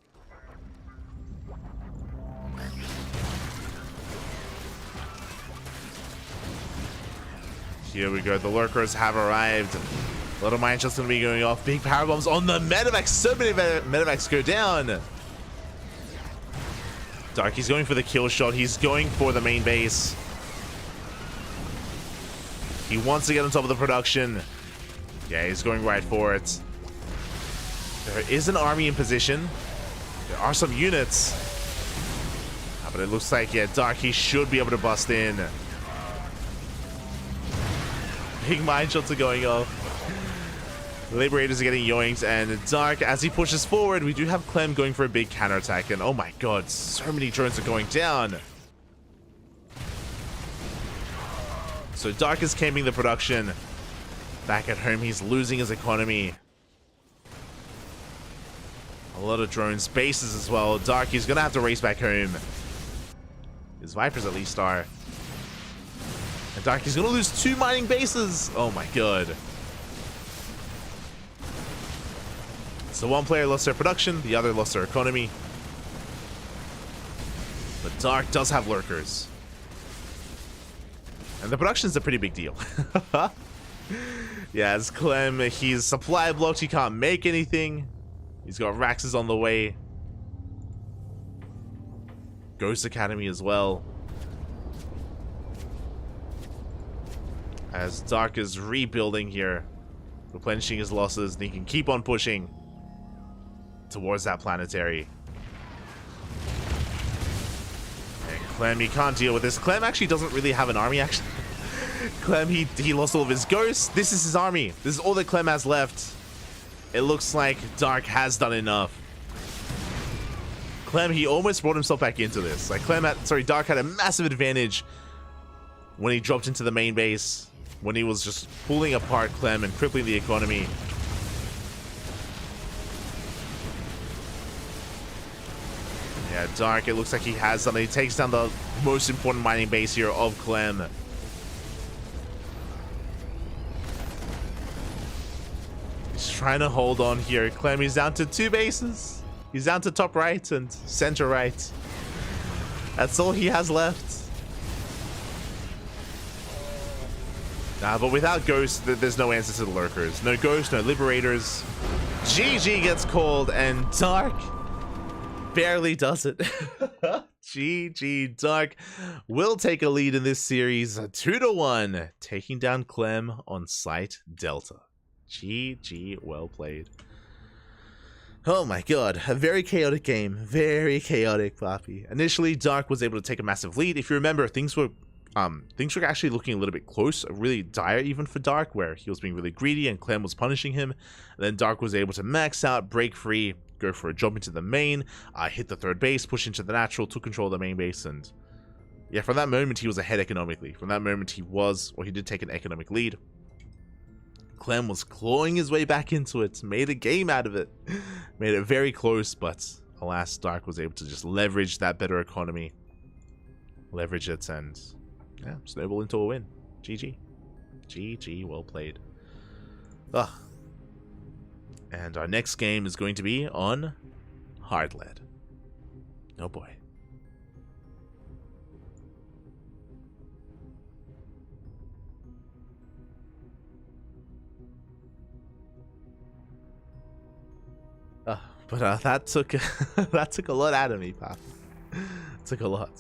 Here we go. The lurkers have arrived. A lot of mine shots going to be going off. Big power bombs on the medevacs. So many medevacs go down. Dark, he's going for the kill shot. He's going for the main base. He wants to get on top of the production. Yeah, he's going right for it. There is an army in position. There are some units. But it looks like, yeah, Dark, he should be able to bust in. Big mine shots are going off. The Liberators are getting yoinked, and Dark, as he pushes forward, we do have Clem going for a big counterattack, and oh my god, so many drones are going down. So Dark is camping the production. Back at home, he's losing his economy. A lot of drones, bases as well. Dark, he's gonna have to race back home. His Vipers at least are. And Dark, he's gonna lose 2 mining bases. Oh my god. So one player lost their production, the other lost their economy. But Dark does have lurkers. And the production's a pretty big deal. Yeah, as Clem, he's supply blocked, he can't make anything. He's got Raxes on the way. Ghost Academy as well. As Dark is rebuilding here, replenishing his losses, and he can keep on pushing towards that planetary. And Clem, he can't deal with this. Clem actually doesn't really have an army, actually. Clem, he lost all of his ghosts. This is his army. This is all that Clem has left. It looks like Dark has done enough. Clem, he almost brought himself back into this. Like Dark had a massive advantage when he dropped into the main base, when he was just pulling apart Clem and crippling the economy. Yeah, Dark, it looks like he has something. He takes down the most important mining base here of Clem. He's trying to hold on here. Clem, he's down to 2 bases. He's down to top right and center right. That's all he has left. But without Ghost, there's no answer to the lurkers. No Ghost, no Liberators. GG gets called, and Dark barely does it. GG. Dark will take a lead in this series 2-1, taking down Clem on Site Delta. GG, well played. Oh my god, a very chaotic game. Very chaotic, Poppy. Initially, Dark was able to take a massive lead. If you remember, things were actually looking a little bit close, really dire even for Dark, where he was being really greedy and Clem was punishing him. And then Dark was able to max out, break free, go for a jump into the main, hit the 3rd base, push into the natural, took control of the main base, and yeah, from that moment he was ahead economically. From that moment he did take an economic lead. Clem was clawing his way back into it, made a game out of it, made it very close, but alas, Dark was able to just leverage that better economy, leverage it, and yeah, snowball into a win. GG. GG, well played. Ugh. And our next game is going to be on Hard Lead. Oh boy. But that took that took a lot out of me, Pop. Took a lot.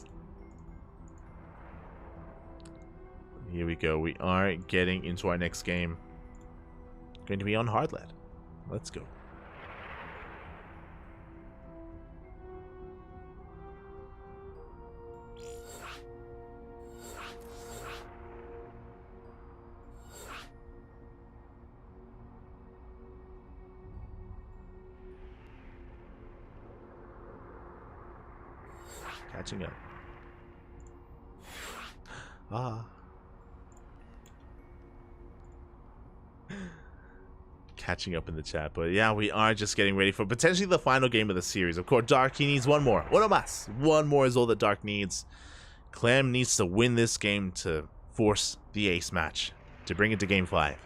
Here we go. We are getting into our next game. Going to be on hard lead. Let's go. Catching up. Catching up in the chat, but yeah, we are just getting ready for potentially the final game of the series. Of course, Dark, he needs one more. One of us. One more is all that Dark needs. Clem needs to win this game to force the ace match, to bring it to game 5.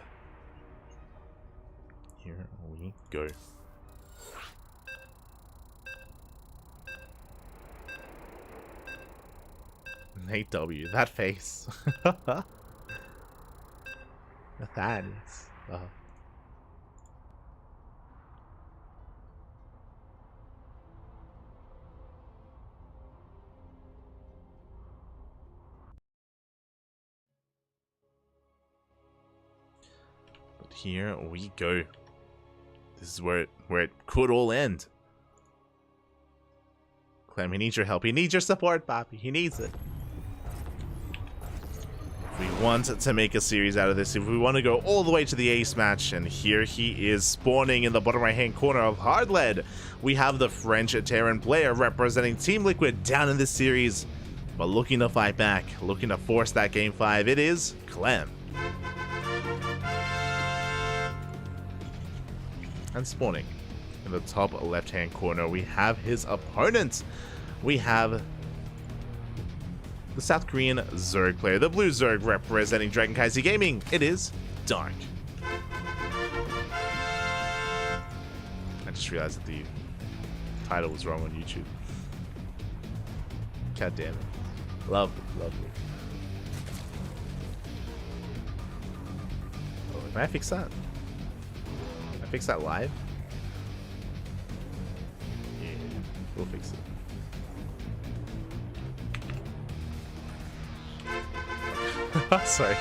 Here we go. Nate W. That face. Nathanius. But here we go. This is where it could all end. Clem, he needs your help. He needs your support, Bobby. He needs it. If we want to make a series out of this, if we want to go all the way to the ace match, and here he is spawning in the bottom right hand corner of hard lead, we have the French Terran player representing Team Liquid down in this series, but looking to fight back, looking to force that game 5. It is Clem. And spawning in the top left hand corner, we have his opponent. We have the South Korean Zerg player, the blue Zerg representing CranKy Gaming. It is Dark. I just realized that the title was wrong on YouTube. God damn it. Lovely, lovely. Oh, can I fix that? Can I fix that live? Yeah, we'll fix it. Sorry.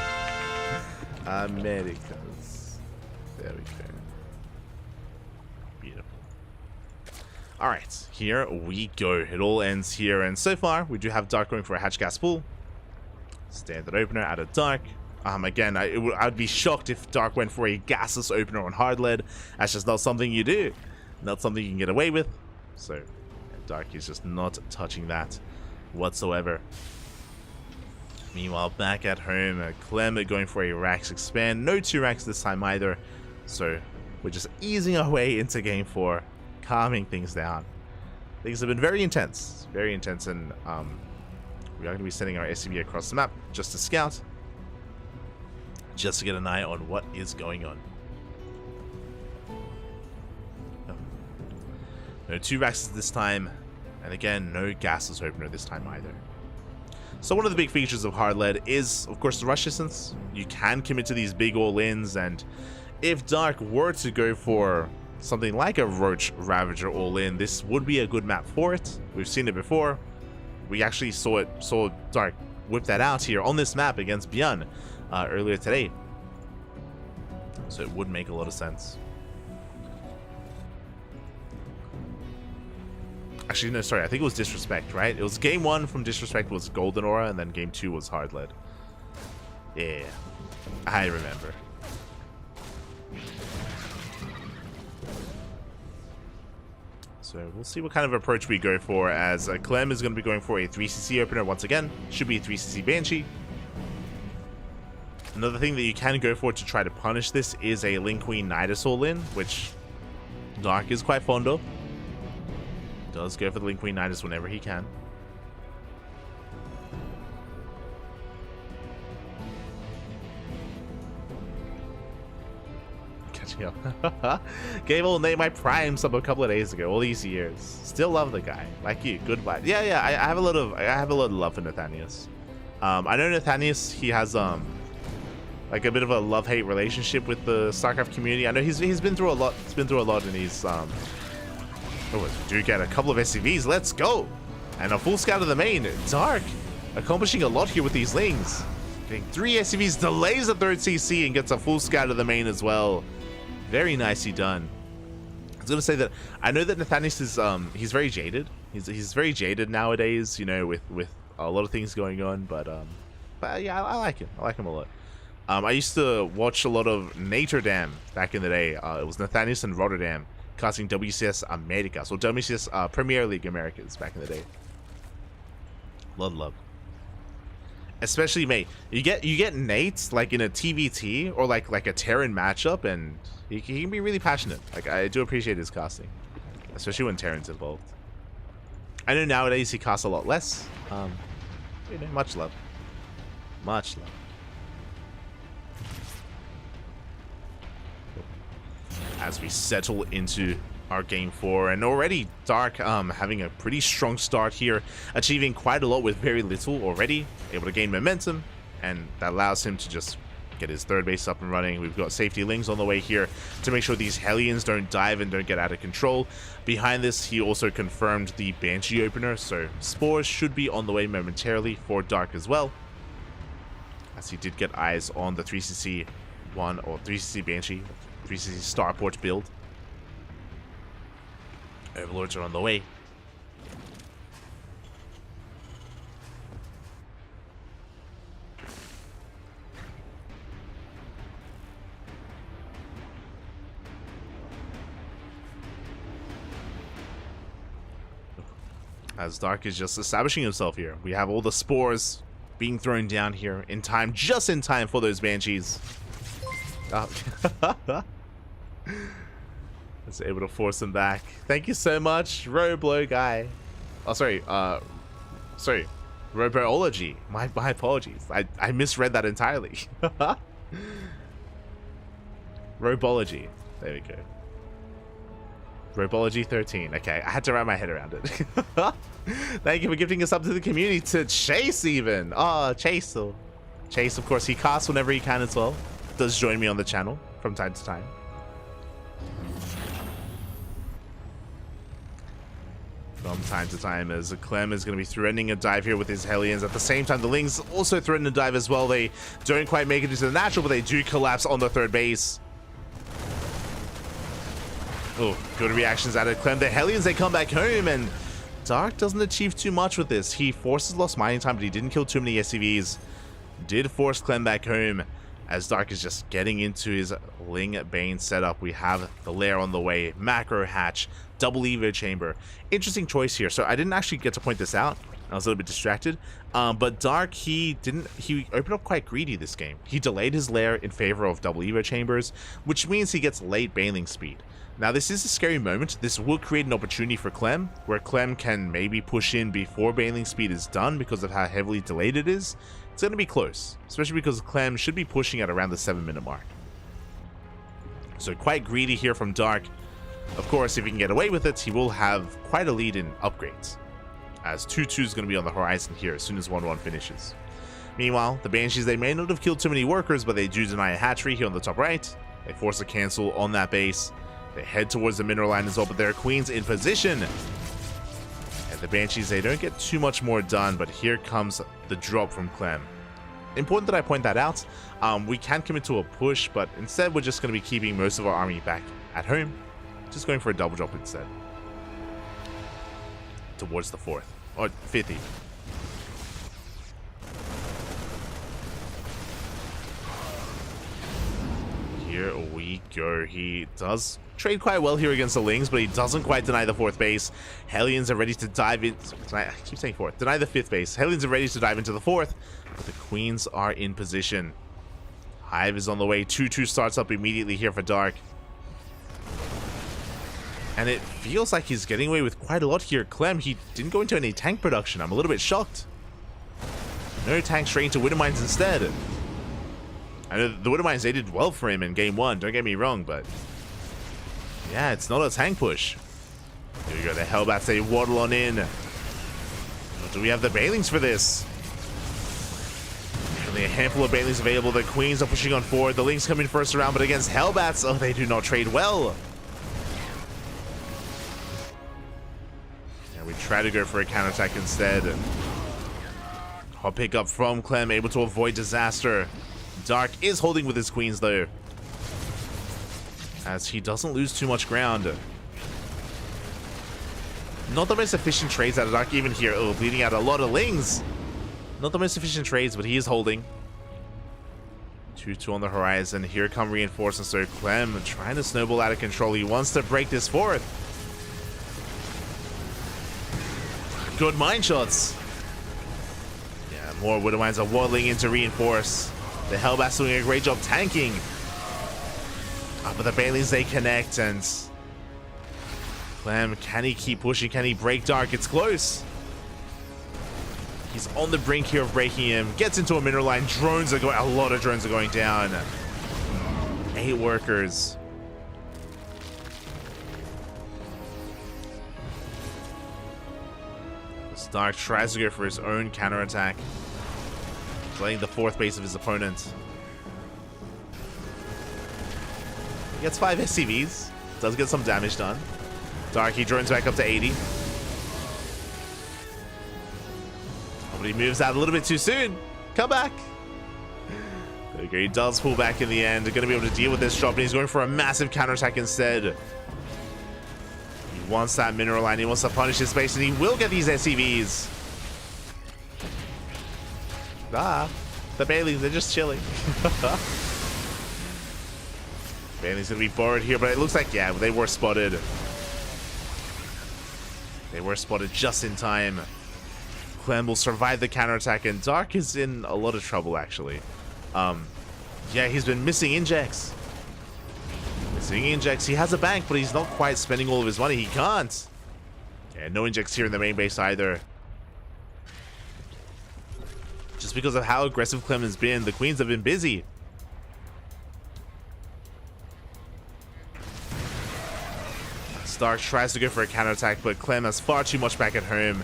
Americans. There we go. Beautiful. Alright, here we go. It all ends here, and so far we do have Dark going for a hatch gas pool. Standard opener out of Dark. Again, I'd be shocked if Dark went for a gasless opener on hard lead. That's just not something you do. Not something you can get away with. So, Dark is just not touching that whatsoever. Meanwhile, back at home, Clem going for a Rax expand. No 2 Rax this time either. So, we're just easing our way into game 4, calming things down. Things have been very intense, and we are going to be sending our SCV across the map just to scout, just to get an eye on what is going on. No 2 Raxes this time, and again, no gasless opener this time either. So one of the big features of hard lead is, of course, the rush distance. You can commit to these big all-ins, and if Dark were to go for something like a Roach Ravager all-in, this would be a good map for it. We've seen it before. We actually saw Dark whip that out here on this map against Bjorn earlier today. So it would make a lot of sense. Actually, no, sorry, I think it was Disrespect, right? It was game 1 from Disrespect was Golden Aura, and then game 2 was Hard Lead. Yeah, I remember. So we'll see what kind of approach we go for, as Clem is going to be going for a 3cc opener once again. Should be a 3cc Banshee. Another thing that you can go for to try to punish this is a Link Queen Nidus all-in, which Dark is quite fond of. Does go for the Link Queen Nidus whenever he can. Catching up. Gave old Nate my prime sub a couple of days ago, all these years. Still love the guy. Like you, good vibe. Yeah, I have a lot of love for Nathanius. I know Nathanius, he has like a bit of a love-hate relationship with the StarCraft community. I know he's been through a lot. He's been through a lot, and he's oh, we do get a couple of SCVs. Let's go! And a full scout of the main. Dark accomplishing a lot here with these lings. Getting 3 SCVs, delays the 3rd CC, and gets a full scout of the main as well. Very nicely done. I was gonna say that I know that Nathanius is he's very jaded. He's very jaded nowadays, you know, with a lot of things going on. But yeah, I like him. I like him a lot. I used to watch a lot of Notre Dame back in the day. It was Nathanius and Rotterdam casting WCS Americas, or WCS Premier League Americas back in the day. Love. Especially, mate, you get Nate like in a TVT or like a Terran matchup, and he can be really passionate. Like, I do appreciate his casting, especially when Terran's involved. I know nowadays he casts a lot less. You know, much love. As we settle into our game 4, and already Dark having a pretty strong start here, achieving quite a lot with very little already, able to gain momentum, and that allows him to just get his 3rd base up and running. We've got safety lings on the way here to make sure these Hellions don't dive and don't get out of control. Behind this, he also confirmed the Banshee opener, so spores should be on the way momentarily for Dark as well, as he did get eyes on the 3cc 1 or 3cc Banshee, 3cc Starport build. Overlords are on the way. As Dark is just establishing himself here. We have all the spores being thrown down here in time, just in time for those Banshees. It's able to force him back. Thank you so much, Roblo guy. Oh, sorry. Sorry, Roboology. My apologies. I misread that entirely. Robology. There we go. Robology 13. Okay, I had to wrap my head around it. Thank you for gifting us up to the community. To Chase even. Oh, Chase. Chase, of course, he casts whenever he can as well. Does join me on the channel from time to time. From time to time, as Clem is going to be threatening a dive here with his Hellions. At the same time, the Lings also threaten a dive as well. They don't quite make it into the natural, but they do collapse on the 3rd base. Oh, good reactions out of Clem. The Hellions, they come back home, and Dark doesn't achieve too much with this. He forces lost mining time, but he didn't kill too many SCVs. Did force Clem back home, as Dark is just getting into his Ling Bane setup. We have the lair on the way, macro hatch, double Evo chamber. Interesting choice here. So I didn't actually get to point this out. I was a little bit distracted. But Dark, he opened up quite greedy this game. He delayed his lair in favor of double Evo chambers, which means he gets late baneling speed. Now, this is a scary moment. This will create an opportunity for Clem, where Clem can maybe push in before baneling speed is done because of how heavily delayed it is. It's going to be close, especially because Clem should be pushing at around the 7-minute mark. So quite greedy here from Dark. Of course, if he can get away with it, he will have quite a lead in upgrades, as 2-2 is going to be on the horizon here as soon as 1-1 finishes. Meanwhile, the Banshees, they may not have killed too many workers, but they do deny a hatchery here on the top right. They force a cancel on that base. They head towards the mineral line as well, but their Queen's in position. And the Banshees, they don't get too much more done, but here comes the drop from Clem. Important that I point that out. We can commit to a push, but instead we're just going to be keeping most of our army back at home. Just going for a double drop instead. Towards the 4th, or 5th even. Here we go. He does trade quite well here against the Lings, but he doesn't quite deny the 4th base. Hellions are ready to dive in. I keep saying 4th. Deny the 5th base. Hellions are ready to dive into the 4th, but the Queens are in position. Hive is on the way. 2-2 starts up immediately here for Dark. And it feels like he's getting away with quite a lot here. Clem, he didn't go into any tank production. I'm a little bit shocked. No tank, straight into Widow Mines instead. I know the Widow Mines, they did well for him in game 1, don't get me wrong, but yeah, it's not a tank push. Here we go, the Hellbats, they waddle on in. Do we have the Banelings for this? Only a handful of Banelings available. The Queens are pushing on forward. The Lings come in first round, but against Hellbats, oh, they do not trade well. And we try to go for a counterattack instead. Hot pickup from Clem, able to avoid disaster. Dark is holding with his queens though, as he doesn't lose too much ground. Not the most efficient trades out of Dark even here. Oh, bleeding out a lot of Lings. Not the most efficient trades, but he is holding. 2-2 on the horizon. Here come reinforcements. So Clem trying to snowball out of control. He wants to break this fourth. Good mine shots. Yeah, more Widow Mines are waddling in to reinforce. The Hellbats doing a great job tanking. But the Baileys, they connect, and Clem, can he keep pushing? Can he break Dark? It's close. He's on the brink here of breaking him. Gets into a mineral line. Drones are going. A lot of drones are going down. 8 workers. Dark tries to go for his own counterattack, playing the 4th base of his opponent. He gets 5 SCVs. Does get some damage done. Darky drones back up to 80. Oh, but he moves out a little bit too soon. Come back. Okay, he does pull back in the end. They're going to be able to deal with this drop, and he's going for a massive counterattack instead. He wants that mineral line. He wants to punish his base, and he will get these SCVs. The Baileys, they're just chilling. Bailey's going to be forward here, but it looks like, yeah, they were spotted. They were spotted just in time. Clem will survive the counterattack, and Dark is in a lot of trouble, actually. Yeah, he's been missing injects. Missing injects. He has a bank, but he's not quite spending all of his money. He can't. Yeah, no injects here in the main base either. Just because of how aggressive Clem has been, the queens have been busy. Dark tries to go for a counterattack, but Clem has far too much back at home,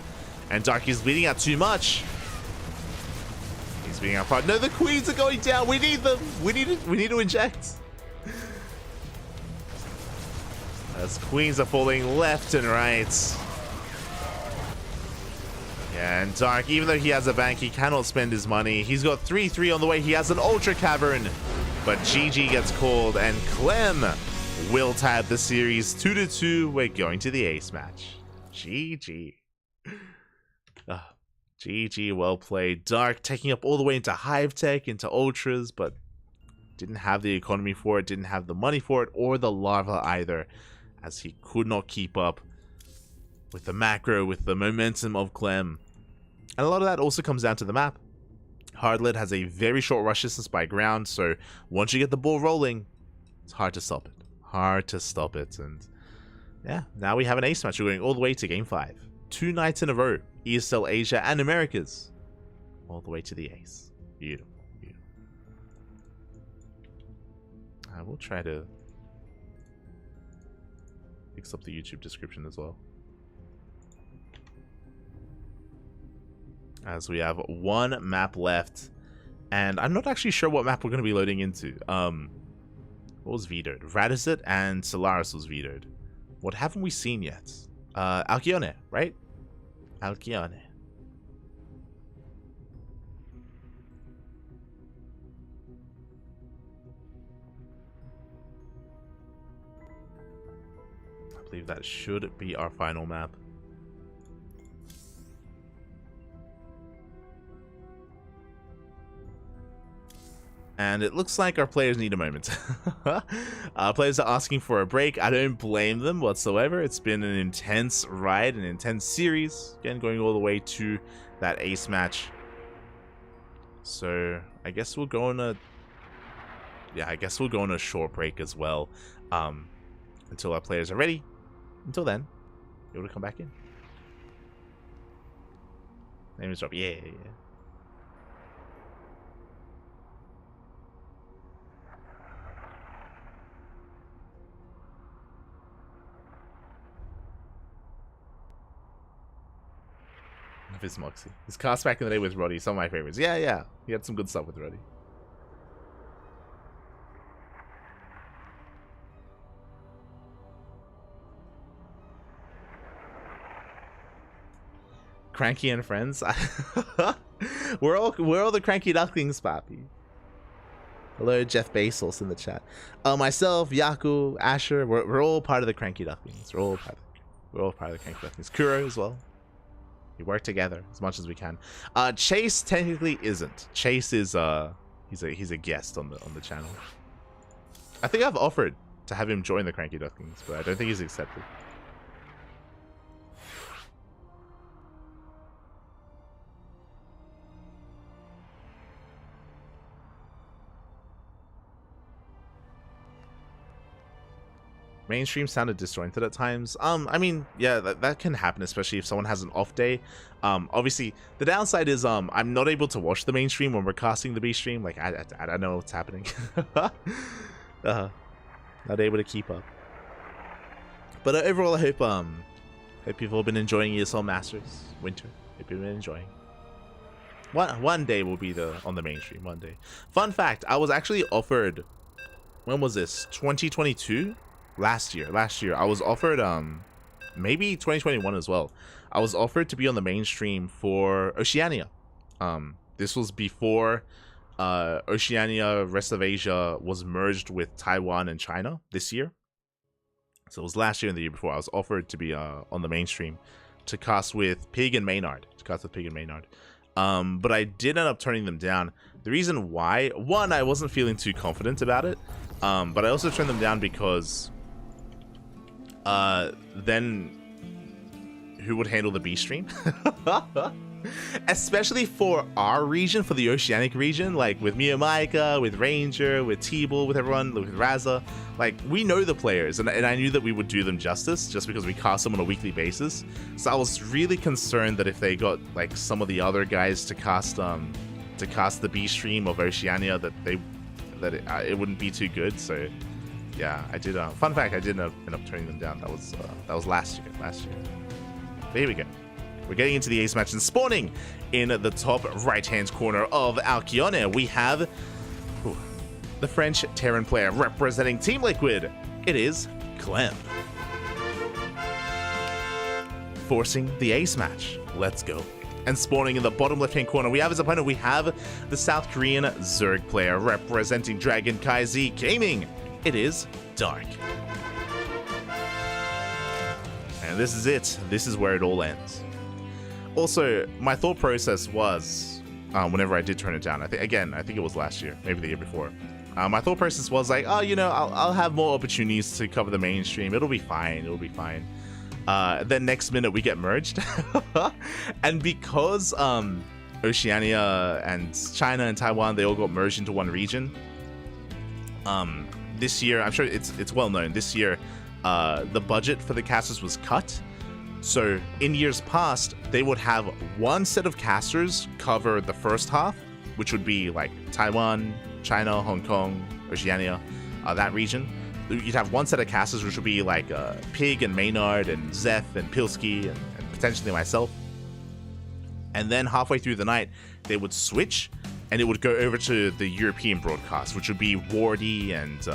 and Dark is bleeding out too much. He's bleeding out far. No, the queens are going down. We need them. We need to inject. As queens are falling left and right. Yeah, and Dark, even though he has a bank, he cannot spend his money. He's got 3-3 on the way. He has an Ultra Cavern, but GG gets called, and Clem will tab the series 2-2. We're going to the ace match. GG. GG, well played. Dark taking up all the way into Hive Tech, into Ultras, but didn't have the economy for it, didn't have the money for it, or the lava either, as he could not keep up with the macro, with the momentum of Clem. And a lot of that also comes down to the map. Hardlit has a very short rush distance by ground, so once you get the ball rolling, it's hard to stop it. Hard to stop it. And yeah, now we have an ace match. We're going all the way to game 5. 2 nights in a row. ESL Asia and Americas. All the way to the ace. Beautiful. Beautiful. I will try to fix up the YouTube description as well, as we have 1 map left, and I'm not actually sure what map we're going to be loading into. What was vetoed? Radicet and Solaris was vetoed. What haven't we seen yet? Alcyone, right? Alcyone. I believe that should be our final map. And it looks like our players need a moment. Players are asking for a break. I don't blame them whatsoever. It's been an intense ride, an intense series. Again, going all the way to that ace match. So I guess we'll go on a... Yeah, I guess we'll go on a short break as well. Until our players are ready. Until then, you're able to come back in. Name is drop. Yeah. Moxie. His cast back in the day with Roddy, some of my favorites. Yeah. He had some good stuff with Roddy. CranKy and friends. we're all the cranky ducklings, Papi. Hello, Jeff Bezos in the chat. Myself, Yaku, Asher, we're all part of the cranky ducklings. We're all part of the cranky ducklings. Kuro as well. We work together as much as we can. Chase technically isn't. Chase is he's a guest on the channel. I think I've offered to have him join the cranky ducklings, but I don't think he's accepted. Mainstream sounded disjointed at times. I mean, yeah, that can happen, especially if someone has an off day. Obviously, the downside is I'm not able to watch the mainstream when we're casting the B stream. Like, I don't know what's happening. Not able to keep up. But overall, I hope people have been enjoying ESL Masters Winter. Hope you've been enjoying. One day will be on the mainstream. One day. Fun fact: I was actually offered. When was this? 2022. Last year I was offered maybe 2021 as well. I was offered to be on the mainstream for Oceania. This was before Oceania, rest of Asia was merged with Taiwan and China this year. So it was last year and the year before. I was offered to be on the mainstream to cast with Pig and Maynard. But I did end up turning them down. The reason why, one, I wasn't feeling too confident about it. But I also turned them down because then who would handle the B stream? Especially for our region, for the Oceanic region, like with Miyamaika, with Ranger, with T-Bull, with everyone, with Raza. Like, we know the players, and I knew that we would do them justice just because we cast them on a weekly basis. So I was really concerned that if they got like some of the other guys to cast the B stream of Oceania, that it wouldn't be too good. So yeah, I did. Fun fact: I did end up turning them down. That was last year. But here we go. We're getting into the ace match and spawning in the top right-hand corner of Alcyone. We have the French Terran player representing Team Liquid. It is Clem. Forcing the ace match. Let's go. And spawning in the bottom left-hand corner, we have his opponent. We have the South Korean Zerg player representing CranKy Z Gaming. It is Dark. And this is it. This is where it all ends. Also, my thought process was, whenever I did turn it down, I think it was last year, maybe the year before. My thought process was like, oh, I'll have more opportunities to cover the mainstream. It'll be fine. Then next minute we get merged. And because Oceania and China and Taiwan, they all got merged into one region. This year, I'm sure it's well known, this year the budget for the casters was cut. So in years past, they would have one set of casters cover the first half, which would be like Taiwan, China, Hong Kong, Oceania, that region. You'd have one set of casters, which would be like Pig and Maynard and Zeph and Pilsky and potentially myself. And then halfway through the night, they would switch and it would go over to the European broadcast, which would be Wardy and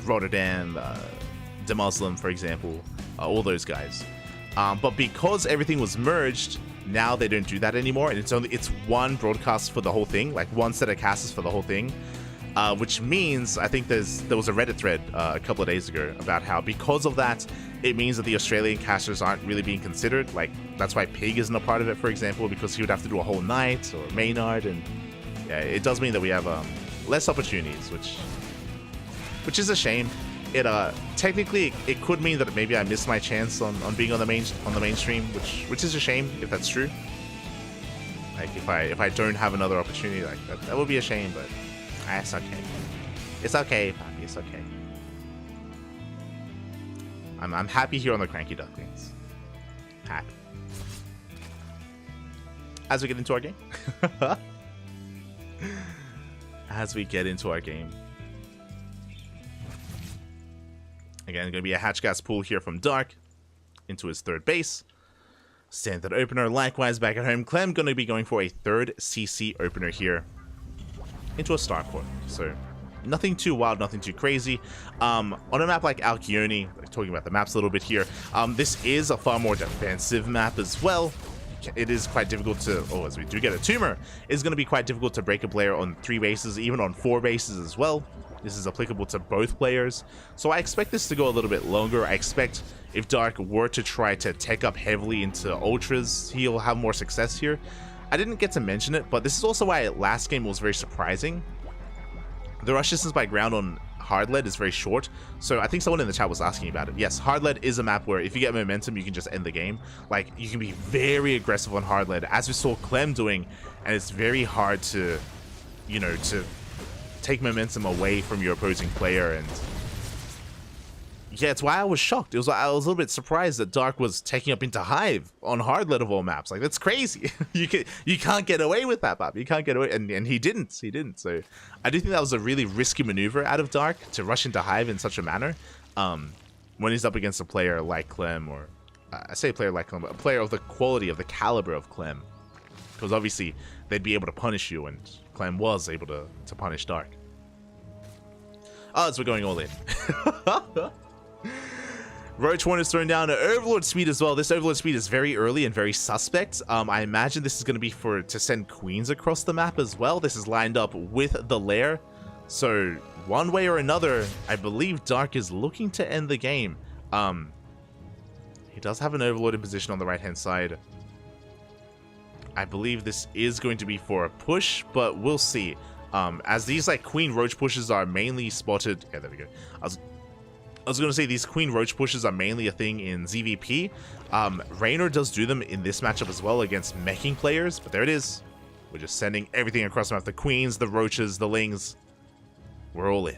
Rotterdam, De Muslim, for example, all those guys. But because everything was merged, now they don't do that anymore, and it's one broadcast for the whole thing, like one set of casters for the whole thing. Which means, I think there was a Reddit thread a couple of days ago about how because of that, it means that the Australian casters aren't really being considered. Like, that's why Pig isn't a part of it, for example, because he would have to do a whole night, or Maynard, and yeah, it does mean that we have less opportunities, which is a shame. It technically it could mean that maybe I missed my chance on being on the mainstream, which is a shame if that's true. Like if I don't have another opportunity like that would be a shame, but it's okay. It's okay, Papi, it's okay. I'm happy here on the Cranky Ducklings. Happy. As we get into our game. Again, going to be a hatch gas pull here from Dark into his third base. Standard opener. Likewise, back at home, Clem going to be going for a third CC opener here into a starport. So nothing too wild, nothing too crazy. On a map like Alcyone, talking about the maps a little bit here, this is a far more defensive map as well. it is quite difficult to, oh, as we do get a tumor, it's going to be quite difficult to break a player on 3 bases, even on 4 bases as well. This is applicable to both players. So I expect this to go a little bit longer. I expect if Dark were to try to tech up heavily into Ultras, he'll have more success here. I didn't get to mention it, but this is also why last game was very surprising. The rush distance by ground on hard lead is very short, so I think someone in the chat was asking about it. Yes, hard lead is a map where if you get momentum, you can just end the game. Like, you can be very aggressive on hard lead, as we saw Clem doing, and it's very hard to, you know, to take momentum away from your opposing player. And yeah, it's why I was shocked. I was a little bit surprised that Dark was taking up into Hive on hard lead of all maps. Like, that's crazy. you can't get away with that map. You can't get away, and he didn't. So I do think that was a really risky maneuver out of Dark to rush into Hive in such a manner. When he's up against a player like Clem, or I say player like Clem, but a player of the quality, of the caliber of Clem, because obviously they'd be able to punish you, and Clem was able to punish Dark. Oh, so we're going all in. Roach 1 is thrown down to Overlord speed as well. This Overlord speed is very early and very suspect. I imagine this is going to be to send queens across the map as well. This is lined up with the lair. So one way or another, I believe Dark is looking to end the game. He does have an Overlord in position on the right hand side. I believe this is going to be for a push, but we'll see. As these like queen roach pushes are mainly spotted. Yeah, there we go. I was going to say these queen roach pushes are mainly a thing in ZVP. Raynor does do them in this matchup as well against meching players, but there it is. We're just sending everything across the map. The queens, the roaches, the lings. We're all in.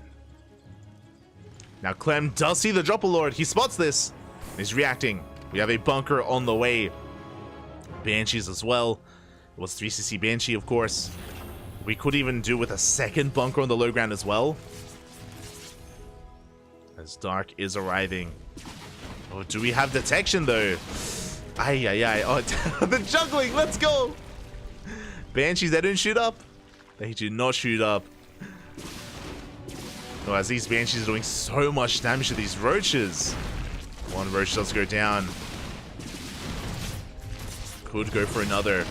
Now Clem does see the Dropper-Lord. He spots this. He's reacting. We have a bunker on the way. Banshees as well. It was 3cc Banshee, of course. We could even do with a second bunker on the low ground as well. As Dark is arriving. Oh, do we have detection though? Ay. Oh, the juggling. Let's go. Banshees, they don't shoot up. They do not shoot up. Oh, as these Banshees are doing so much damage to these roaches. One roach does go down. Could go for another.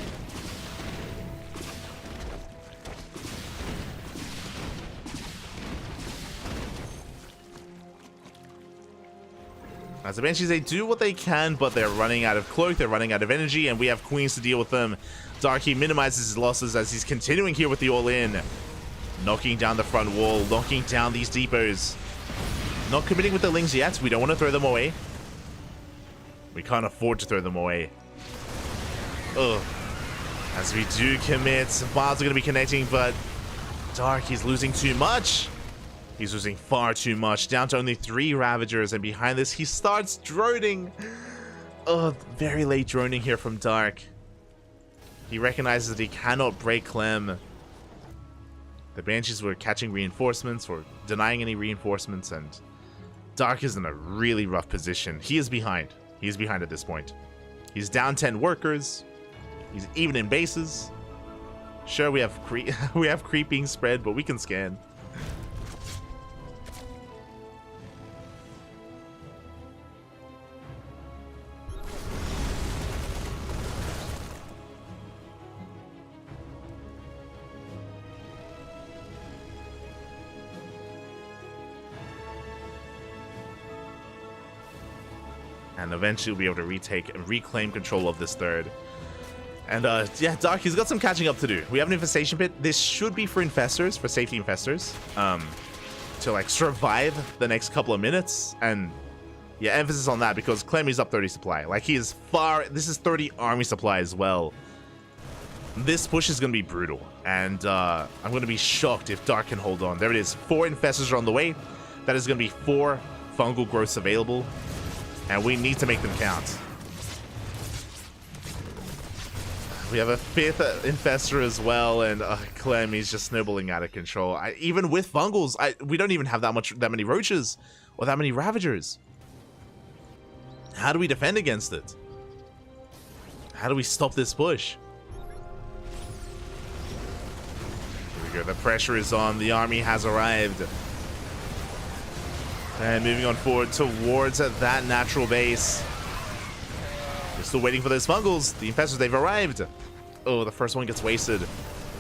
As the Banshees, they do what they can, but they're running out of cloak, they're running out of energy, and we have queens to deal with them. Darky minimizes his losses as he's continuing here with the all-in. Knocking down the front wall, knocking down these depots. Not committing with the lings yet. We don't want to throw them away. We can't afford to throw them away. Ugh. As we do commit, bars are going to be connecting, but Dark, he's losing too much. He's losing far too much, down to only 3 Ravagers, and behind this, he starts droning. Oh, very late droning here from Dark. He recognizes that he cannot break Clem. The Banshees were catching reinforcements, or denying any reinforcements, and Dark is in a really rough position. He is behind. He's behind at this point. He's down 10 workers. He's even in bases. Sure, we have creep being spread, but we can scan. And eventually we'll be able to retake and reclaim control of this third. And yeah, Dark, he's got some catching up to do. We have an infestation pit. This should be for infestors, for safety infestors, to like survive the next couple of minutes. And yeah, emphasis on that because Clem is up 30 supply. Like he is far, this is 30 army supply as well. This push is going to be brutal. And I'm going to be shocked if Dark can hold on. There it is. 4 infestors are on the way. That is going to be 4 fungal growths available. And we need to make them count. We have a 5th infestor as well, and Clem is just snowballing out of control. Even with fungals, we don't even have that many roaches or that many ravagers. How do we defend against it? How do we stop this push? Here we go. The pressure is on. The army has arrived. And moving on forward towards that natural base. We're still waiting for those fungals. The infestors, they've arrived. Oh, the first one gets wasted.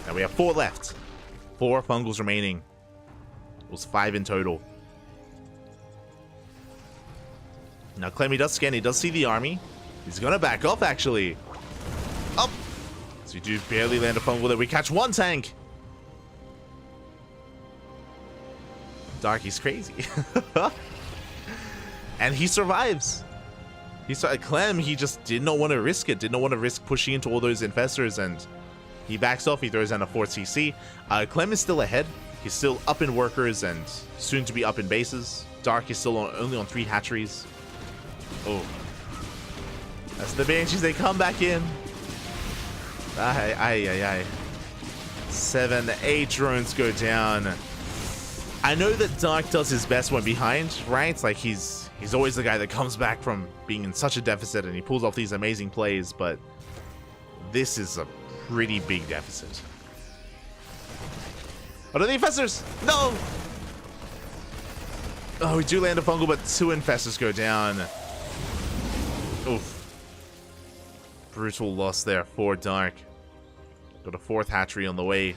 Now we have 4 left. 4 fungals remaining. It was 5 in total. Now Clemmy does scan. He does see the army. He's going to back off, actually. Up. So we do barely land a fungal there. We catch 1 tank. Darky's crazy. And he survives. Clem, he just did not want to risk it. Did not want to risk pushing into all those infestors, and he backs off. He throws down a 4 CC. Clem is still ahead. He's still up in workers and soon to be up in bases. Dark is still only on 3 hatcheries. Oh. That's the Banshees. They come back in. Aye. 7, 8 drones go down. I know that Dark does his best when behind, right? Like he's always the guy that comes back from being in such a deficit and he pulls off these amazing plays, but this is a pretty big deficit. What are the infestors? No! Oh, we do land a fungal, but 2 infestors go down. Oof. Brutal loss there for Dark. Got a 4th hatchery on the way.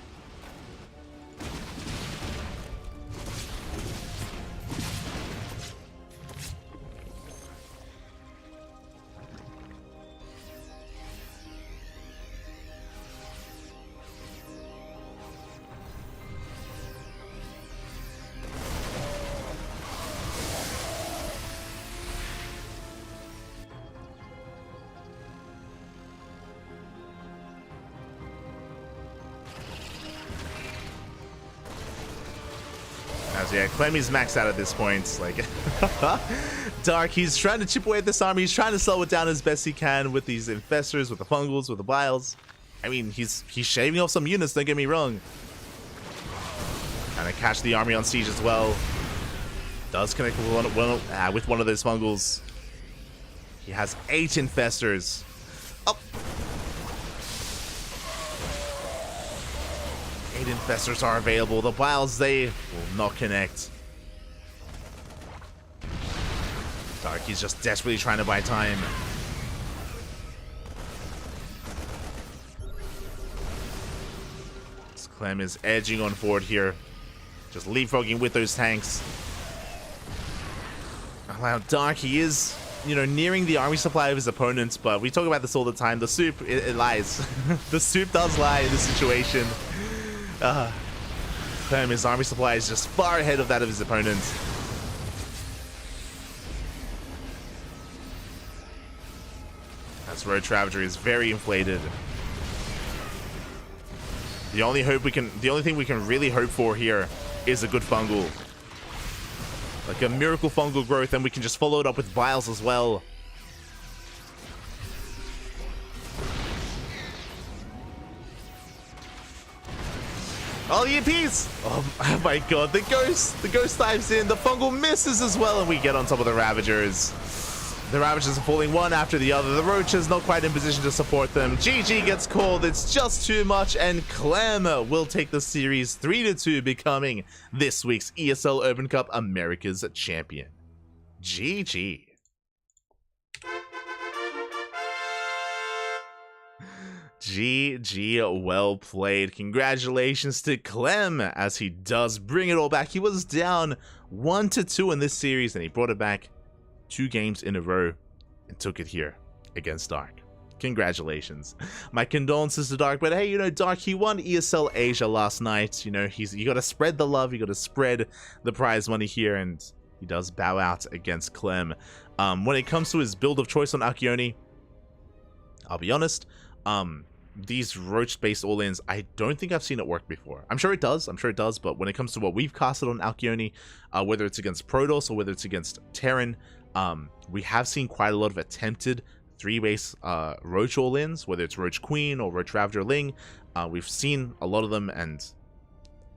Yeah, Clemmy's maxed out at this point. Like, Dark, he's trying to chip away at this army. He's trying to slow it down as best he can with these infestors, with the fungals, with the vials. I mean, he's shaving off some units, don't get me wrong. And I catch the army on siege as well. Does connect with one of those fungals. He has 8 infestors. Up. 8 infestors are available. The vials, they will not connect. Darky's just desperately trying to buy time. This Clem is edging on forward here. Just leapfrogging with those tanks. Wow, Dark, he is, nearing the army supply of his opponents, but we talk about this all the time. The soup, it lies. The soup does lie in this situation. Clem, his army supply is just far ahead of that of his opponents. As Road Travager is very inflated. The only thing we can really hope for here is a good fungal. Like a miracle fungal growth, and we can just follow it up with vials as well. Oh, the EPs! Oh my god, the ghost dives in, the fungal misses as well, and we get on top of the Ravagers. The Ravagers are falling one after the other. The Roaches not quite in position to support them. GG gets called, it's just too much, and Clem will take the series 3-2, becoming this week's ESL Open Cup America's champion. GG. GG, well played. Congratulations to Clem as he does bring it all back. He was down 1-2 in this series and he brought it back 2 games in a row and took it here against Dark. Congratulations. My condolences to Dark, but hey, Dark, he won ESL Asia last night. You got to spread the love, you got to spread the prize money here, and he does bow out against Clem. When it comes to his build of choice on Alcyone, I'll be honest, these roach-based all-ins, I don't think I've seen it work before. I'm sure it does, but when it comes to what we've casted on Alcyone, whether it's against Protoss or whether it's against Terran, we have seen quite a lot of attempted 3-base roach all-ins, whether it's Roach Queen or Roach Ravager Ling. We've seen a lot of them, and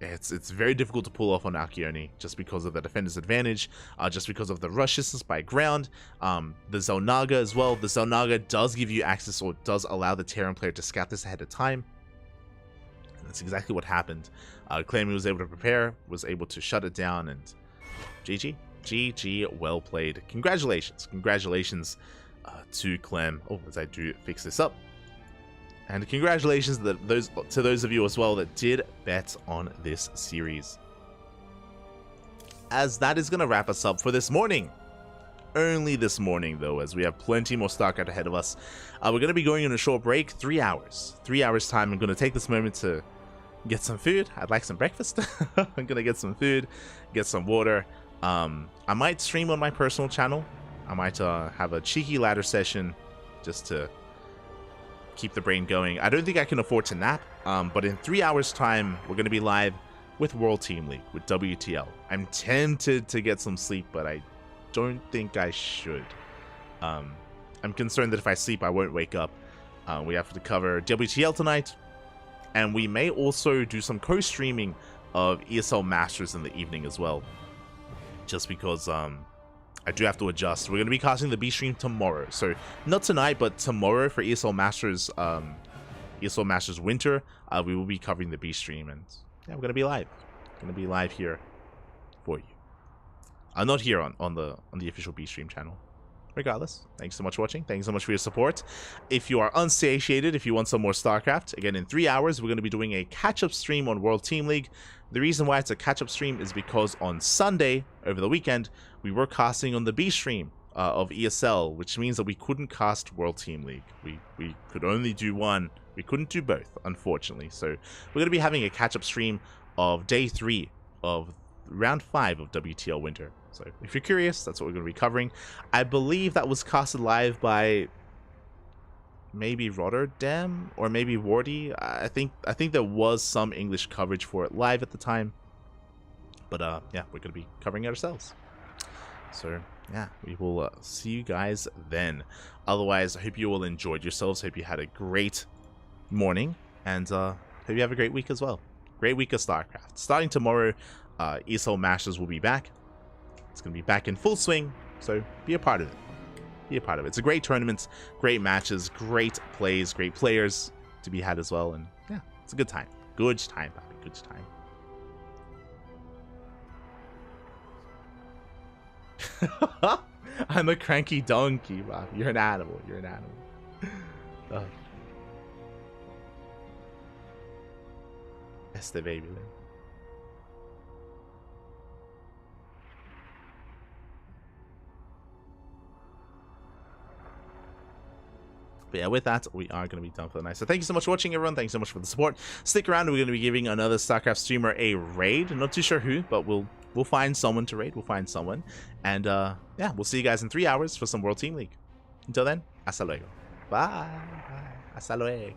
it's very difficult to pull off on Alcyone just because of the defender's advantage, just because of the rush distance by ground, the Zelnaga as well. The Zelnaga does give you access, or does allow the Terran player to scout this ahead of time. And that's exactly what happened. Clammy was able to prepare, was able to shut it down, and GG, well played. Congratulations. to Clem. Oh, as I do fix this up. And congratulations to those of you as well that did bet on this series. As that is going to wrap us up for this morning. Only this morning, though, as we have plenty more StarCraft ahead of us. We're going to be going on a short break, 3 hours. 3 hours time. I'm going to take this moment to get some food. I'd like some breakfast. I'm going to get some food, get some water. I might stream on my personal channel. I might have a cheeky ladder session just to keep the brain going. I don't think I can afford to nap, but in 3 hours time, we're going to be live with World Team League, with WTL. I'm tempted to get some sleep, but I don't think I should. I'm concerned that if I sleep, I won't wake up. We have to cover WTL tonight, and we may also do some co-streaming of ESL Masters in the evening as well, just because I do have to adjust. We're going to be casting the B stream tomorrow, so not tonight, but tomorrow for ESL Masters Winter. We will be covering the B stream, and yeah, we're going to be live. Going to be live here for you. Not here on the official B stream channel. Regardless, thanks so much for watching. Thanks so much for your support. If you are unsatiated, if you want some more StarCraft, again, in 3 hours, we're going to be doing a catch-up stream on World Team League. The reason why it's a catch-up stream is because on Sunday, over the weekend, we were casting on the B stream of ESL, which means that we couldn't cast World Team League. We could only do one. We couldn't do both, unfortunately. So we're going to be having a catch-up stream of Day 3 of Round 5 of WTL Winter. So if you're curious, that's what we're going to be covering. I believe that was casted live by maybe Rotterdam or maybe Wardy. I think there was some English coverage for it live at the time. But yeah, we're going to be covering it ourselves. So yeah, we will see you guys then. Otherwise, I hope you all enjoyed yourselves. Hope you had a great morning, and hope you have a great week as well. Great week of StarCraft. Starting tomorrow, ESL Masters will be back. It's going to be back in full swing, so be a part of it. Be a part of it. It's a great tournament, great matches, great plays, great players to be had as well, and yeah, it's a good time. Good time, Bobby. Good time. I'm a cranky donkey, Bob. You're an animal. You're an animal. Este baby. But yeah, with that, we are going to be done for the night. So thank you so much for watching, everyone. Thanks so much for the support. Stick around. We're going to be giving another StarCraft streamer a raid. I'm not too sure who, but we'll find someone to raid. We'll find someone. And yeah, we'll see you guys in 3 hours for some World Team League. Until then, hasta luego. Bye. Hasta luego.